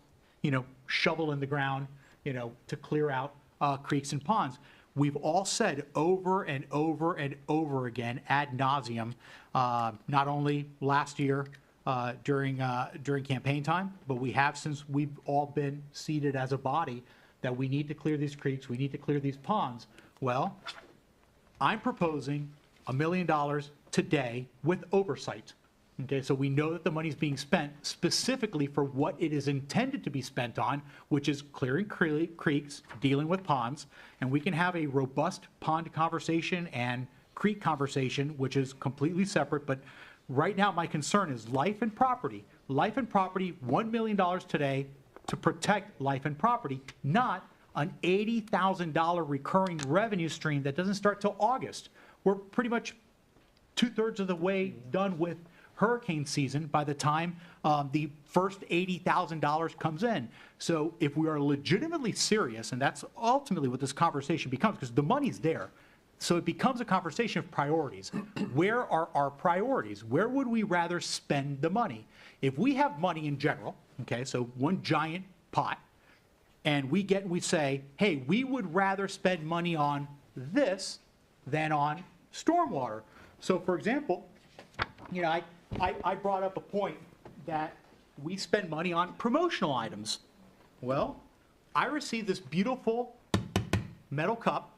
shovel in the ground, to clear out creeks and ponds. We've all said over and over and over again ad nauseum, not only last year during campaign time, but we have since we've all been seated as a body that we need to clear these creeks, we need to clear these ponds. Well, I'm proposing $1 million today with oversight. Okay, so we know that the money's being spent specifically for what it is intended to be spent on, which is clearing creeks, dealing with ponds, and we can have a robust pond conversation and creek conversation, which is completely separate. But right now, my concern is life and property. Life and property, $1 million today to protect life and property, not an $80,000 recurring revenue stream that doesn't start till August. We're pretty much 2/3 of the way done with hurricane season by the time the first $80,000 comes in. So if we are legitimately serious, and that's ultimately what this conversation becomes, because the money's there, so it becomes a conversation of priorities. Where are our priorities? Where would we rather spend the money? If we have money in general, okay, so one giant pot, and we say, hey, we would rather spend money on this than on stormwater. So for example, I brought up a point that we spend money on promotional items. Well, I received this beautiful metal cup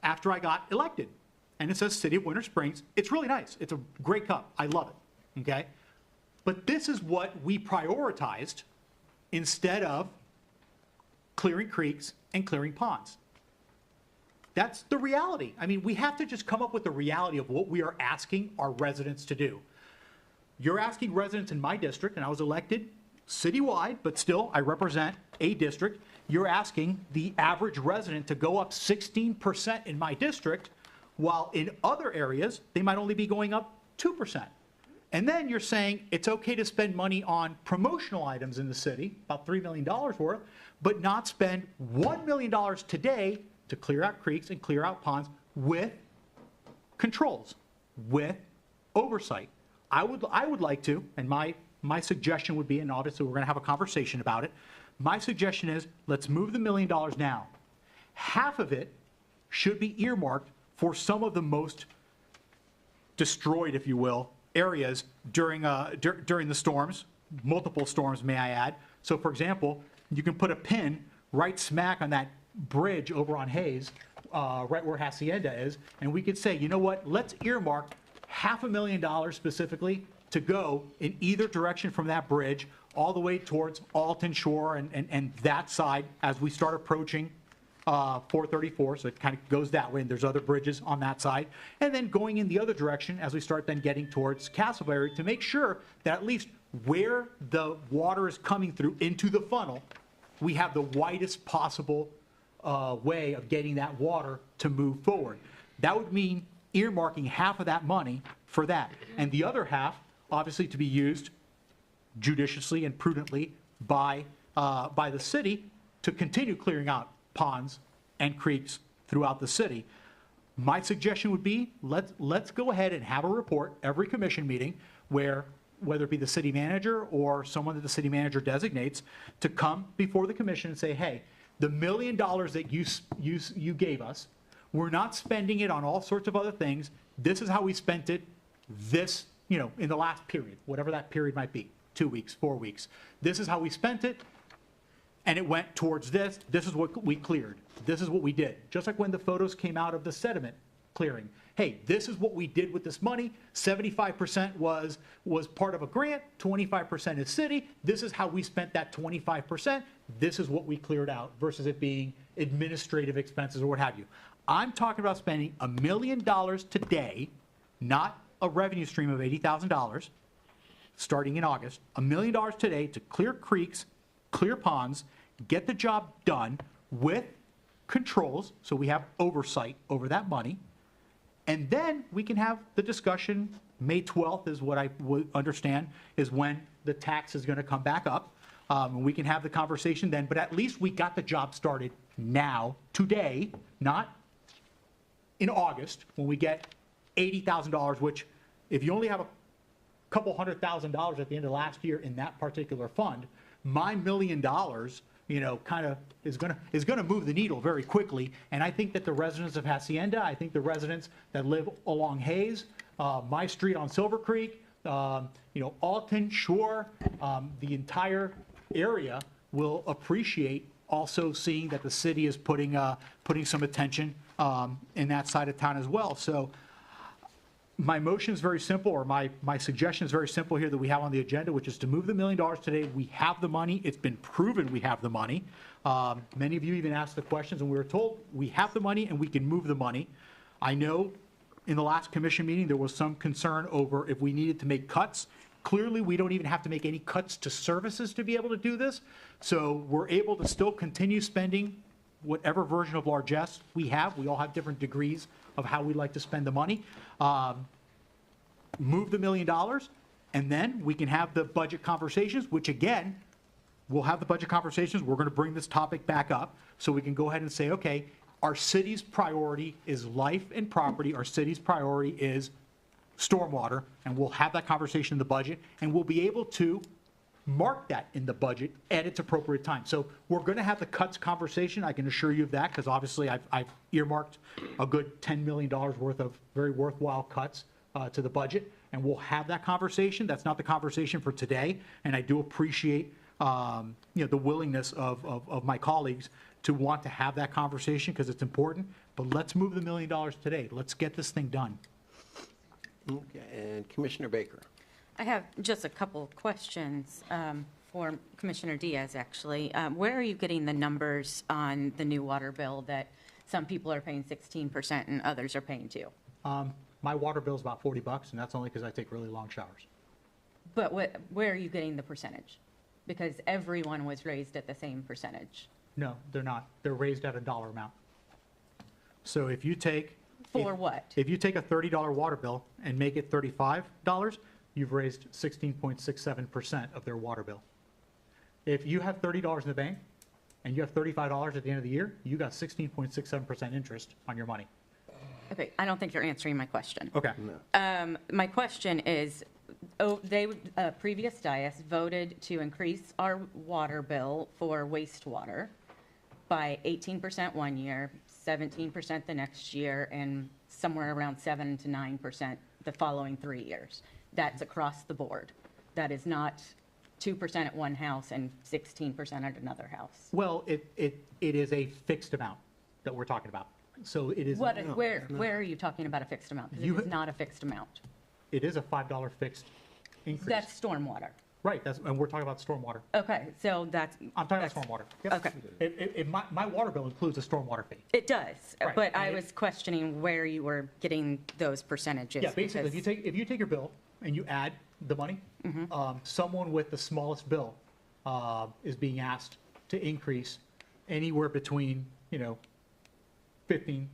after I got elected, and it says City of Winter Springs. It's really nice. It's a great cup. I love it, okay? But this is what we prioritized instead of clearing creeks and clearing ponds. That's the reality. I mean, we have to just come up with the reality of what we are asking our residents to do. You're asking residents in my district, and I was elected citywide, but still, I represent a district. You're asking the average resident to go up 16% in my district, while in other areas, they might only be going up 2%. And then you're saying it's okay to spend money on promotional items in the city, about $3 million worth, but not spend $1 million today to clear out creeks and clear out ponds with controls, with oversight. I would like to, and my suggestion would be, and obviously we're going to have a conversation about it, my suggestion is let's move the $1 million now. Half of it should be earmarked for some of the most destroyed, if you will, areas during the storms, multiple storms, may I add. So, for example, you can put a pin right smack on that bridge over on Hayes, right where Hacienda is, and we could say, you know what, let's earmark $500,000 specifically to go in either direction from that bridge all the way towards Alton Shore and that side as we start approaching 434, so it kind of goes that way, and there's other bridges on that side, and then going in the other direction as we start then getting towards Castleberry to make sure that at least where the water is coming through into the funnel, we have the widest possible way of getting that water to move forward. That would mean earmarking half of that money for that, and the other half, obviously, to be used judiciously and prudently by the city to continue clearing out ponds and creeks throughout the city. My suggestion would be let's go ahead and have a report every commission meeting where, whether it be the city manager or someone that the city manager designates, to come before the commission and say, hey, the $1 million that you gave us, we're not spending it on all sorts of other things. This is how we spent it this, in the last period, whatever that period might be, 2 weeks, 4 weeks. This is how we spent it, and it went towards this. This is what we cleared. This is what we did. Just like when the photos came out of the sediment clearing. Hey, this is what we did with this money. 75% was part of a grant, 25% is city. This is how we spent that 25%. This is what we cleared out versus it being administrative expenses or what have you. I'm talking about spending $1 million today, not a revenue stream of $80,000 starting in August, $1 million today to clear creeks, clear ponds, get the job done with controls, so we have oversight over that money, and then we can have the discussion. May 12th is what I would understand is when the tax is going to come back up. We can have the conversation then, but at least we got the job started now, today, not in August, when we get $80,000, which if you only have a couple $100,000 at the end of last year in that particular fund, my $1 million, kind of is going to move the needle very quickly. And I think that the residents of Hacienda, I think the residents that live along Hayes, my street on Silver Creek, Alton Shore, the entire area will appreciate also seeing that the city is putting some attention in that side of town as well. So my motion is very simple, or my suggestion is very simple here that we have on the agenda, which is to move the $1 million today. We have the money. It's been proven we have the money. Many of you even asked the questions, and we were told we have the money and we can move the money. I know in the last commission meeting there was some concern over if we needed to make cuts. Clearly, we don't even have to make any cuts to services to be able to do this. So we're able to still continue spending whatever version of largesse we have. We all have different degrees of how we like to spend the money. Move the $1 million, and then we can have the budget conversations, which again, we'll have the budget conversations. We're going to bring this topic back up so we can go ahead and say, okay, our city's priority is life and property. Our city's priority is stormwater, and we'll have that conversation in the budget, and we'll be able to mark that in the budget at its appropriate time. So we're going to have the cuts conversation. I can assure you of that, because obviously I've earmarked a good $10 million worth of very worthwhile cuts to the budget, and we'll have that conversation. That's not the conversation for today, and I do appreciate the willingness of my colleagues to want to have that conversation because it's important. But let's move the $1 million today. Let's get this thing done. Okay, and Commissioner Baker. I have just a couple of questions for Commissioner Diaz, actually. Where are you getting the numbers on the new water bill that some people are paying 16% and others are paying 2%? My water bill is about $40, and that's only because I take really long showers. But where are you getting the percentage? because everyone was raised at the same percentage. No, they're not. They're raised at a dollar amount. So if you take. For what? If you take a $30 water bill and make it $35, you've raised 16.67% of their water bill. If you have $30 in the bank and you have $35 at the end of the year, you got 16.67% interest on your money. Okay, I don't think you're answering my question. Okay. My question is, previous dais voted to increase our water bill for wastewater by 18% one year, 17% the next year, and somewhere around 7 to 9% the following 3 years. That's across the board. That is not 2% at one house and 16% at another house. Well, it is a fixed amount that we're talking about. So it is. Where are you talking about a fixed amount? Because it is not a fixed amount. It is a $5 fixed increase. That's stormwater. Right, and we're talking about stormwater. Okay, so I'm talking about stormwater. Yep. Okay. My water bill includes a stormwater fee. It does, Right. but I was questioning where you were getting those percentages. Yeah, basically, if you take your bill and you add the money, someone with the smallest bill is being asked to increase anywhere between 15%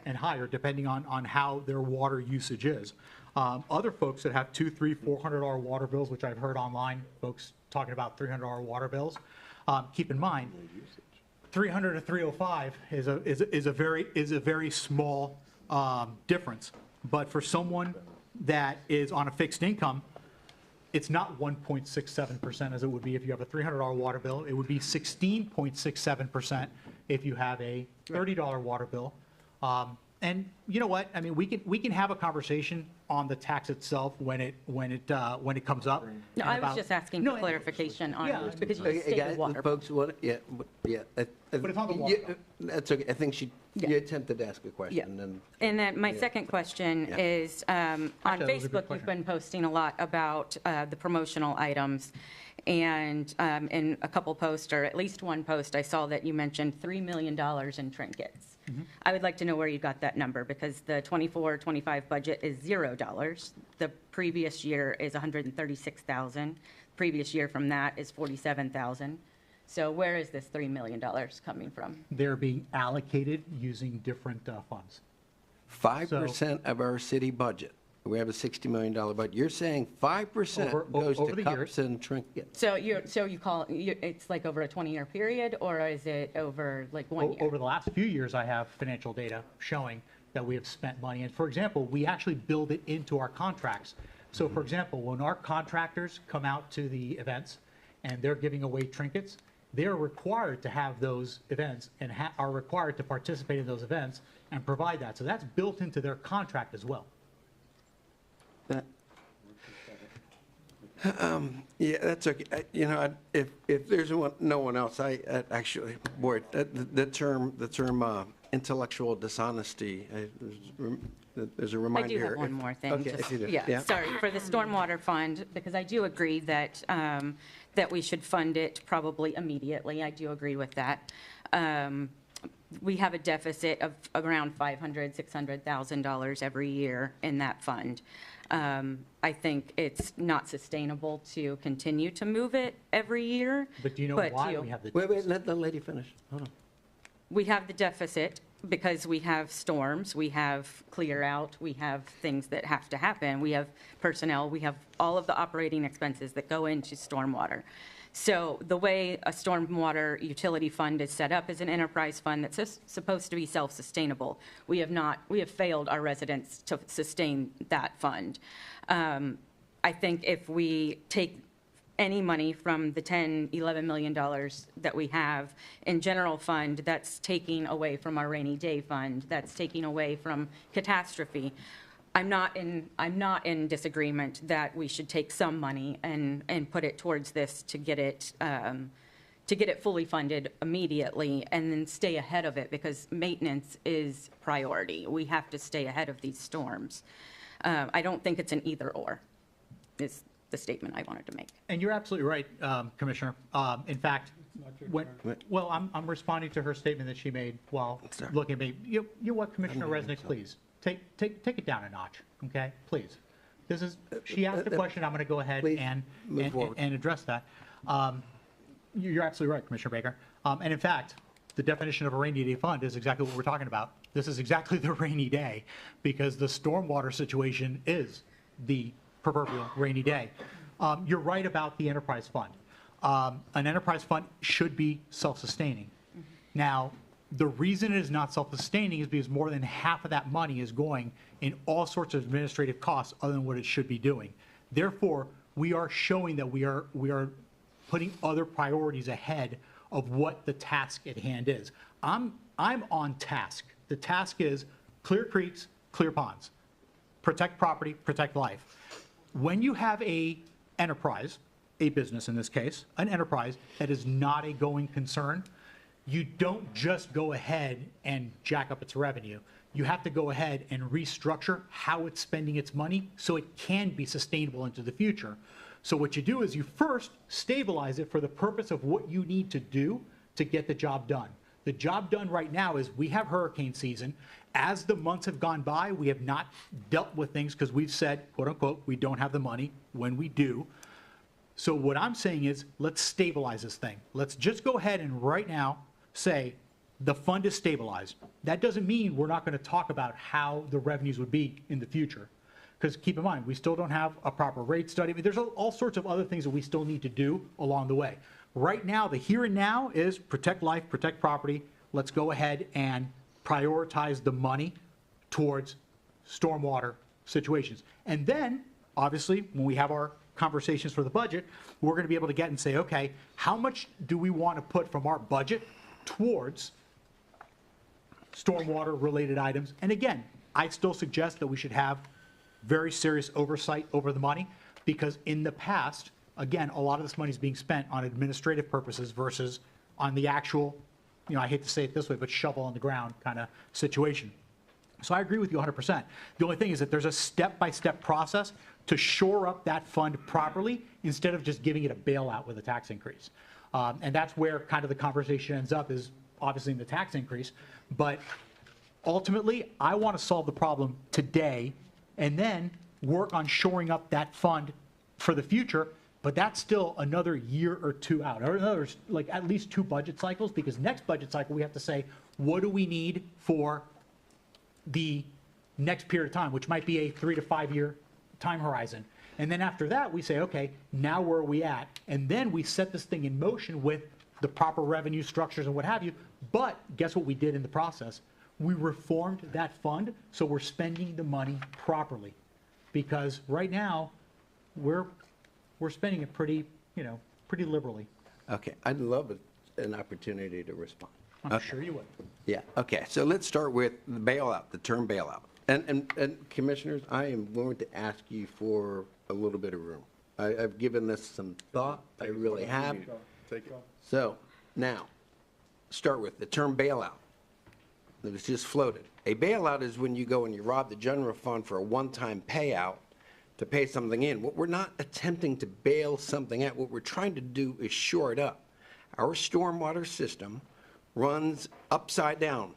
and higher, depending on how their water usage is. Other folks that have $200, $300, $400 water bills, which I've heard online, folks talking about $300 water bills. Keep in mind, 300 to 305 is a very small difference. But for someone that is on a fixed income, it's not 1.67% as it would be if you have a $300 water bill. It would be 16.67% if you have a $30 water bill. And you know what? I mean, we can have a conversation on the tax itself when it comes up. No, I was just asking for clarification on, because you stated water. Folks, But it's on the water bill. That's okay. I think you attempted to ask a question. And then my second question is, on Actually, that was a good Facebook, you've been posting a lot about the promotional items. And in a couple posts, or at least one post, I saw that you mentioned $3 million in trinkets. I would like to know where you got that number, because the 24-25 budget is $0. The previous year is $136,000. Previous year from that is $47,000. So where is this $3 million coming from? They're being allocated using different funds. 5% of our city budget. We have a $60 million budget. You're saying 5% goes over to the cups years. and trinkets. So you call it's like over a 20-year period, or is it over like 1 year? Over the last few years, I have financial data showing that we have spent money. And for example, we actually build it into our contracts. So for example, when our contractors come out to the events and they're giving away trinkets, they're required to have those events and are required to participate in those events and provide that. So that's built into their contract as well. Yeah, that's okay. If there's no one else, actually, boy, the term intellectual dishonesty, there's a reminder I do have here. one more thing. Okay, just- if you do. Yeah, sorry, for the stormwater fund, because I do agree that, that we should fund it probably immediately. I do agree with that. We have a deficit of around $500,000, $600,000 every year in that fund. I think it's not sustainable to continue to move it every year. But do you know why we have the Wait, let the lady finish. Hold on. We have the deficit because we have storms, we have clear out, we have things that have to happen. We have personnel, we have all of the operating expenses that go into stormwater. So the way a stormwater utility fund is set up is an enterprise fund that's supposed to be self-sustainable. We have failed our residents to sustain that fund. I think if we take any money from the $10, $11 million that we have in general fund, that's taking away from our rainy day fund, that's taking away from catastrophe. I'm not in disagreement that we should take some money and put it towards this to get it fully funded immediately and then stay ahead of it, because maintenance is priority. We have to stay ahead of these storms. I don't think it's an either or, is the statement I wanted to make. And you're absolutely right, Commissioner. In fact, I'm responding to her statement that she made while looking at me. You know what, Commissioner Resnick, please, take it down a notch, okay? Please. She asked a question, I'm going to go ahead and address that. You're absolutely right, Commissioner Baker. And in fact, the definition of a rainy day fund is exactly what we're talking about. This is exactly the rainy day, because the stormwater situation is the proverbial rainy day. You're right about the enterprise fund. An enterprise fund should be self-sustaining. Now, the reason it is not self-sustaining is because more than half of that money is going in all sorts of administrative costs other than what it should be doing. Therefore, we are showing that we are putting other priorities ahead of what the task at hand is. I'm on task. The task is clear creeks, clear ponds, protect property, protect life. When you have a enterprise, a business in this case, an enterprise that is not a going concern, you don't just go ahead and jack up its revenue. You have to go ahead and restructure how it's spending its money so it can be sustainable into the future. So what you do is you first stabilize it for the purpose of what you need to do to get the job done. The job done right now is we have hurricane season. As the months have gone by, we have not dealt with things because we've said, quote unquote, we don't have the money when we do. So what I'm saying is, let's stabilize this thing. Let's just go ahead and right now say the fund is stabilized. That doesn't mean we're not going to talk about how the revenues would be in the future. Because keep in mind, we still don't have a proper rate study. I mean, there's all sorts of other things that we still need to do along the way. Right now, the here and now is protect life, protect property. Let's go ahead and prioritize the money towards stormwater situations. And then, obviously, when we have our conversations for the budget, we're going to be able to get and say, okay, how much do we want to put from our budget towards stormwater related items? And again, I still suggest that we should have very serious oversight over the money, because in the past, again, a lot of this money is being spent on administrative purposes versus on the actual, I hate to say it this way, but shovel on the ground kind of situation. So I agree with you 100%. The only thing is that there's a step-by-step process to shore up that fund properly instead of just giving it a bailout with a tax increase. And that's where kind of the conversation ends up, is obviously in the tax increase. But ultimately, I want to solve the problem today and then work on shoring up that fund for the future. But that's still another year or two out, or another, like at least 2 budget cycles, because next budget cycle, we have to say, what do we need for the next period of time, which might be a 3 to 5 year time horizon. And then after that, we say, okay, now where are we at? And then we set this thing in motion with the proper revenue structures and what have you. But guess what we did in the process? We reformed that fund, so we're spending the money properly. Because right now, we're spending it pretty liberally. Okay, I'd love an opportunity to respond. I'm sure you would. Yeah, okay, so let's start with the bailout, the term bailout. And commissioners, I am going to ask you for a little bit of room. I've given this some thought, I really have. Take it. So, now, start with the term bailout. It was just floated. A bailout is when you go and you rob the general fund for a one-time payout to pay something in. What we're not attempting to bail something out, what we're trying to do is shore it up. Our stormwater system runs upside down.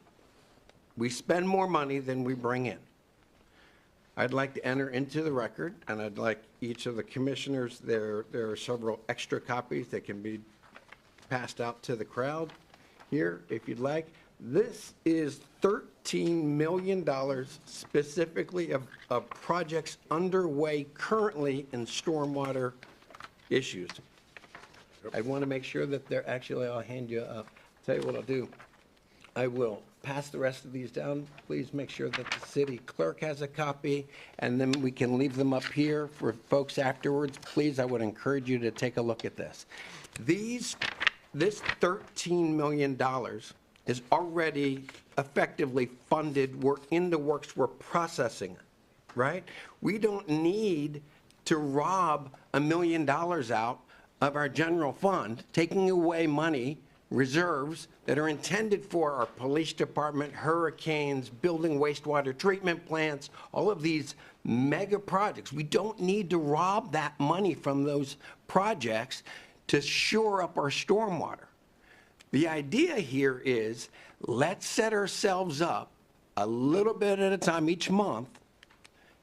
We spend more money than we bring in. I'd like to enter into the record, and I'd like each of the commissioners, there are several extra copies that can be passed out to the crowd here, if you'd like. This is $13 million specifically of projects underway currently in stormwater issues. I want to make sure that they're actually, I'll hand you up. Tell you what I'll do. I will pass the rest of these down. Please make sure that the city clerk has a copy, and then we can leave them up here for folks afterwards. Please, I would encourage you to take a look at this. This $13 million is already effectively funded. We're in the works. We're processing it, right? We don't need to rob $1 million out of our general fund, taking away money, reserves that are intended for our police department, hurricanes, building wastewater treatment plants, all of these mega projects. We don't need to rob that money from those projects to shore up our stormwater. The idea here is, let's set ourselves up a little bit at a time each month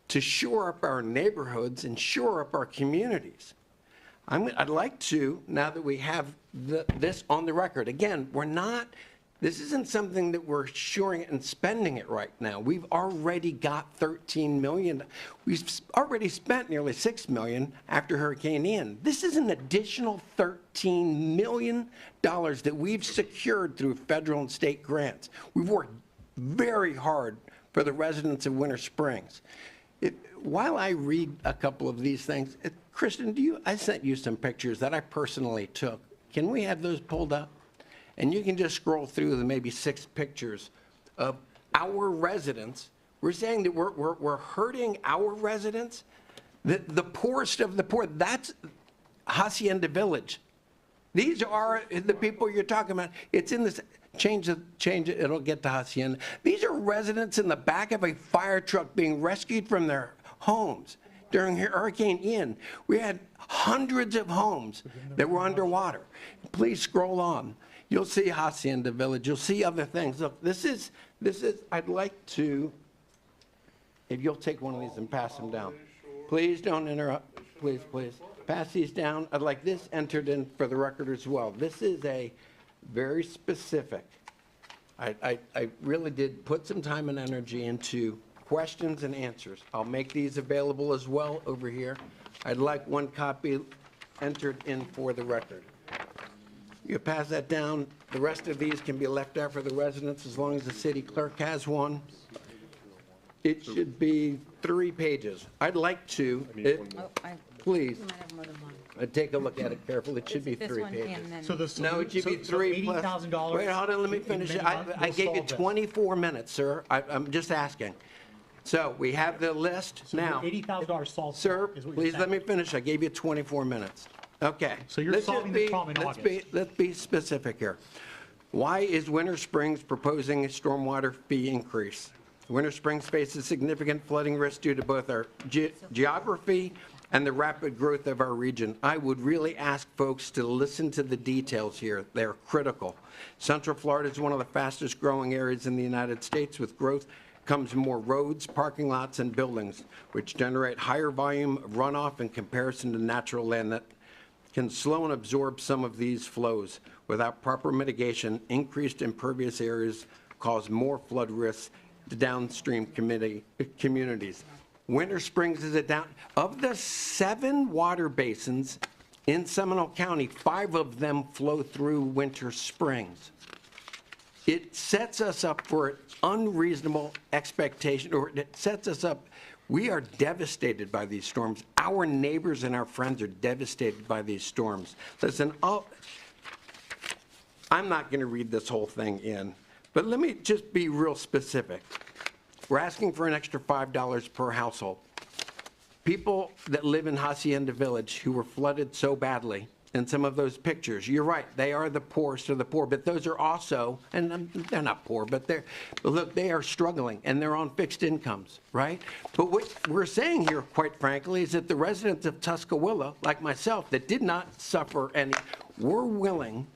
to shore up our neighborhoods and shore up our communities. I'd like to, now that we have this on the record, again, this isn't something that we're shoring and spending it right now. We've already got 13 million. We've already spent nearly 6 million after Hurricane Ian. This is an additional $13 million that we've secured through federal and state grants. We've worked very hard for the residents of Winter Springs. While I read a couple of these things, Kristen, I sent you some pictures that I personally took. Can we have those pulled up? And you can just scroll through the maybe 6 pictures of our residents. We're saying that we're hurting our residents, the poorest of the poor. That's Hacienda Village. These are the people you're talking about. It's in this, change it, it'll get to Hacienda. These are residents in the back of a fire truck being rescued from their homes during Hurricane Ian. We had hundreds of homes that were underwater. Please scroll on. You'll see Hacienda Village. You'll see other things. Look, this is, I'd like to, if you'll take one of these and pass them down. Please don't interrupt. Please. Pass these down. I'd like this entered in for the record as well. This is a very specific. I really did put some time and energy into questions and answers. I'll make these available as well over here. I'd like one copy entered in for the record. You pass that down. The rest of these can be left out for the residents as long as the city clerk has one. It should be 3 pages. I'd like to, please, take a look at it carefully. It should be 3 pages. No, it should be 3 plus. $80,000. Wait, hold on, let me finish it. I gave you 24 minutes, sir. I'm just asking. So we have the list now. $80,000 solved. Sir, please let me finish. I gave you 24 minutes. Okay. So you're solving the problem in August. Let's be specific here. Why is Winter Springs proposing a stormwater fee increase? Winter Springs faces significant flooding risk due to both our geography and the rapid growth of our region. I would really ask folks to listen to the details here. They're critical. Central Florida is one of the fastest growing areas in the United States. With growth comes more roads, parking lots, and buildings, which generate higher volume of runoff in comparison to natural land that can slow and absorb some of these flows. Without proper mitigation, increased impervious areas cause more flood risks to downstream communities. Winter Springs is of the 7 water basins in Seminole County, 5 of them flow through Winter Springs. It sets us up for an unreasonable expectation, or it sets us up. We are devastated by these storms. Our neighbors and our friends are devastated by these storms. Listen, I'm not going to read this whole thing in, but let me just be real specific. We're asking for an extra $5 per household. People that live in Hacienda Village who were flooded so badly in some of those pictures, you're right, they are the poorest of the poor, but those are also, and they're not poor, but look, they are struggling and they're on fixed incomes, right? But what we're saying here, quite frankly, is that the residents of Tuscaloosa, like myself, that did not suffer any, were willing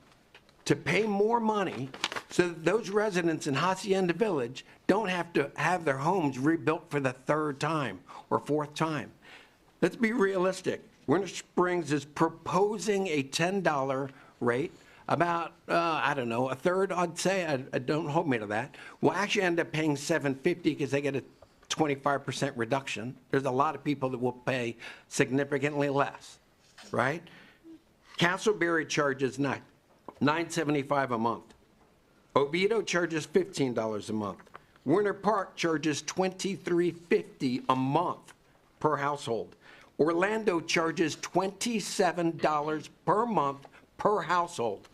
to pay more money so that those residents in Hacienda Village don't have to have their homes rebuilt for the 3rd time or 4th time. Let's be realistic. Winter Springs is proposing a $10 rate. About, I don't know, a third, I'd say, don't hold me to that, will actually end up paying $7.50 because they get a 25% reduction. There's a lot of people that will pay significantly less, right? Castleberry charges $9.75 a month. Oviedo charges $15 a month. Winter Park charges $23.50 a month per household. Orlando charges $27 per month per household.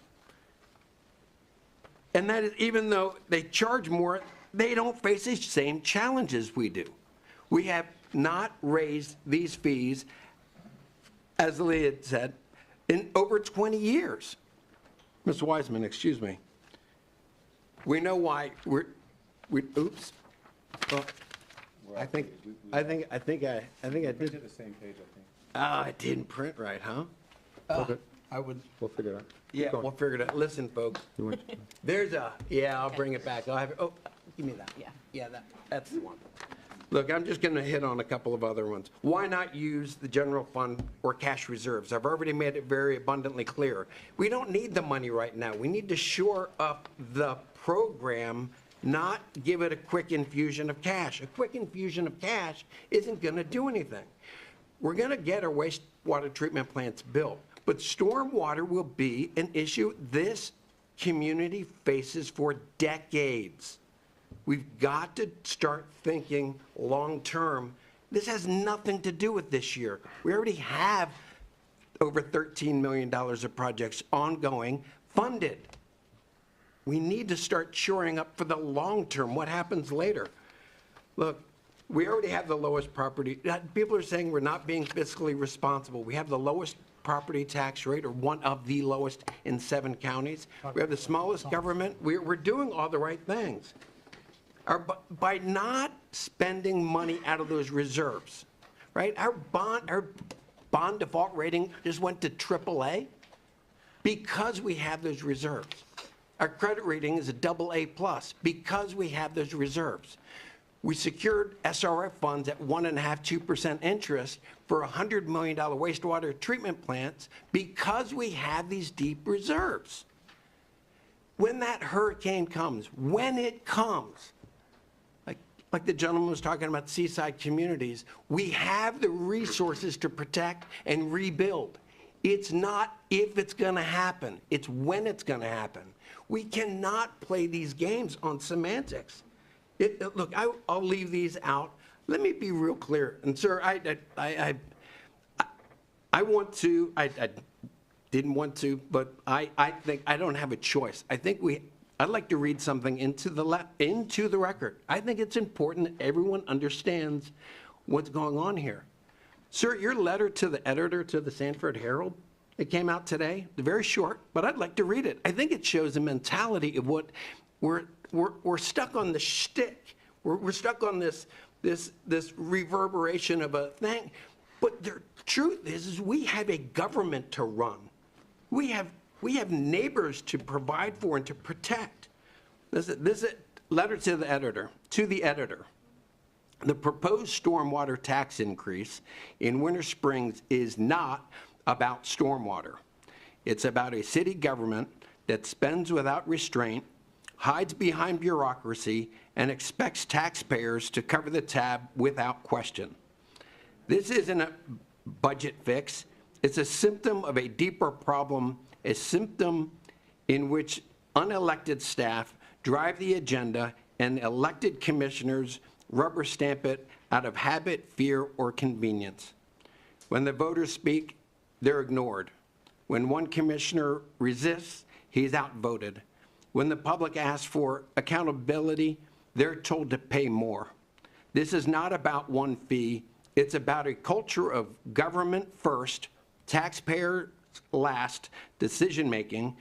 And that is, even though they charge more, they don't face the same challenges we do. We have not raised these fees, as Lee had said, in over 20 years. Ms. Wiseman, excuse me. We know why oops. Well, I think I did. Printed the same page, I think. I didn't print right, huh? Okay. I would. We'll figure it out. Yeah, we'll figure it out. Listen, folks. There's a, I'll bring it back. I'll have it. Oh, give me that. Yeah, that's the one. Look, I'm just going to hit on a couple of other ones. Why not use the general fund or cash reserves? I've already made it very abundantly clear. We don't need the money right now. We need to shore up the program, not give it a quick infusion of cash. A quick infusion of cash isn't going to do anything. We're going to get our wastewater treatment plants built, but stormwater will be an issue this community faces for decades. We've got to start thinking long-term. This has nothing to do with this year. We already have over $13 million of projects ongoing, funded. We need to start shoring up for the long term. What happens later? Look, we already have the lowest property. People are saying we're not being fiscally responsible. We have the lowest property tax rate, or one of the lowest in 7 counties. We have the smallest government. We're doing all the right things. By not spending money out of those reserves, right? Our bond default rating just went to AAA because we have those reserves. Our credit rating is a AA+ because we have those reserves. We secured SRF funds at 1.5–2% interest for $100 million wastewater treatment plants because we have these deep reserves. When that hurricane comes, when it comes, like the gentleman was talking about seaside communities, we have the resources to protect and rebuild. It's not if it's going to happen, it's when it's going to happen. We cannot play these games on semantics. Look, I'll leave these out. Let me be real clear. And sir, I want to, I didn't want to, but I think I don't have a choice. I'd like to read something into the record. I think it's important that everyone understands what's going on here. Sir, your letter to the editor to the Sanford Herald, it came out today, very short, but I'd like to read it. I think it shows a mentality of what we're stuck on the shtick. We're stuck on this reverberation of a thing. But the truth is we have a government to run. We have neighbors to provide for and to protect. This is a letter to the editor. The proposed stormwater tax increase in Winter Springs is not about stormwater. It's about a city government that spends without restraint, hides behind bureaucracy, and expects taxpayers to cover the tab without question. This isn't a budget fix. It's a symptom of a deeper problem, a symptom in which unelected staff drive the agenda and elected commissioners rubber stamp it out of habit, fear, or convenience. When the voters speak, they're ignored. When one commissioner resists, he's outvoted. When the public asks for accountability, they're told to pay more. This is not about one fee. It's about a culture of government first, taxpayer last decision-making,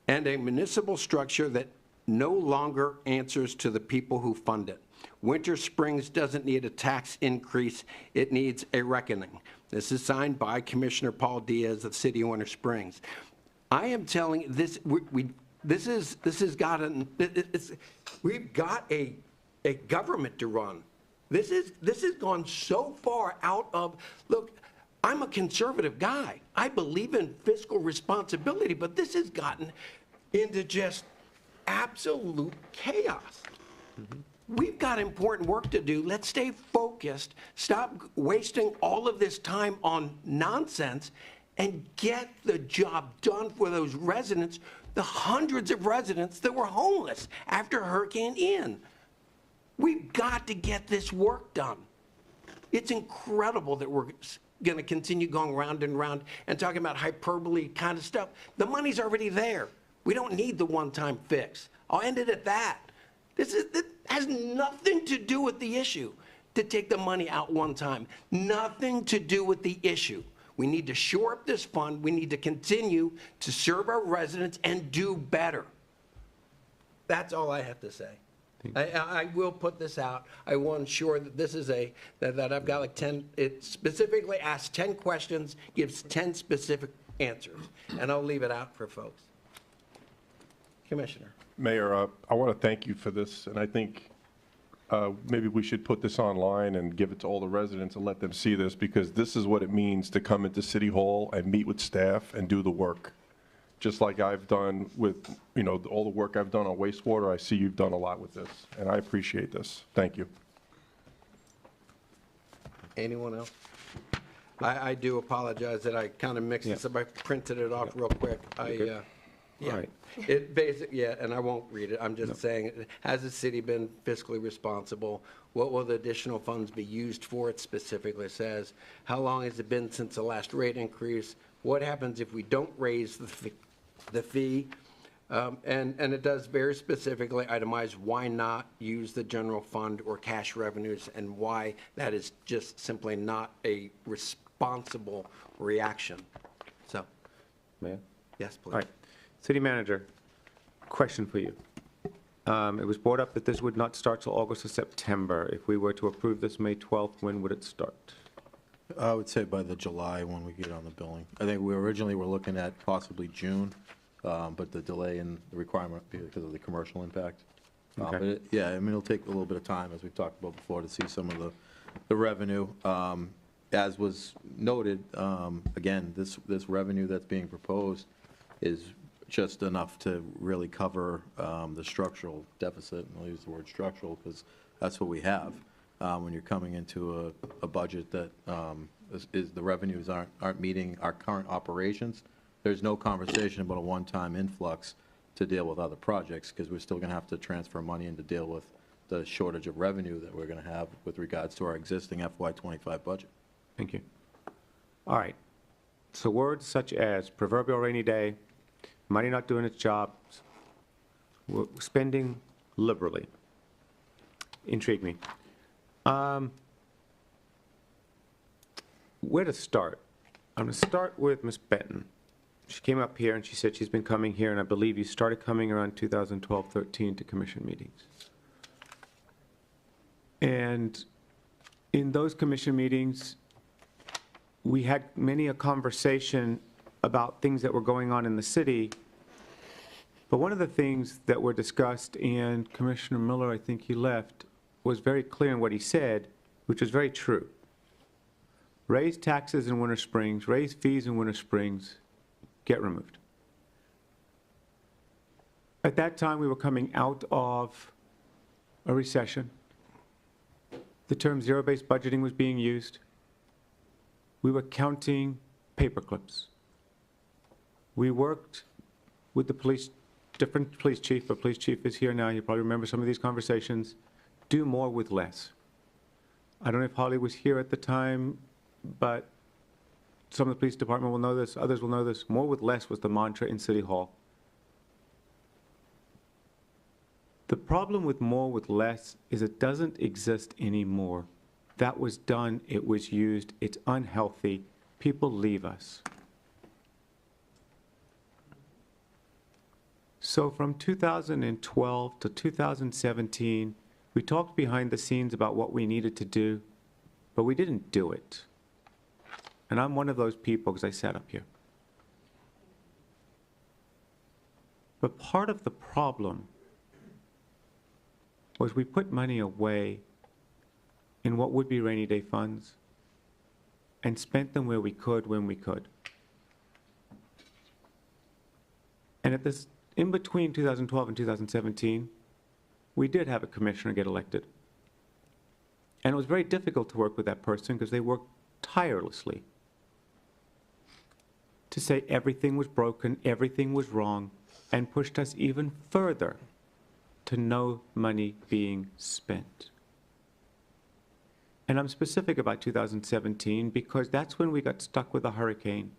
and a municipal structure that no longer answers to the people who fund it. Winter Springs doesn't need a tax increase. It needs a reckoning. This is signed by Commissioner Paul Diaz of the City of Winter Springs. I am telling you, we've got a government to run. This has gone so far out of, look, I'm a conservative guy. I believe in fiscal responsibility, but this has gotten into just absolute chaos. Mm-hmm. We've got important work to do. Let's stay focused. Stop wasting all of this time on nonsense and get the job done for those residents, the hundreds of residents that were homeless after Hurricane Ian. We've got to get this work done. It's incredible that we're going to continue going round and round and talking about hyperbole kind of stuff. The money's already there. We don't need the one-time fix. I'll end it at that. This has nothing to do with the issue to take the money out one time. Nothing to do with the issue. We need to shore up this fund. We need to continue to serve our residents and do better. That's all I have to say. I will put this out. I will ensure that this is that I've got like 10, it specifically asks 10 questions, gives 10 specific answers, and I'll leave it out for folks. Commissioner. Mayor, I want to thank you for this, and I think maybe we should put this online and give it to all the residents and let them see this, because this is what it means to come into City Hall and meet with staff and do the work. Just like I've done with, all the work I've done on wastewater, I see you've done a lot with this, and I appreciate this. Thank you. Anyone else? I do apologize that I kind of mixed this up. I printed it off real quick. You're good. All right. And I won't read it. I'm just saying, has the city been fiscally responsible? What will the additional funds be used for? It specifically says, how long has it been since the last rate increase? What happens if we don't raise the fee? And it does very specifically itemize why not use the general fund or cash revenues, and why that is just simply not a responsible reaction. So, Mayor? yes, please. All right. City Manager, question for you. It was brought up that this would not start till August or September. If we were to approve this May 12th, when would it start? I would say by the July when we get on the billing. I think we originally were looking at possibly June, but the delay in the requirement because of the commercial impact. Okay. But it'll take a little bit of time, as we've talked about before, to see some of the revenue. As was noted, again, this revenue that's being proposed is just enough to really cover the structural deficit, and I'll use the word structural because that's what we have. When you're coming into a budget that is the revenues aren't meeting our current operations, there's no conversation about a one-time influx to deal with other projects, because we're still going to have to transfer money in to deal with the shortage of revenue that we're going to have with regards to our existing FY25 budget. Thank you. All right. So words such as proverbial rainy day, money not doing its job, spending liberally intrigue me. Where to start? I'm going to start with Ms. Benton. She came up here and she said she's been coming here, and I believe you started coming around 2012-13 to commission meetings. And in those commission meetings, we had many a conversation about things that were going on in the city. But one of the things that were discussed, and Commissioner Miller, I think he left, was very clear in what he said, which was very true. Raise taxes in Winter Springs, raise fees in Winter Springs, get removed. At that time, we were coming out of a recession. The term zero-based budgeting was being used. We were counting paper clips. We worked with the police, different police chief, but police chief is here now. You probably remember some of these conversations. Do more with less. I don't know if Holly was here at the time, but some of the police department will know this, others will know this. More with less was the mantra in City Hall. The problem with more with less is it doesn't exist anymore. That was done, it was used, it's unhealthy. People leave us. So from 2012 to 2017, we talked behind the scenes about what we needed to do, but we didn't do it. And I'm one of those people because I sat up here. But part of the problem was we put money away in what would be rainy day funds and spent them where we could, when we could. And at this, in between 2012 and 2017, we did have a commissioner get elected. And it was very difficult to work with that person because they worked tirelessly to say everything was broken, everything was wrong, and pushed us even further to no money being spent. And I'm specific about 2017 because that's when we got stuck with a hurricane.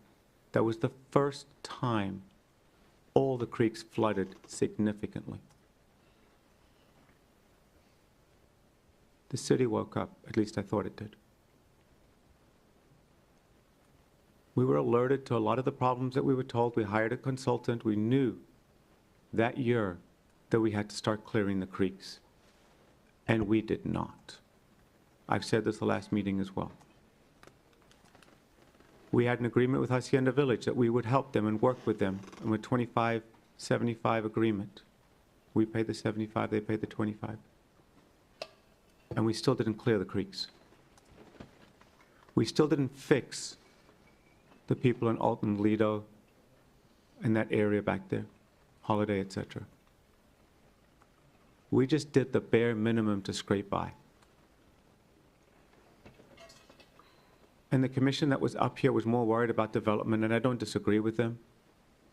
That was the first time all the creeks flooded significantly. The city woke up, at least I thought it did. We were alerted to a lot of the problems that we were told. We hired a consultant. We knew that year that we had to start clearing the creeks, and we did not. I've said this the last meeting as well. We had an agreement with Hacienda Village that we would help them and work with them, and with 25-75 agreement. We paid the 75, they paid the 25. and we still didn't clear the creeks. We still didn't fix the people in Alton, Lido, in that area back there, Holiday, etc. We just did the bare minimum to scrape by. And the commission that was up here was more worried about development, and I don't disagree with them,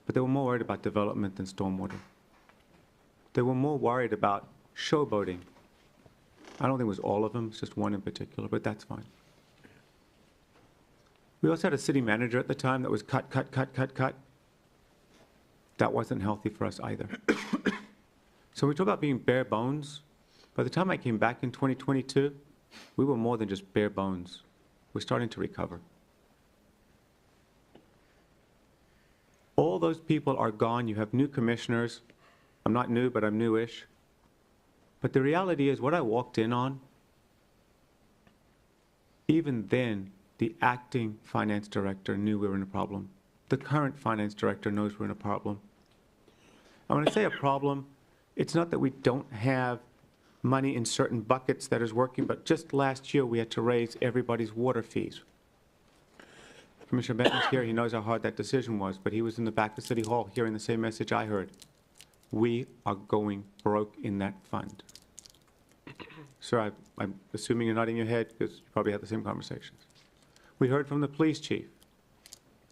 but they were more worried about development than stormwater. They were more worried about showboating. I don't think it was all of them, it's just one in particular, but that's fine. We also had a city manager at the time that was cut. That wasn't healthy for us either. So we talk about being bare bones. By the time I came back in 2022, we were more than just bare bones. We're starting to recover. All those people are gone. You have new commissioners. I'm not new, but I'm newish. But the reality is what I walked in on, even then, the acting finance director knew we were in a problem. The current finance director knows we're in a problem. And when I say a problem, it's not that we don't have money in certain buckets that is working, but just last year we had to raise everybody's water fees. Commissioner Benton's here, he knows how hard that decision was, but he was in the back of City Hall hearing the same message I heard. We are going broke in that fund. Sir, I'm assuming you're nodding your head because you probably had the same conversations. We heard from the police chief.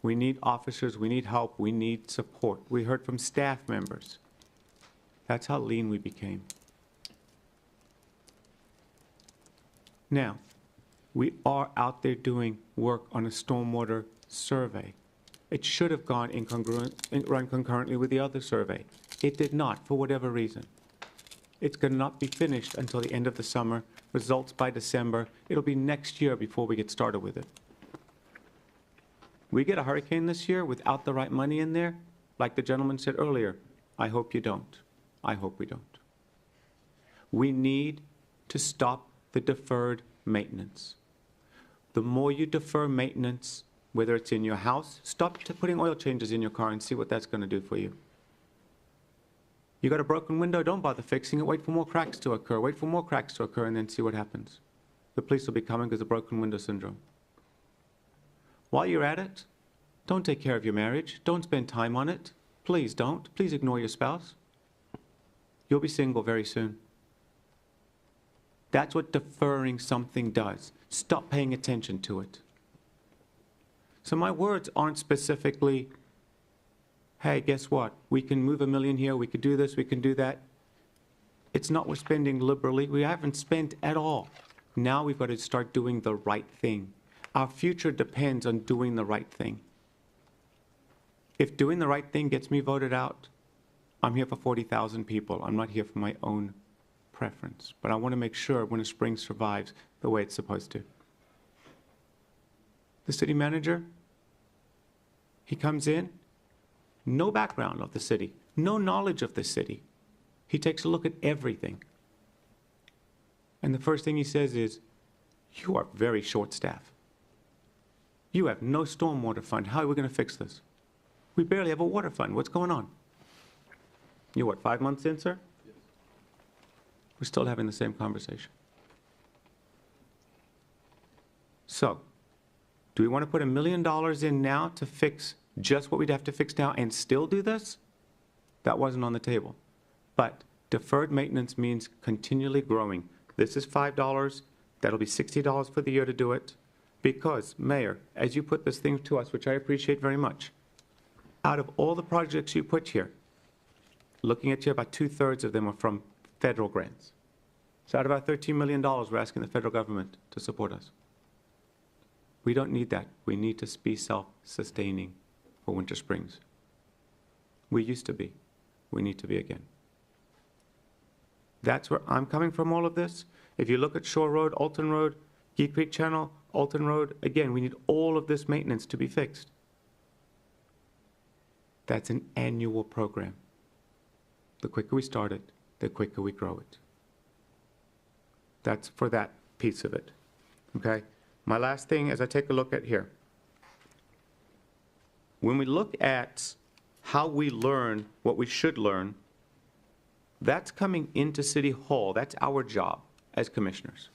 We need officers, we need help, we need support. We heard from staff members. That's how lean we became. Now, we are out there doing work on a stormwater survey. It should have gone run concurrently with the other survey. It did not, for whatever reason. It's going to not be finished until the end of the summer, results by December. It'll be next year before we get started with it. We get a hurricane this year without the right money in there, like the gentleman said earlier, I hope you don't. I hope we don't. We need to stop the deferred maintenance. The more you defer maintenance, whether it's in your house, stop putting oil changes in your car and see what that's going to do for you. You got a broken window, don't bother fixing it. Wait for more cracks to occur. Wait for more cracks to occur and then see what happens. The police will be coming because of broken window syndrome. While you're at it, don't take care of your marriage. Don't spend time on it. Please don't. Please ignore your spouse. You'll be single very soon. That's what deferring something does. Stop paying attention to it. So my words aren't specifically, hey, guess what? We can move $1 million here, we could do this, we can do that. It's not we're spending liberally. We haven't spent at all. Now we've got to start doing the right thing. Our future depends on doing the right thing. If doing the right thing gets me voted out, I'm here for 40,000 people. I'm not here for my own preference. But I want to make sure Winter Springs survives the way it's supposed to. The city manager, he comes in, no background of the city, no knowledge of the city. He takes a look at everything. And the first thing he says is, you are very short-staffed. You have no stormwater fund. How are we going to fix this? We barely have a water fund. What's going on? You're what, 5 months in, sir? Yes. We're still having the same conversation. So, do we want to put $1 million in now to fix just what we'd have to fix now and still do this? That wasn't on the table. But deferred maintenance means continually growing. This is $5. That'll be $60 for the year to do it. Because, Mayor, as you put this thing to us, which I appreciate very much, out of all the projects you put here, looking at you, about 2/3 of them are from federal grants. So out of our $13 million, we're asking the federal government to support us. We don't need that. We need to be self-sustaining for Winter Springs. We used to be. We need to be again. That's where I'm coming from all of this. If you look at Shore Road, Alton Road, Geek Creek Channel, Alton Road, again, we need all of this maintenance to be fixed. That's an annual program. The quicker we start it, the quicker we grow it. That's for that piece of it, okay? My last thing as I take a look at here. When we look at how we learn what we should learn, that's coming into City Hall. That's our job as commissioners.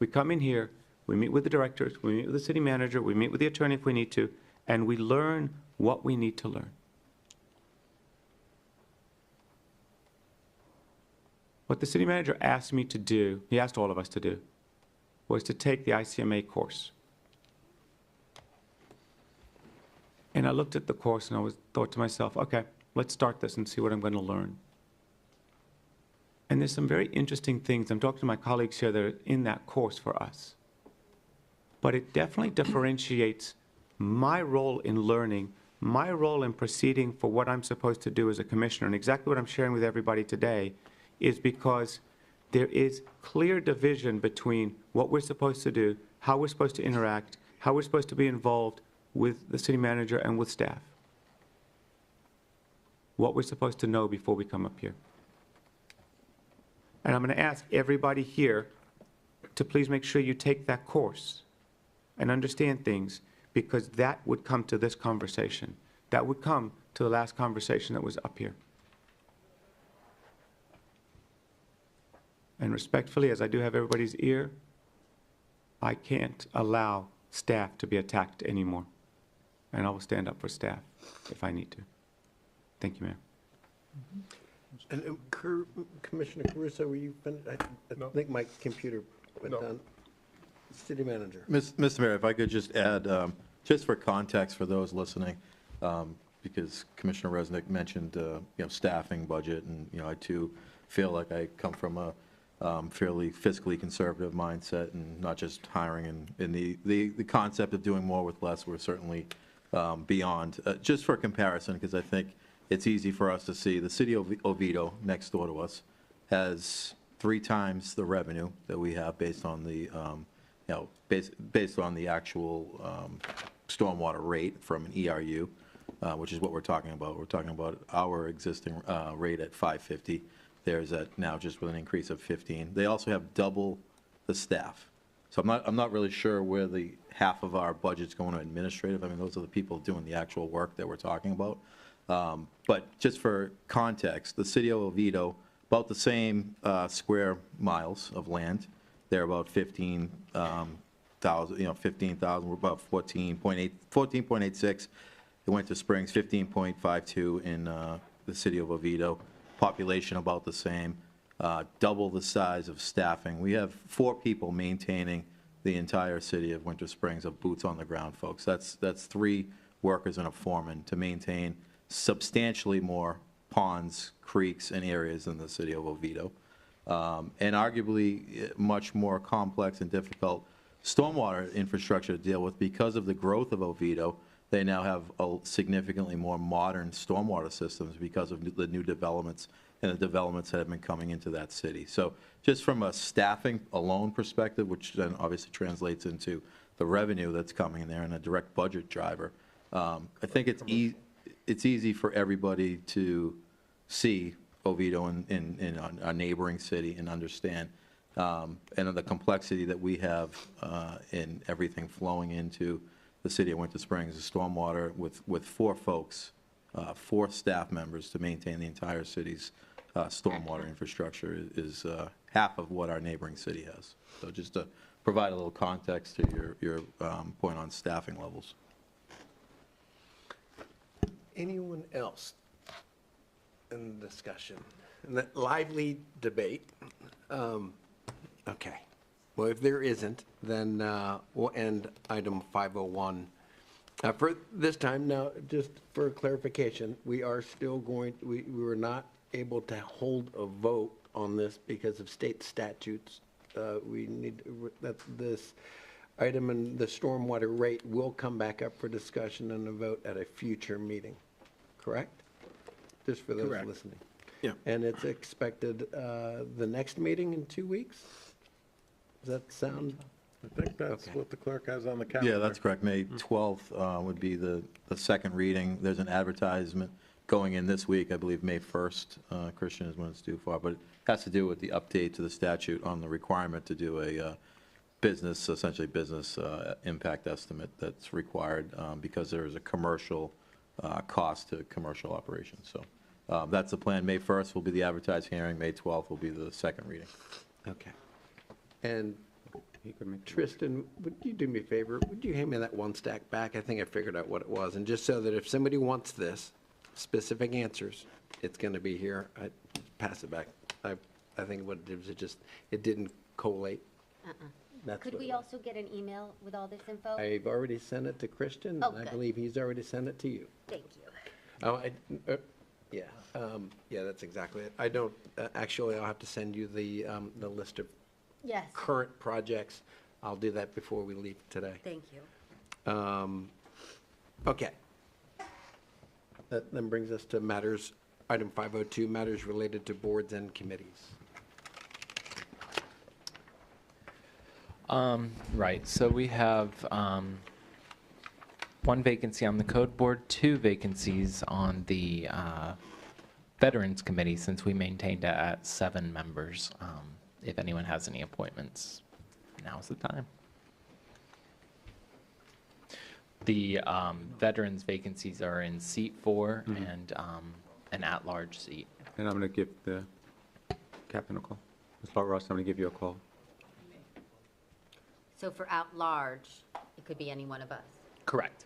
We come in here, we meet with the directors, we meet with the city manager, we meet with the attorney if we need to, and we learn what we need to learn. What the city manager asked me to do, he asked all of us to do, was to take the ICMA course. And I looked at the course and thought to myself, okay, let's start this and see what I'm going to learn. And there's some very interesting things. I'm talking to my colleagues here that are in that course for us. But it definitely differentiates my role in learning, my role in proceeding for what I'm supposed to do as a commissioner. And exactly what I'm sharing with everybody today is because there is clear division between what we're supposed to do, how we're supposed to interact, how we're supposed to be involved with the city manager and with staff. What we're supposed to know before we come up here. And I'm going to ask everybody here to please make sure you take that course and understand things, because that would come to this conversation. That would come to the last conversation that was up here. And respectfully, as I do have everybody's ear, I can't allow staff to be attacked anymore. And I will stand up for staff if I need to. Thank you, Mayor. And Commissioner Caruso, were you finished? I think my computer went down. City Manager. Mr. Mayor, if I could just add, just for context for those listening, because Commissioner Resnick mentioned, staffing budget, and, I too feel like I come from a fairly fiscally conservative mindset, and not just hiring, and the concept of doing more with less, we're certainly beyond. Just for comparison, because I think it's easy for us to see, the city of Oviedo, next door to us, has 3 times the revenue that we have based on the, based on the actual stormwater rate from an ERU, which is what we're talking about. We're talking about our existing rate at 550. There's at now just with an increase of 15. They also have double the staff. So I'm not really sure where the half of our budget's going to administrative. I mean, those are the people doing the actual work that we're talking about. But just for context, the city of Oviedo, about the same square miles of land. They're about 15,000, 15,000, we're about 14.86. They went to Springs, 15.52 in the city of Oviedo. Population about the same, double the size of staffing. We have 4 people maintaining the entire city of Winter Springs, of boots on the ground folks. That's 3 workers and a foreman to maintain substantially more ponds, creeks, and areas than the city of Oviedo. And arguably much more complex and difficult stormwater infrastructure to deal with because of the growth of Oviedo. They now have a significantly more modern stormwater systems because of the new developments and the developments that have been coming into that city. So just from a staffing alone perspective, which then obviously translates into the revenue that's coming in there and a direct budget driver, I think it's easy for everybody to see Oviedo in our neighboring city and understand and the complexity that we have in everything flowing into the city of Winter Springs. The stormwater with 4 folks, 4 staff members to maintain the entire city's stormwater infrastructure is half of what our neighboring city has. So just to provide a little context to your point on staffing levels. Anyone else in the discussion? In that lively debate? Okay. Well, if there isn't, then we'll end item 501. For this time, now, just for clarification, we are still we were not able to hold a vote on this because of state statutes. We need, this item and the stormwater rate will come back up for discussion and a vote at a future meeting, correct? Just for those Correct. listening. Yeah. And it's expected the next meeting in 2 weeks? Does that sound? I think that's what the clerk has on the calendar. Yeah, that's correct. May 12th would be the second reading. There's an advertisement going in this week, I believe May 1st, Christian, is when it's due for, but it has to do with the update to the statute on the requirement to do a essentially business impact estimate that's required because there is a commercial cost to commercial operations. So that's the plan. May 1st will be the advertised hearing. May 12th will be the second reading. Okay. And he could make. Tristan, would you do me a favor? Would you hand me that one stack back? I think I figured out what it was. And just so that if somebody wants this, specific answers, it's going to be here. I pass it back. I think what it did was it didn't collate. That's Could what we it was. also get an email with all this info? I've already sent it to Christian, Oh, and I good. believe he's already sent it to you. Thank you. Oh, yeah, that's exactly it. I don't, actually, I'll have to send you the list of Yes. current projects. I'll do that before we leave today. Thank you. Okay. That then brings us to matters, item 502, matters related to boards and committees. Right, so we have one vacancy on the code board, 2 vacancies on the Veterans Committee, since we maintained it at 7 members. If anyone has any appointments, now's the time. The veterans vacancies are in seat 4 and an at-large seat. And I'm going to give the captain a call. Ms. Laura Ross, I'm going to give you a call. So for at-large, it could be any one of us. Correct.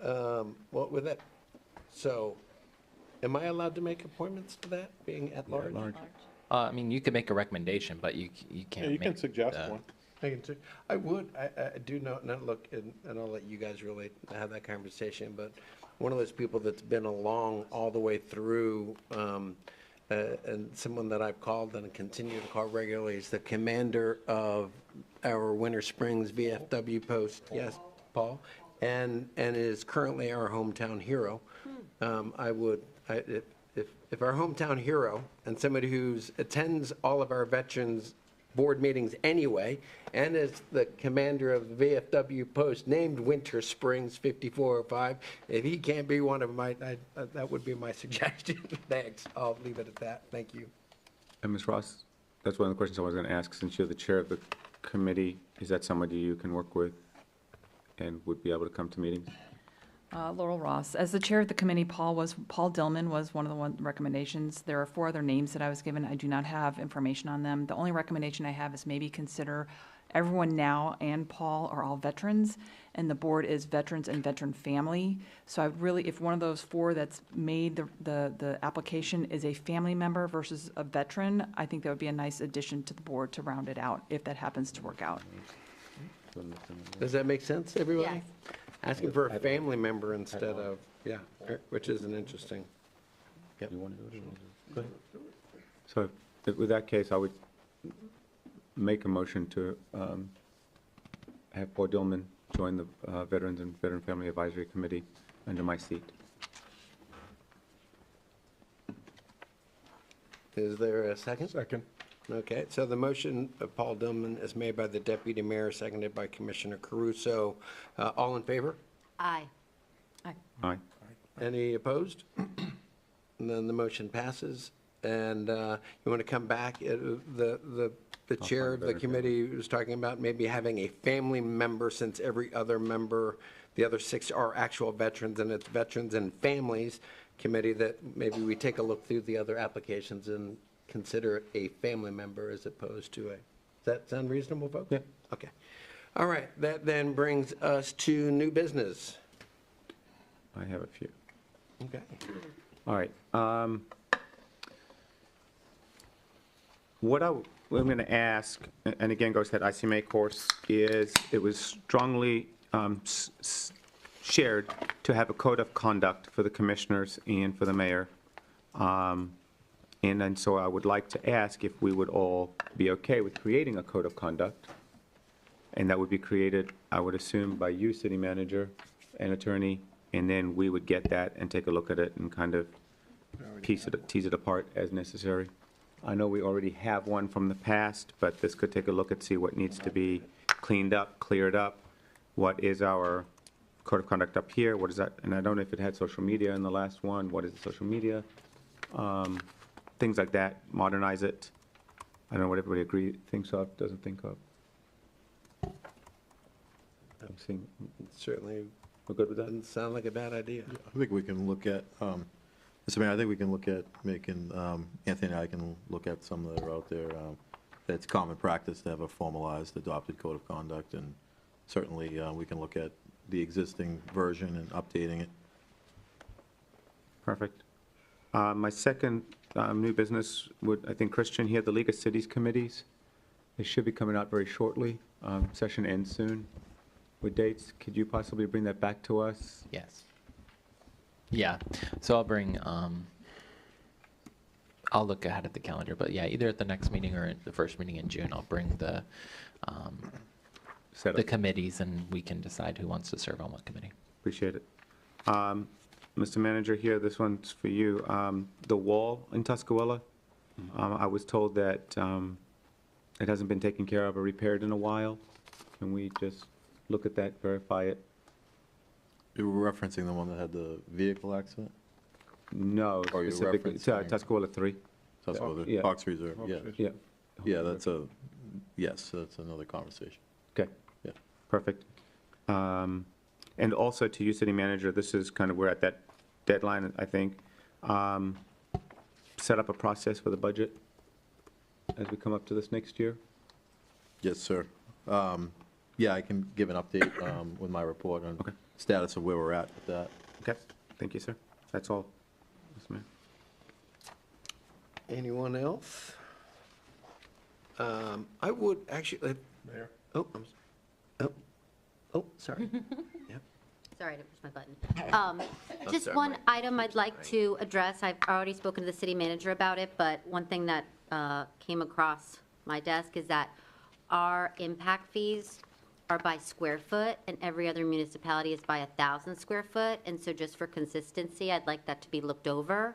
Well, with that, so, am I allowed to make appointments to that, being at large? I mean, you could make a recommendation, but you can't. Yeah, you can make suggest the- one. I would, I do know, not look, and I'll let you guys really have that conversation, but one of those people that's been along all the way through, and someone that I've called and continue to call regularly is the commander of our Winter Springs VFW post. Yes, Paul, and is currently our hometown hero. If our hometown hero and somebody who's attends all of our veterans board meetings anyway, and is the commander of the VFW post named Winter Springs 5405, if he can't be one of my, that would be my suggestion. Thanks. I'll leave it at that. Thank you. And Ms. Ross, that's one of the questions I was going to ask. Since you're the chair of the committee, is that somebody you can work with and would be able to come to meetings? Laurel Ross. As the chair of the committee, Paul Dillman was one of the recommendations. There are 4 other names that I was given. I do not have information on them. The only recommendation I have is maybe consider everyone now and Paul are all veterans, and the board is veterans and veteran family. So I really, if one of those 4 that's made the application is a family member versus a veteran, I think that would be a nice addition to the board to round it out, if that happens to work out. Does that make sense, to everybody? Yes. Asking for a family member instead of, yeah, which is an interesting. Yep. So with that case, I would make a motion to have Paul Dillman join the Veterans and Veteran Family Advisory Committee under my seat. Is there a second? Second. Okay, so the motion of Paul Dillman is made by the deputy mayor, seconded by Commissioner Caruso. All in favor? Aye. Aye. Any opposed? And then the motion passes. And you want to come back, the chair of the committee was talking about maybe having a family member, since every other member, the other 6 are actual veterans, and it's Veterans and Families Committee, that maybe we take a look through the other applications and consider it a family member as opposed to a, does that sound reasonable, folks? Yeah. Okay. All right, that then brings us to new business. I have a few. Okay. All right. What I'm going to ask, and again goes to that ICMA course, is it was strongly shared to have a code of conduct for the commissioners and for the mayor. And then so I would like to ask if we would all be okay with creating a code of conduct. And that would be created, I would assume, by you, city manager, and attorney, and then we would get that and take a look at it and kind of tease it apart as necessary. I know we already have one from the past, but this could take a look at, see what needs to be cleaned up, cleared up. What is our code of conduct up here? What is that? And I don't know if it had social media in the last one. What is the social media? Things like that, modernize it. I don't know what everybody thinks of, doesn't think of. I'm seeing, Certainly we're good with that? doesn't sound like a bad idea. I think we can look at Mr. Mayor, I think we can look at making, Anthony and I can look at some that are out there. It's common practice to have a formalized, adopted code of conduct, and certainly we can look at the existing version and updating it. Perfect. My second new business would, I think, Christian here, the League of Cities Committees. They should be coming out very shortly. Session ends soon with dates. Could you possibly bring that back to us? Yes. Yeah, so I'll bring, I'll look ahead at the calendar, but yeah, either at the next meeting or at the first meeting in June, I'll bring the committees and we can decide who wants to serve on what committee. Appreciate it. Mr. Manager here, this one's for you. The wall in Tuscarora, I was told that it hasn't been taken care of or repaired in a while. Can we just look at that, verify it? You were referencing the one that had the vehicle accident? No, Or you're specifically, referencing- Tuscarora 3. Tuscarora, Yeah. Fox Reserve, yeah. Yeah. Yeah, that's that's another conversation. Okay. Yeah. Perfect. And also to you, City Manager, this is kind of, we're at that deadline, I think. Set up a process for the budget as we come up to this next year. Yes, sir. Yeah, I can give an update with my report on status of where we're at with that. Okay, thank you, sir. That's all, Mr. Mayor. Anyone else? I would actually, Mayor? Sorry. Yep. Sorry, I didn't push my button. Just sorry, one Mike. item I'd like to address. I've already spoken to the city manager about it, but one thing that came across my desk is that our impact fees are by square foot, and every other municipality is by 1,000 square foot. And so just for consistency, I'd like that to be looked over,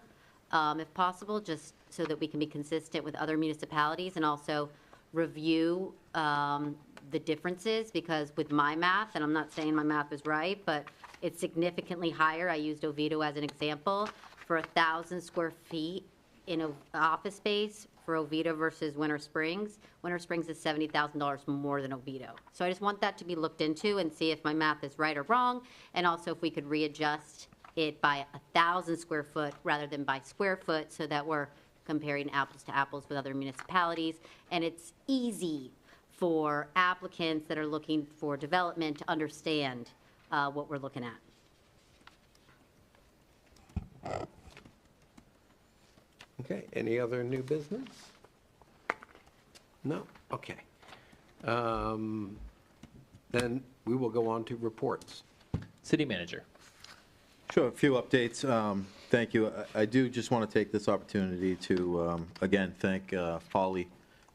if possible, just so that we can be consistent with other municipalities and also review the differences, because with my math, and I'm not saying my math is right, but it's significantly higher. I used Oviedo as an example. For 1,000 square feet in an office space for Oviedo versus Winter Springs is $70,000 more than Oviedo. So I just want that to be looked into and see if my math is right or wrong, and also if we could readjust it by 1,000 square foot rather than by square foot, so that we're comparing apples to apples with other municipalities. And it's easy for applicants that are looking for development to understand what we're looking at. Okay, any other new business? No? Okay. Then we will go on to reports. City Manager. Sure, a few updates. Thank you. I do just want to take this opportunity to, again, thank Holly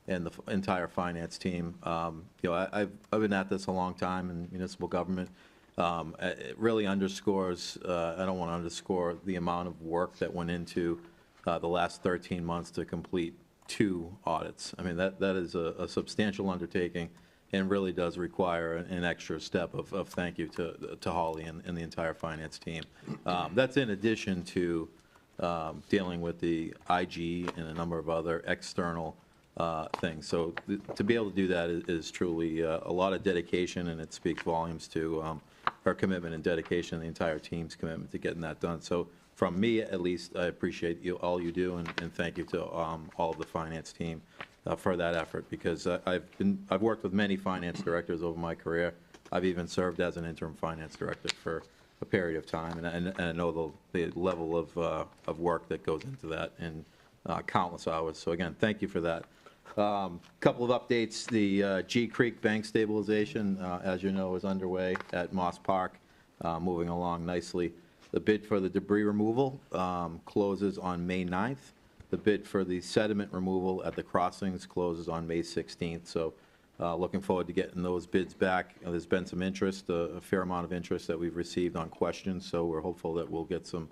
and the entire finance team. I've been at this a long time in municipal government. It really underscores, I don't want to underscore the amount of work that went into the last 13 months to complete 2 audits. I mean, that is a substantial undertaking and really does require an extra step of thank you to Holly and the entire finance team. That's in addition to dealing with the IG and a number of other external things. So to be able to do that is truly a lot of dedication, and it speaks volumes to her commitment and dedication, the entire team's commitment to getting that done. So from me, at least, I appreciate all you do, and thank you to all of the finance team for that effort, because I've worked with many finance directors over my career. I've even served as an interim finance director for a period of time, and I know the level of work that goes into that in countless hours. So again, thank you for that. Couple of updates. The G Creek bank stabilization, as you know, is underway at Moss Park, moving along nicely. The bid for the debris removal closes on May 9th. The bid for the sediment removal at the crossings closes on May 16th. So looking forward to getting those bids back. There's been some interest, a fair amount of interest that we've received on questions, so we're hopeful that we'll get some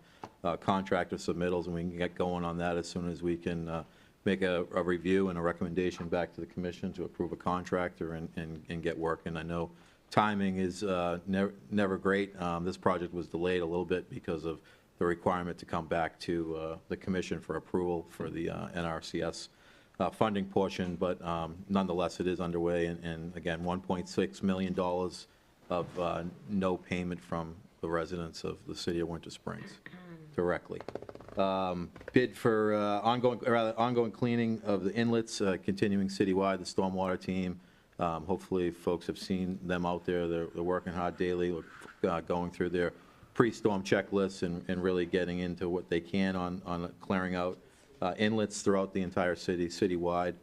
contractor submittals, and we can get going on that as soon as we can make a review and a recommendation back to the commission to approve a contractor and get working. I know timing is never great. This project was delayed a little bit because of the requirement to come back to the commission for approval for the NRCS funding portion, but nonetheless, it is underway, and again, $1.6 million of no payment from the residents of the city of Winter Springs directly. Bid for ongoing cleaning of the inlets, continuing citywide, the stormwater team. Hopefully, folks have seen them out there. They're working hard daily, going through their pre-storm checklists and really getting into what they can on clearing out inlets throughout the entire city, citywide.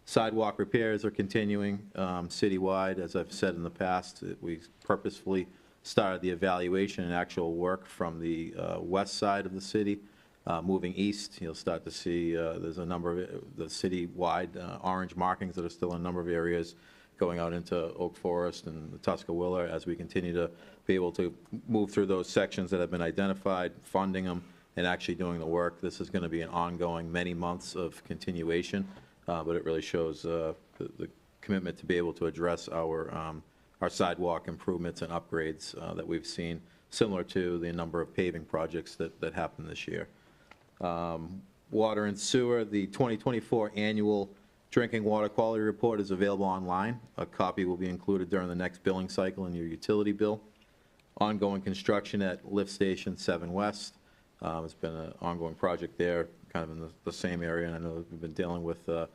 Sidewalk repairs are continuing citywide. As I've said in the past, we purposefully started the evaluation and actual work from the west side of the city. Moving east, you'll start to see there's a number of the citywide orange markings that are still in a number of areas going out into Oak Forest and the Tuscaloosa as we continue to be able to move through those sections that have been identified, funding them, and actually doing the work. This is going to be an ongoing many months of continuation, but it really shows the commitment to be able to address our sidewalk improvements and upgrades that we've seen, similar to the number of paving projects that happened this year. Water and sewer, the 2024 annual drinking water quality report is available online. A copy will be included during the next billing cycle in your utility bill. Ongoing construction at Lift Station 7 West. It's been an ongoing project there, kind of in the same area, and I know we've been dealing with the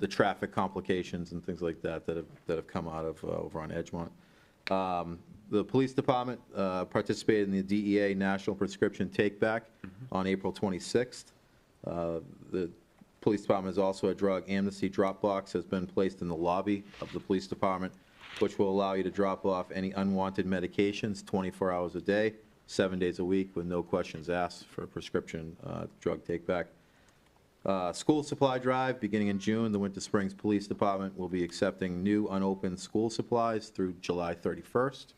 traffic complications and things like that that have come out of over on Edgemont. The police department participated in the DEA National Prescription Takeback on April 26th. The police department has also a drug amnesty drop box has been placed in the lobby of the police department, which will allow you to drop off any unwanted medications 24 hours a day, 7 days a week, with no questions asked for a prescription drug take-back. School supply drive, beginning in June, the Winter Springs Police Department will be accepting new unopened school supplies through July 31st.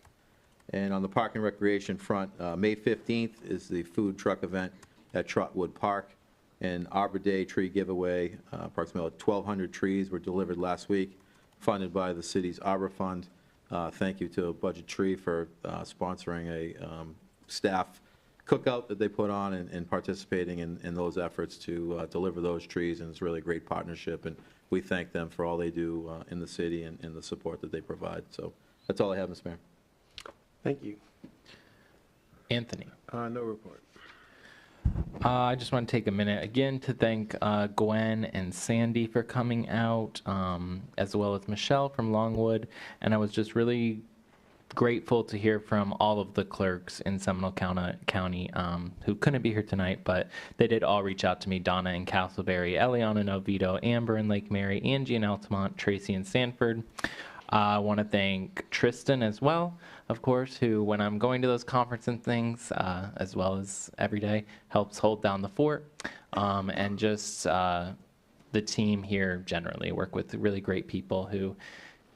And on the Park and Recreation front, May 15th is the food truck event at Trotwood Park and Arbor Day tree giveaway. Approximately 1,200 trees were delivered last week, funded by the city's Arbor Fund. Thank you to Budget Tree for sponsoring a staff cookout that they put on and participating in those efforts to deliver those trees, and it's really a great partnership, and we thank them for all they do in the city and the support that they provide. So that's all I have, Mr. Mayor. Thank you. Anthony. No report. I just want to take a minute again to thank Gwen and Sandy for coming out, as well as Michelle from Longwood. And I was just really grateful to hear from all of the clerks in Seminole County who couldn't be here tonight, but they did all reach out to me. Donna in Castleberry, Eliana in Oviedo, Amber in Lake Mary, Angie in Altamont, Tracy in Sanford. I want to thank Tristan as well, of course, who, when I'm going to those conferences and things, as well as every day, helps hold down the fort. And just the team here generally, work with really great people who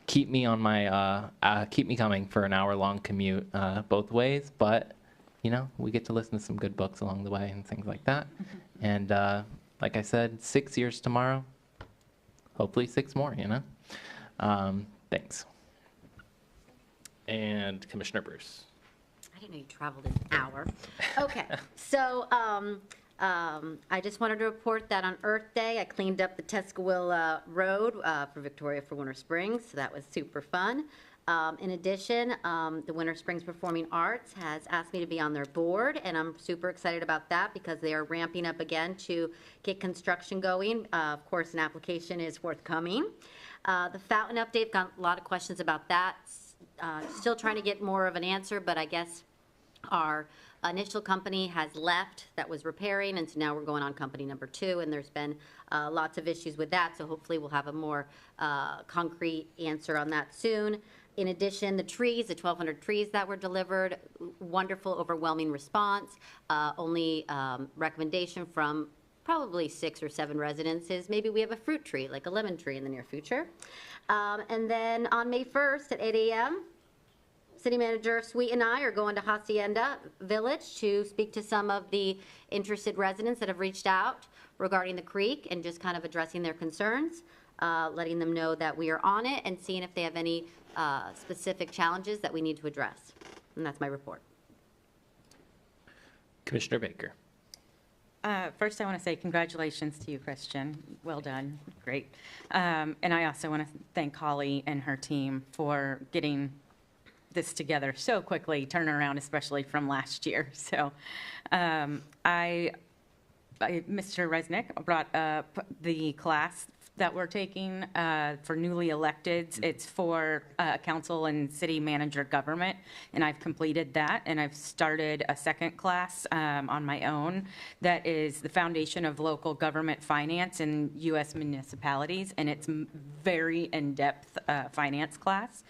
keep me on my, keep me coming for an hour-long commute both ways. But, you know, we get to listen to some good books along the way and things like that. And like I said, 6 years tomorrow, hopefully 6 more, you know? Thanks. And Commissioner Bruce. I didn't know you traveled an hour. Okay, so I just wanted to report that on Earth Day, I cleaned up the Tuscaloosa Road for Victoria for Winter Springs, so that was super fun. In addition, the Winter Springs Performing Arts has asked me to be on their board, and I'm super excited about that because they are ramping up again to get construction going. Of course, an application is forthcoming. The fountain update, got a lot of questions about that. Still trying to get more of an answer, but I guess our initial company has left that was repairing, and so now we're going on company number 2, and there's been lots of issues with that, so hopefully we'll have a more concrete answer on that soon. In addition, the trees, the 1,200 trees that were delivered, wonderful, overwhelming response. Only recommendation from probably 6 or 7 residents is maybe we have a fruit tree, like a lemon tree in the near future. And then on May 1st at 8 a.m., City Manager Sweet and I are going to Hacienda Village to speak to some of the interested residents that have reached out regarding the creek and just kind of addressing their concerns, letting them know that we are on it and seeing if they have any specific challenges that we need to address. And that's my report. Commissioner Baker. First, I want to say congratulations to you, Christian. Well done. Great. And I also want to thank Holly and her team for getting this together so quickly, turnaround, especially from last year. So I Mr. Resnick brought up the class that we're taking for newly electeds. It's for council and city manager government, and I've completed that, and I've started a second class on my own that is the foundation of local government finance in U.S. municipalities, and it's very in-depth finance class.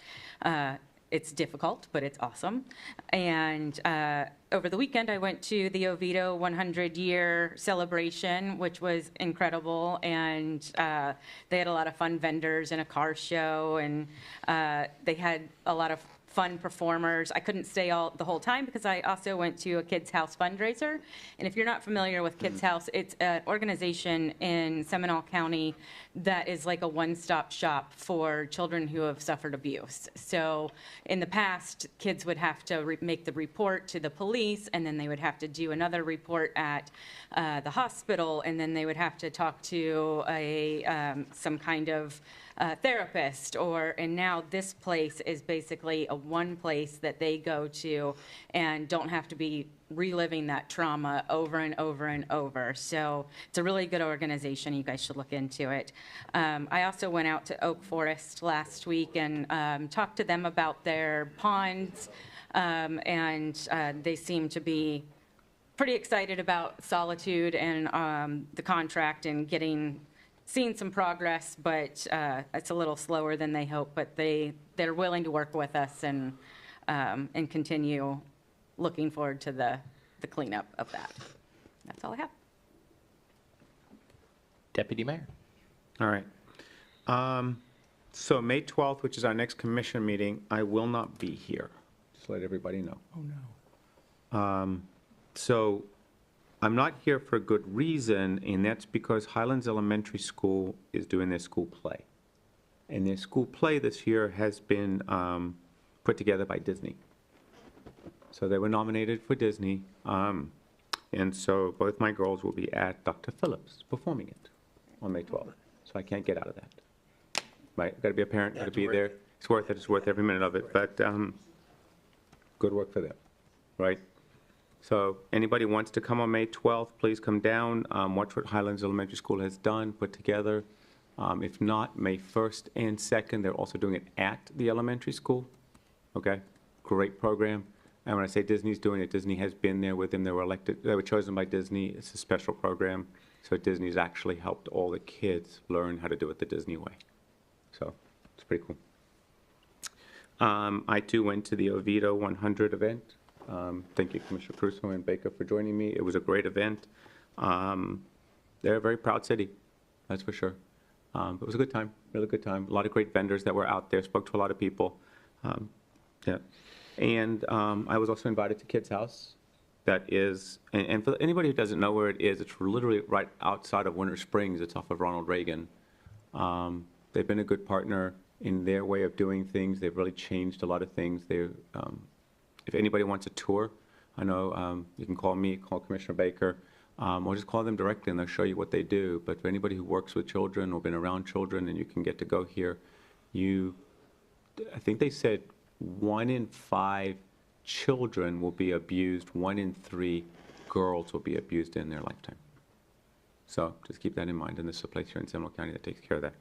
It's difficult, but it's awesome. And over the weekend, I went to the Oviedo 100-year celebration, which was incredible. And they had a lot of fun vendors and a car show, and they had a lot of fun performers. I couldn't stay the whole time because I also went to a Kids House fundraiser. And if you're not familiar with Kids House, it's an organization in Seminole County that is like a one-stop shop for children who have suffered abuse. So in the past, kids would have to make the report to the police, and then they would have to do another report at the hospital, and then they would have to talk to some kind of therapist, and now this place is basically a one place that they go to and don't have to be reliving that trauma over and over and over. So it's a really good organization. You guys should look into it. I also went out to Oak Forest last week and talked to them about their ponds, and they seem to be pretty excited about Solitude and the contract and seeing some progress, but it's a little slower than they hoped. But they're willing to work with us and continue looking forward to the cleanup of that. That's all I have. Deputy Mayor. All right. So May 12th, which is our next commission meeting, I will not be here. Just let everybody know. Oh, no. So I'm not here for a good reason, and that's because Highlands Elementary School is doing their school play. And their school play this year has been put together by Disney. So they were nominated for Disney, and so both my girls will be at Dr. Phillips performing it on May 12th. So I can't get out of that. Right, got to be a parent, got to be there. It's worth it, it's worth every minute of it, but good work for them, right? So anybody wants to come on May 12th, please come down, watch what Highlands Elementary School has done, put together. If not, May 1st and 2nd, they're also doing it at the elementary school. Okay, great program. And when I say Disney's doing it, Disney has been there with them. They were chosen by Disney. It's a special program. So Disney's actually helped all the kids learn how to do it the Disney way. So it's pretty cool. I too went to the Oviedo 100 event. Thank you, Commissioner Crusoe and Baker, for joining me. It was a great event. They're a very proud city, that's for sure. It was a good time, really good time. A lot of great vendors that were out there, spoke to a lot of people. Yeah. And I was also invited to Kids House. That is, and for anybody who doesn't know where it is, it's literally right outside of Winter Springs. It's off of Ronald Reagan. They've been a good partner in their way of doing things. They've really changed a lot of things. If anybody wants a tour, I know you can call me, call Commissioner Baker, or just call them directly and they'll show you what they do. But for anybody who works with children or been around children and you can get to go here, I think they said 1 in 5 children will be abused, 1 in 3 girls will be abused in their lifetime. So just keep that in mind, and this is a place here in Seminole County that takes care of that.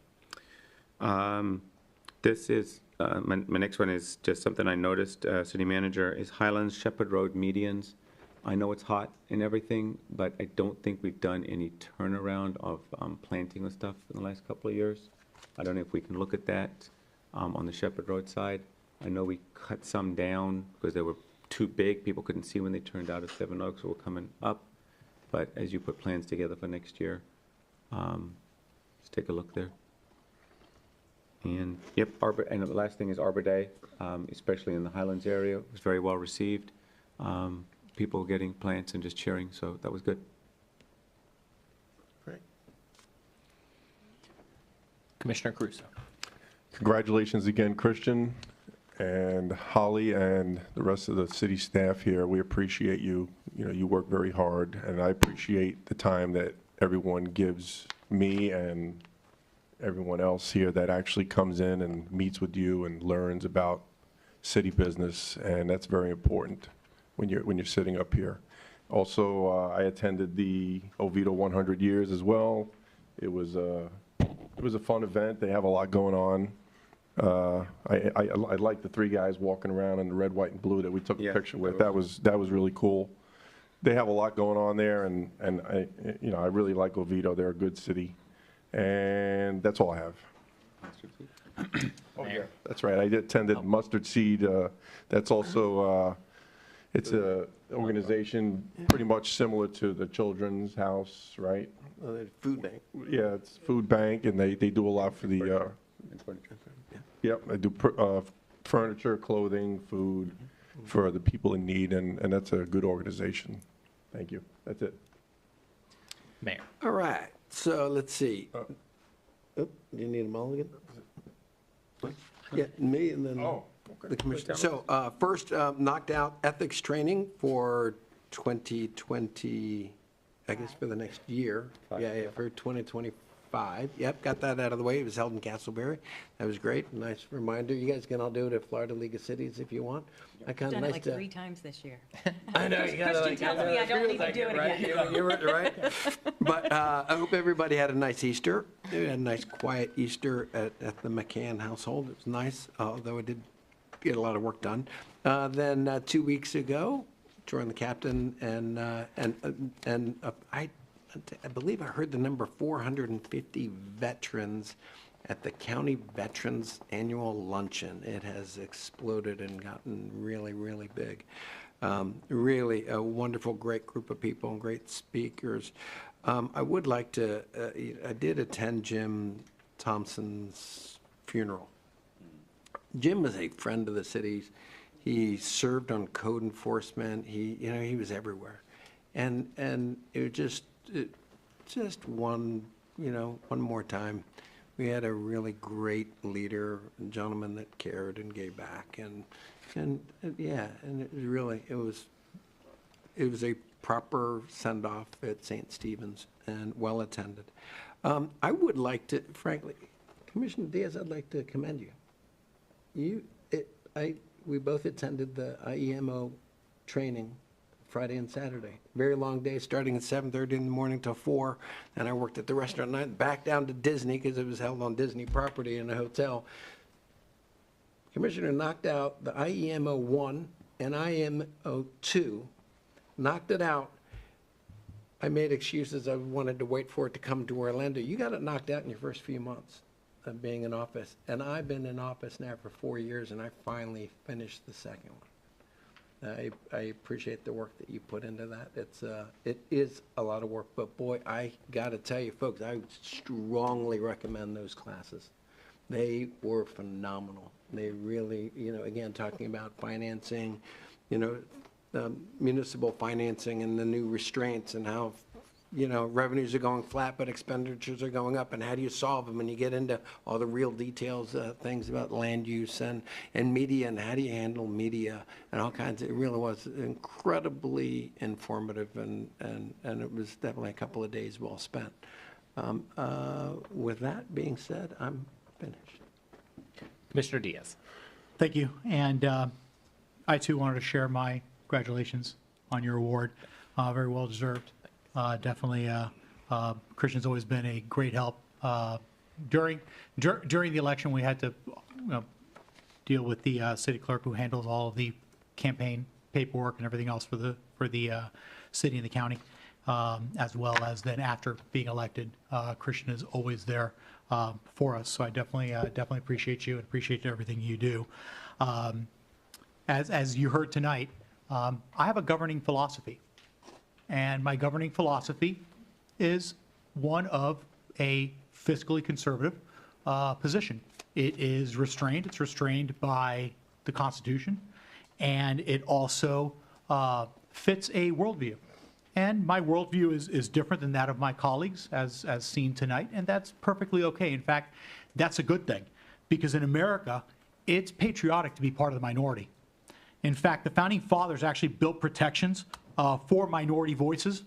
This is, my next one is just something I noticed, City Manager, is Highlands Shepherd Road medians. I know it's hot and everything, but I don't think we've done any turnaround of planting the stuff in the last couple of years. I don't know if we can look at that on the Shepherd Road side. I know we cut some down because they were too big. People couldn't see when they turned out at Seven Oaks, so we're coming up. But as you put plans together for next year, just take a look there. And yep, and the last thing is Arbor Day, especially in the Highlands area. It was very well received. People getting plants and just cheering, so that was good. Great. Commissioner Crusoe. Congratulations again, Christian and Holly and the rest of the city staff here. We appreciate you. You know, you work very hard, and I appreciate the time that everyone gives me and everyone else here that actually comes in and meets with you and learns about city business, and that's very important when you're sitting up here. Also, I attended the Oviedo 100 Years as well. It was a fun event. They have a lot going on. I like the three guys walking around in the red, white, and blue that we took a picture with. That was really cool. They have a lot going on there, and I really like Oviedo. They're a good city, and that's all I have. Oh, yeah, that's right. I attended Mustard Seed. That's also it's a organization pretty much similar to the Children's House, right? Food bank. Yeah, it's food bank, and they do a lot for the. Yep, I do furniture, clothing, food for the people in need, and that's a good organization. Thank you. That's it. Mayor. All right, so let's see. Oh, do you need a mulligan? Yeah, me and then the commissioner. So first, knocked out ethics training for 2020, I guess for the next year. Yeah, for 2025. Yep, got that out of the way. It was held in Castleberry. That was great. Nice reminder. You guys can all do it at Florida League of Cities if you want. I kind of Done nice it like to. 3 times this year. I know, you gotta Christian tells me I don't need to do it again. You're right. But I hope everybody had a nice Easter. They had a nice quiet Easter at the McCann household. It was nice, although it did get a lot of work done. Then 2 weeks ago, joined the captain and I believe I heard the number 450 veterans at the County Veterans Annual Luncheon. It has exploded and gotten really, really big. Really a wonderful, great group of people and great speakers. I would like to, I did attend Jim Thompson's funeral. Jim was a friend of the city's. He served on code enforcement. He was everywhere. And it just one more time. We had a really great leader, a gentleman that cared and gave back, and it was a proper send off at St. Stephen's and well attended. I would like to, frankly, Commissioner Diaz, I'd like to commend you. We both attended the IEMO training Friday and Saturday. Very long day, starting at 7:30 in the morning till 4. And I worked at the restaurant night, back down to Disney because it was held on Disney property in a hotel. Commissioner knocked out the IEMO 1 and IEMO 2, knocked it out. I made excuses. I wanted to wait for it to come to Orlando. You got it knocked out in your first few months of being in office. And I've been in office now for 4 years, and I finally finished the second one. I appreciate the work that you put into that. It is a lot of work, but boy, I got to tell you, folks, I strongly recommend those classes. They were phenomenal. They really, again, talking about financing, municipal financing and the new restraints and how, revenues are going flat, but expenditures are going up, and how do you solve them? And you get into all the real details, things about land use and media, and how do you handle media, and all kinds of, it really was incredibly informative, and it was definitely a couple of days well spent. With that being said, I'm finished. Commissioner Diaz. Thank you. And I too wanted to share my congratulations on your award. Very well deserved. Definitely, Christian's always been a great help. During the election, we had to deal with the city clerk who handles all of the campaign paperwork and everything else for the city and the county, as well as then after being elected. Christian is always there for us. So I definitely appreciate you and appreciate everything you do. As you heard tonight, I have a governing philosophy. And my governing philosophy is one of a fiscally conservative position. It is restrained. It's restrained by the Constitution, and it also fits a worldview. And my worldview is different than that of my colleagues, as seen tonight, and that's perfectly okay. In fact, that's a good thing, because in America, it's patriotic to be part of the minority. In fact, the Founding Fathers actually built protections for minority voices,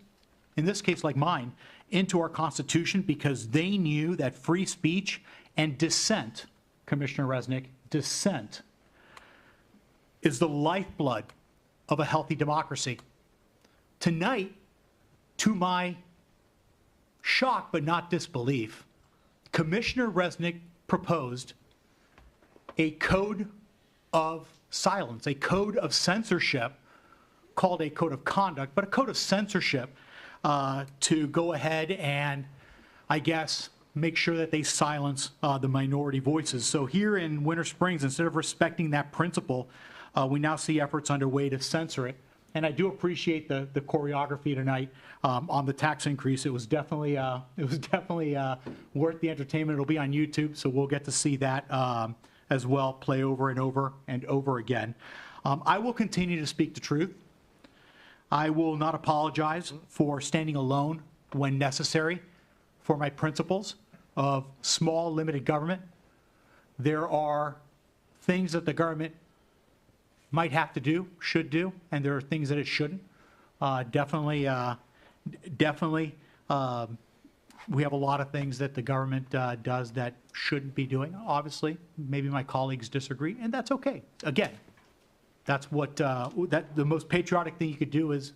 in this case like mine, into our Constitution because they knew that free speech and dissent, Commissioner Resnick, dissent is the lifeblood of a healthy democracy. Tonight, to my shock but not disbelief, Commissioner Resnick proposed a code of silence, a code of censorship, called a code of conduct, but a code of censorship to go ahead and, I guess, make sure that they silence the minority voices. So here in Winter Springs, instead of respecting that principle, we now see efforts underway to censor it. And I do appreciate the choreography tonight on the tax increase. It was definitely worth the entertainment. It'll be on YouTube, so we'll get to see that as well, play over and over and over again. I will continue to speak the truth. I will not apologize for standing alone when necessary for my principles of small, limited government. There are things that the government might have to do, should do, and there are things that it shouldn't. Definitely, we have a lot of things that the government does that shouldn't be doing. Obviously, maybe my colleagues disagree, and that's okay. Again, that's what the most patriotic thing you could do is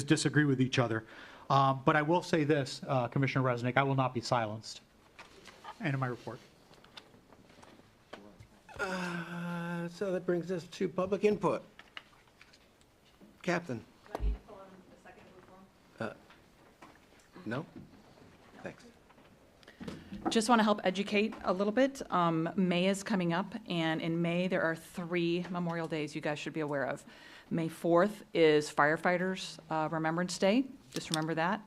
disagree with each other. But I will say this, Commissioner Resnick, I will not be silenced. End of my report. So that brings us to public input. Captain? No? Thanks. Just want to help educate a little bit. May is coming up, and in May, there are 3 Memorial Days you guys should be aware of. May 4th is Firefighters Remembrance Day. Just remember that.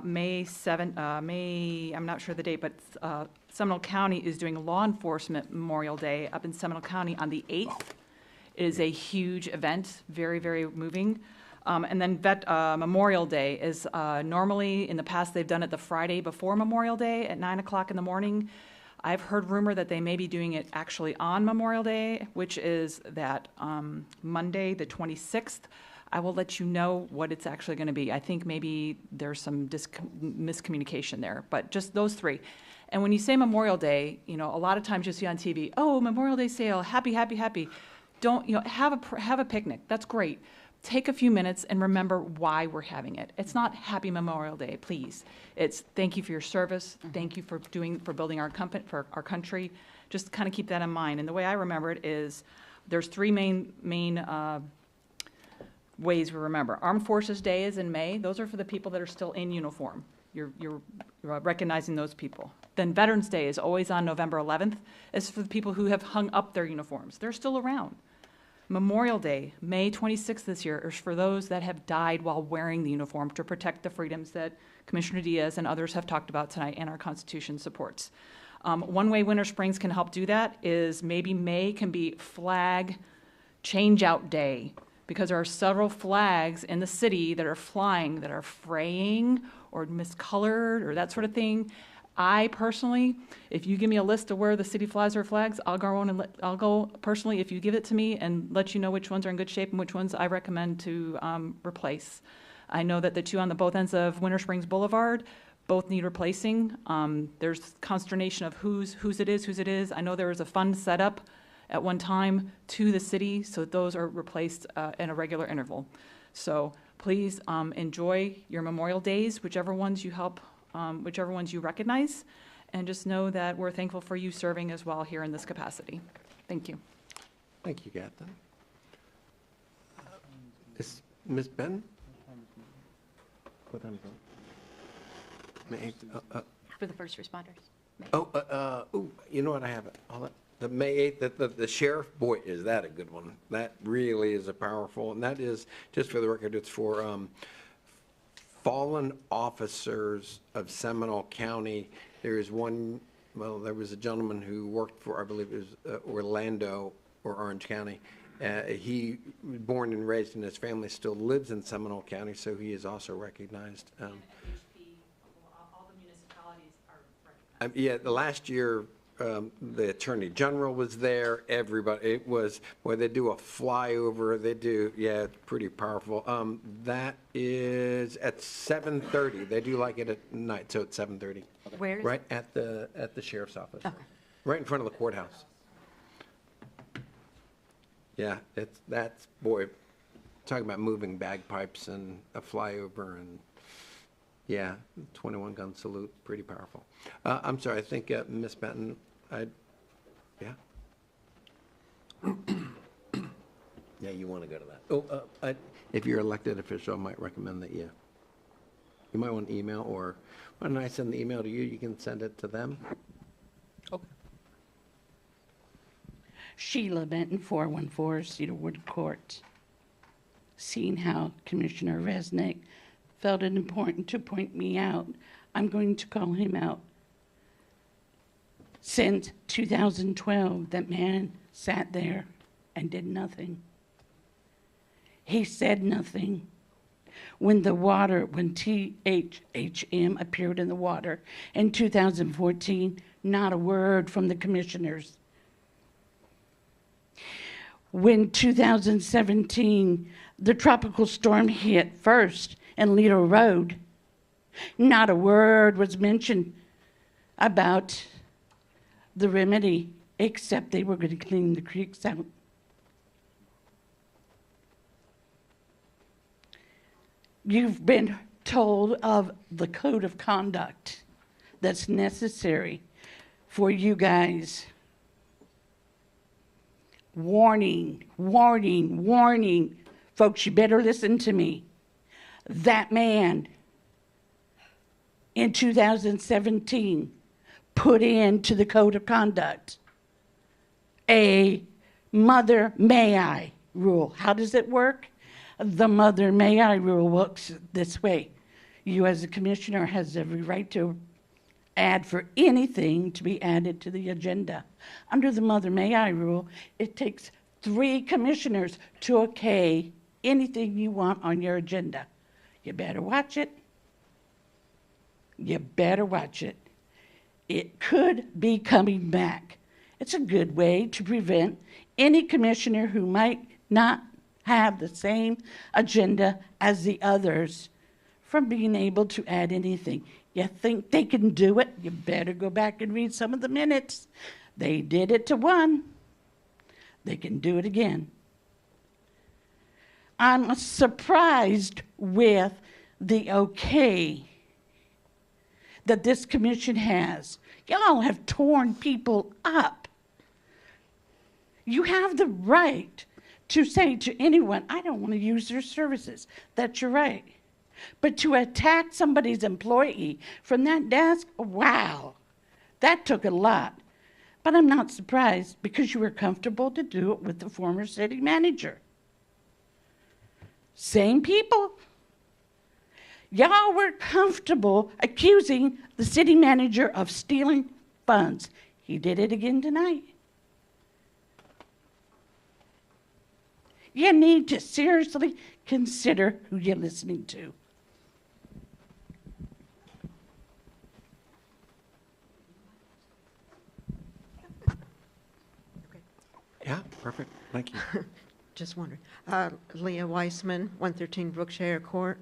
May 7th, I'm not sure the date, but Seminole County is doing Law Enforcement Memorial Day up in Seminole County on the 8th. It is a huge event, very, very moving. And then Memorial Day is normally, in the past, they've done it the Friday before Memorial Day at 9 o'clock in the morning. I've heard rumor that they may be doing it actually on Memorial Day, which is that Monday, the 26th. I will let you know what it's actually going to be. I think maybe there's some miscommunication there, but just those 3. And when you say Memorial Day, a lot of times you see on TV, oh, Memorial Day sale, happy, happy, happy. Don't, have a picnic. That's great. Take a few minutes and remember why we're having it. It's not Happy Memorial Day, please. It's thank you for your service. Thank you for building our country. Just kind of keep that in mind. And the way I remember it is there's 3 main ways we remember. Armed Forces Day is in May. Those are for the people that are still in uniform. You're recognizing those people. Then Veterans Day is always on November 11th. It's for the people who have hung up their uniforms. They're still around. Memorial Day, May 26th this year, is for those that have died while wearing the uniform to protect the freedoms that Commissioner Diaz and others have talked about tonight and our Constitution supports. One way Winter Springs can help do that is maybe May can be Flag Change-Out Day, because there are several flags in the city that are flying that are fraying or miscolored or that sort of thing. I personally, if you give me a list of where the city flies or flags, I'll go personally, if you give it to me, and let you know which ones are in good shape and which ones I recommend to replace. I know that the 2 on the both ends of Winter Springs Boulevard both need replacing. There's consternation of whose it is. I know there was a fund set up at one time to the city, so those are replaced in a regular interval. So please enjoy your Memorial Days, whichever ones you recognize, and just know that we're thankful for you serving as well here in this capacity. Thank you. Thank you, Captain. Is Ms. Benton? What time is it? For the first responders. You know what, I have it. The May 8th, the sheriff, boy, is that a good one. That really is a powerful, and that is, just for the record, it's for fallen officers of Seminole County. There is one, there was a gentleman who worked for, I believe it was Orlando or Orange County. He was born and raised, and his family still lives in Seminole County, so he is also recognized. All the municipalities are recognized. Yeah, the last year, the Attorney General was there, everybody, it was, they do a flyover, it's pretty powerful. That is at 7:30, they do like it at night, so it's 7:30. Where is Right at the sheriff's office. Okay. Right in front of the courthouse. Yeah, talking about moving bagpipes and a flyover and, yeah, 21 gun salute, pretty powerful. I'm sorry, I think Ms. Benton, yeah? Yeah, you want to go to that. Oh, if you're elected official, I might recommend that you might want an email, or why don't I send the email to you, you can send it to them? Sheila Benton, 414 Cedarwood Court. Seeing how Commissioner Resnick felt it important to point me out, I'm going to call him out. Since 2012, that man sat there and did nothing. He said nothing. When THHM appeared in the water in 2014, not a word from the commissioners. When 2017, the tropical storm hit first in Lido Road, not a word was mentioned about the remedy, except they were going to clean the creeks out. You've been told of the code of conduct that's necessary for you guys. Warning, warning, warning. Folks, you better listen to me. That man in 2017 put into the code of conduct a mother may I rule. How does it work? The mother may I rule works this way. You as a commissioner has every right to add for anything to be added to the agenda. Under the mother may I rule, it takes 3 commissioners to okay anything you want on your agenda. You better watch it. You better watch it. It could be coming back. It's a good way to prevent any commissioner who might not have the same agenda as the others from being able to add anything. You think they can do it? You better go back and read some of the minutes. They did it to one. They can do it again. I'm surprised with the okay that this commission has. Y'all have torn people up. You have the right to say to anyone, I don't want to use their services. That's your right. But to attack somebody's employee from that desk, wow, that took a lot. But I'm not surprised because you were comfortable to do it with the former city manager. Same people. Y'all were comfortable accusing the city manager of stealing funds. He did it again tonight. You need to seriously consider who you're listening to. Yeah, perfect. Thank you. Just wondering. Leah Weissman, 113 Brookshire Court.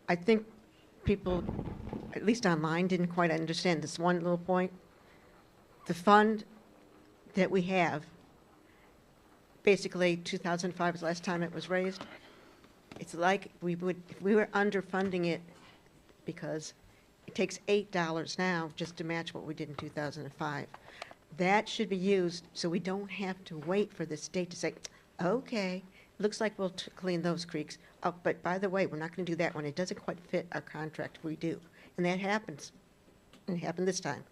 I think people, at least online, didn't quite understand this one little point. The fund that we have, basically 2005 was the last time it was raised. It's like if we were underfunding it, because it takes $8 now just to match what we did in 2005. That should be used so we don't have to wait for the state to say, okay, looks like we'll clean those creeks. Oh, but by the way, we're not going to do that one. It doesn't quite fit our contract. We do. And that happens. And it happened this time.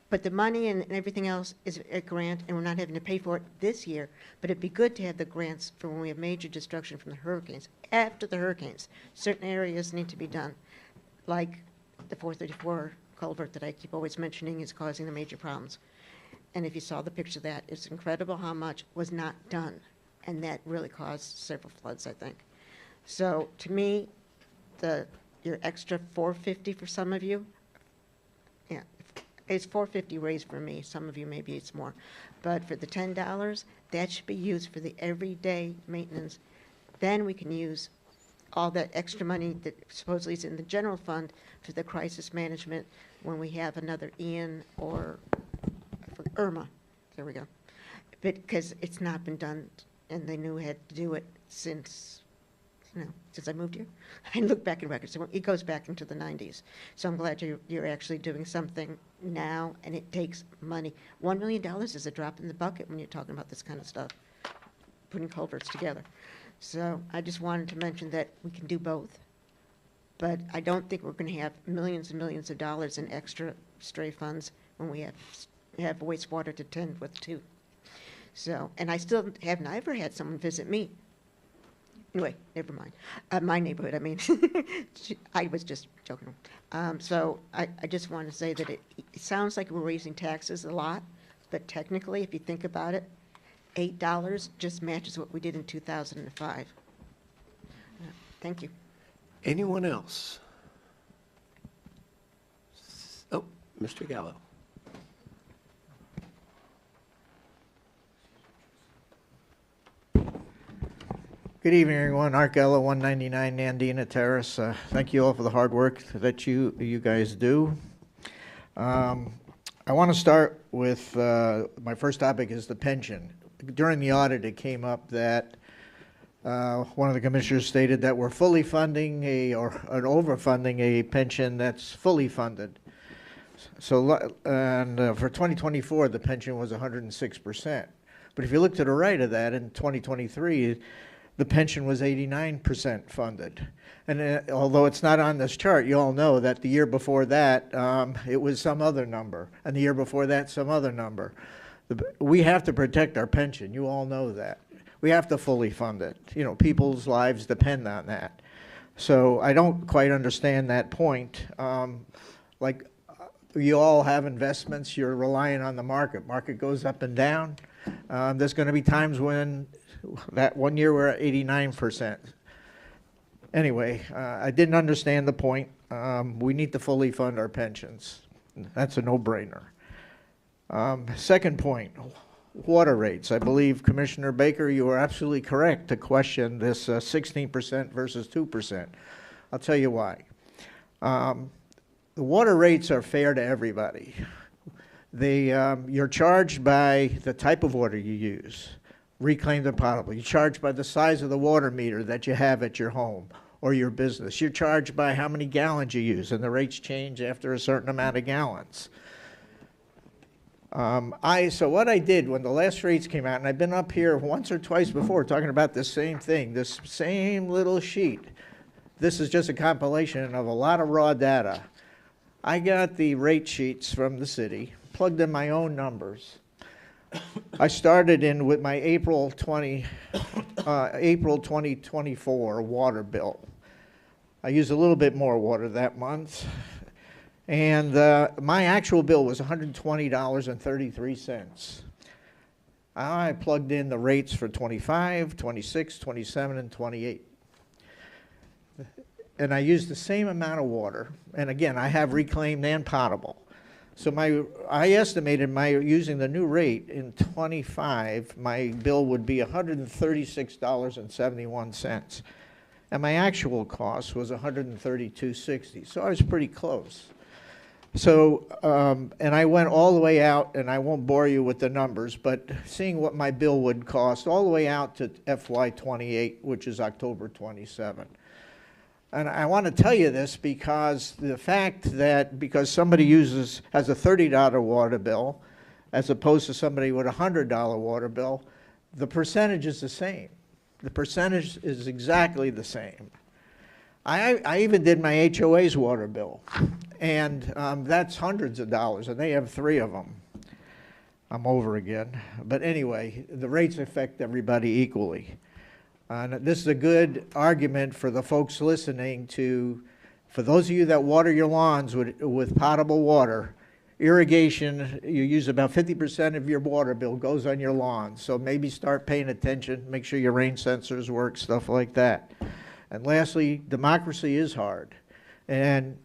But the money and everything else is a grant, and we're not having to pay for it this year. But it'd be good to have the grants for when we have major destruction from the hurricanes. After the hurricanes, certain areas need to be done, like the 434 culvert that I keep always mentioning is causing the major problems. And if you saw the picture of that, it's incredible how much was not done. And that really caused several floods, I think. So to me, your extra $450 for some of you, yeah, it's $450 raised for me. Some of you, maybe it's more. But for the $10, that should be used for the everyday maintenance. Then we can use all that extra money that supposedly is in the general fund for the crisis management when we have another Ian or Irma. There we go. Because it's not been done, and they knew had to do it since since I moved here. I look back in records, so it goes back into the 90s. So I'm glad you're actually doing something now, and it takes money. $1 million is a drop in the bucket when you're talking about this kind of stuff, putting culverts together. So I just wanted to mention that we can do both, but I don't think we're going to have millions and millions of dollars in extra stray funds when we have wastewater to tend with too. So, and I still have never had someone visit me. Anyway, never mind. My neighborhood, I mean. I was just joking. So I just want to say that it sounds like we're raising taxes a lot, but technically, if you think about it, $8 just matches what we did in 2005. Thank you. Anyone else? Oh, Mr. Gallo. Good evening, everyone. Art Gallo, 199 Nandina Terrace. Thank you all for the hard work that you guys do. I want to start with my first topic is the pension. During the audit, it came up that one of the commissioners stated that we're fully funding or overfunding a pension that's fully funded. So, and for 2024, the pension was 106%. But if you look to the right of that, in 2023, the pension was 89% funded. And although it's not on this chart, you all know that the year before that, it was some other number. And the year before that, some other number. We have to protect our pension. You all know that. We have to fully fund it. You know, people's lives depend on that. So I don't quite understand that point. Like, you all have investments. You're relying on the market. Market goes up and down. There's going to be times when that one year we're at 89%. Anyway, I didn't understand the point. We need to fully fund our pensions. That's a no-brainer. Second point, water rates. I believe, Commissioner Baker, you are absolutely correct to question this 16% versus 2%. I'll tell you why. The water rates are fair to everybody. You're charged by the type of water you use. Reclaimed and potable. You're charged by the size of the water meter that you have at your home or your business. You're charged by how many gallons you use, and the rates change after a certain amount of gallons. So what I did when the last rates came out, and I've been up here once or twice before talking about the same thing, this same little sheet. This is just a compilation of a lot of raw data. I got the rate sheets from the city, plugged in my own numbers. I started in with my April 2024 water bill. I used a little bit more water that month. And my actual bill was $120.33. I plugged in the rates for 25, 26, 27, and 28. And I used the same amount of water. And again, I have reclaimed and potable. So I estimated using the new rate in 25, my bill would be $136.71. And my actual cost was $132.60. So I was pretty close. So, and I went all the way out, and I won't bore you with the numbers, but seeing what my bill would cost all the way out to FY28, which is October 27. And I want to tell you this because the fact that because somebody has a $30 water bill as opposed to somebody with a $100 water bill, the percentage is the same. The percentage is exactly the same. I even did my HOA's water bill, and that's hundreds of dollars, and they have 3 of them. I'm over again. But anyway, the rates affect everybody equally. And this is a good argument for the folks listening for those of you that water your lawns with potable water, irrigation, you use about 50% of your water bill goes on your lawn. So maybe start paying attention, make sure your rain sensors work, stuff like that. And lastly, democracy is hard. And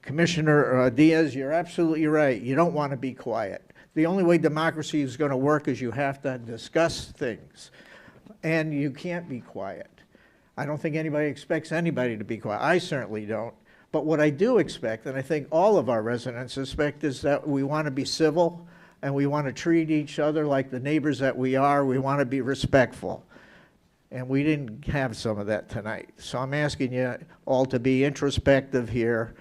Commissioner Diaz, you're absolutely right. You don't want to be quiet. The only way democracy is going to work is you have to discuss things. And you can't be quiet. I don't think anybody expects anybody to be quiet. I certainly don't. But what I do expect, and I think all of our residents expect, is that we want to be civil and we want to treat each other like the neighbors that we are. We want to be respectful. and we didn't have some of that tonight. So I'm asking you all to be introspective here,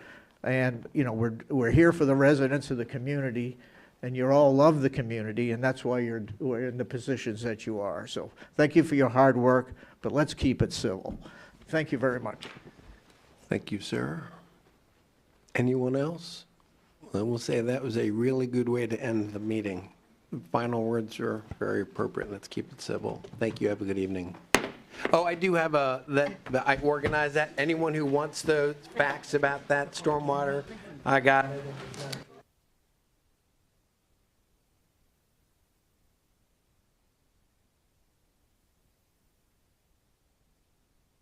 and, you know, we're here for the residents of the community, and you all love the community, and that's why we're in the positions that you are. So thank you for your hard work, but let's keep it civil. Thank you very much. Thank you, sir. Anyone else? Then we'll say that was a really good way to end the meeting. Final words are very appropriate. Let's keep it civil. Thank you. Have a good evening. Oh, I do have I organized that. Anyone who wants those facts about that stormwater, I got it.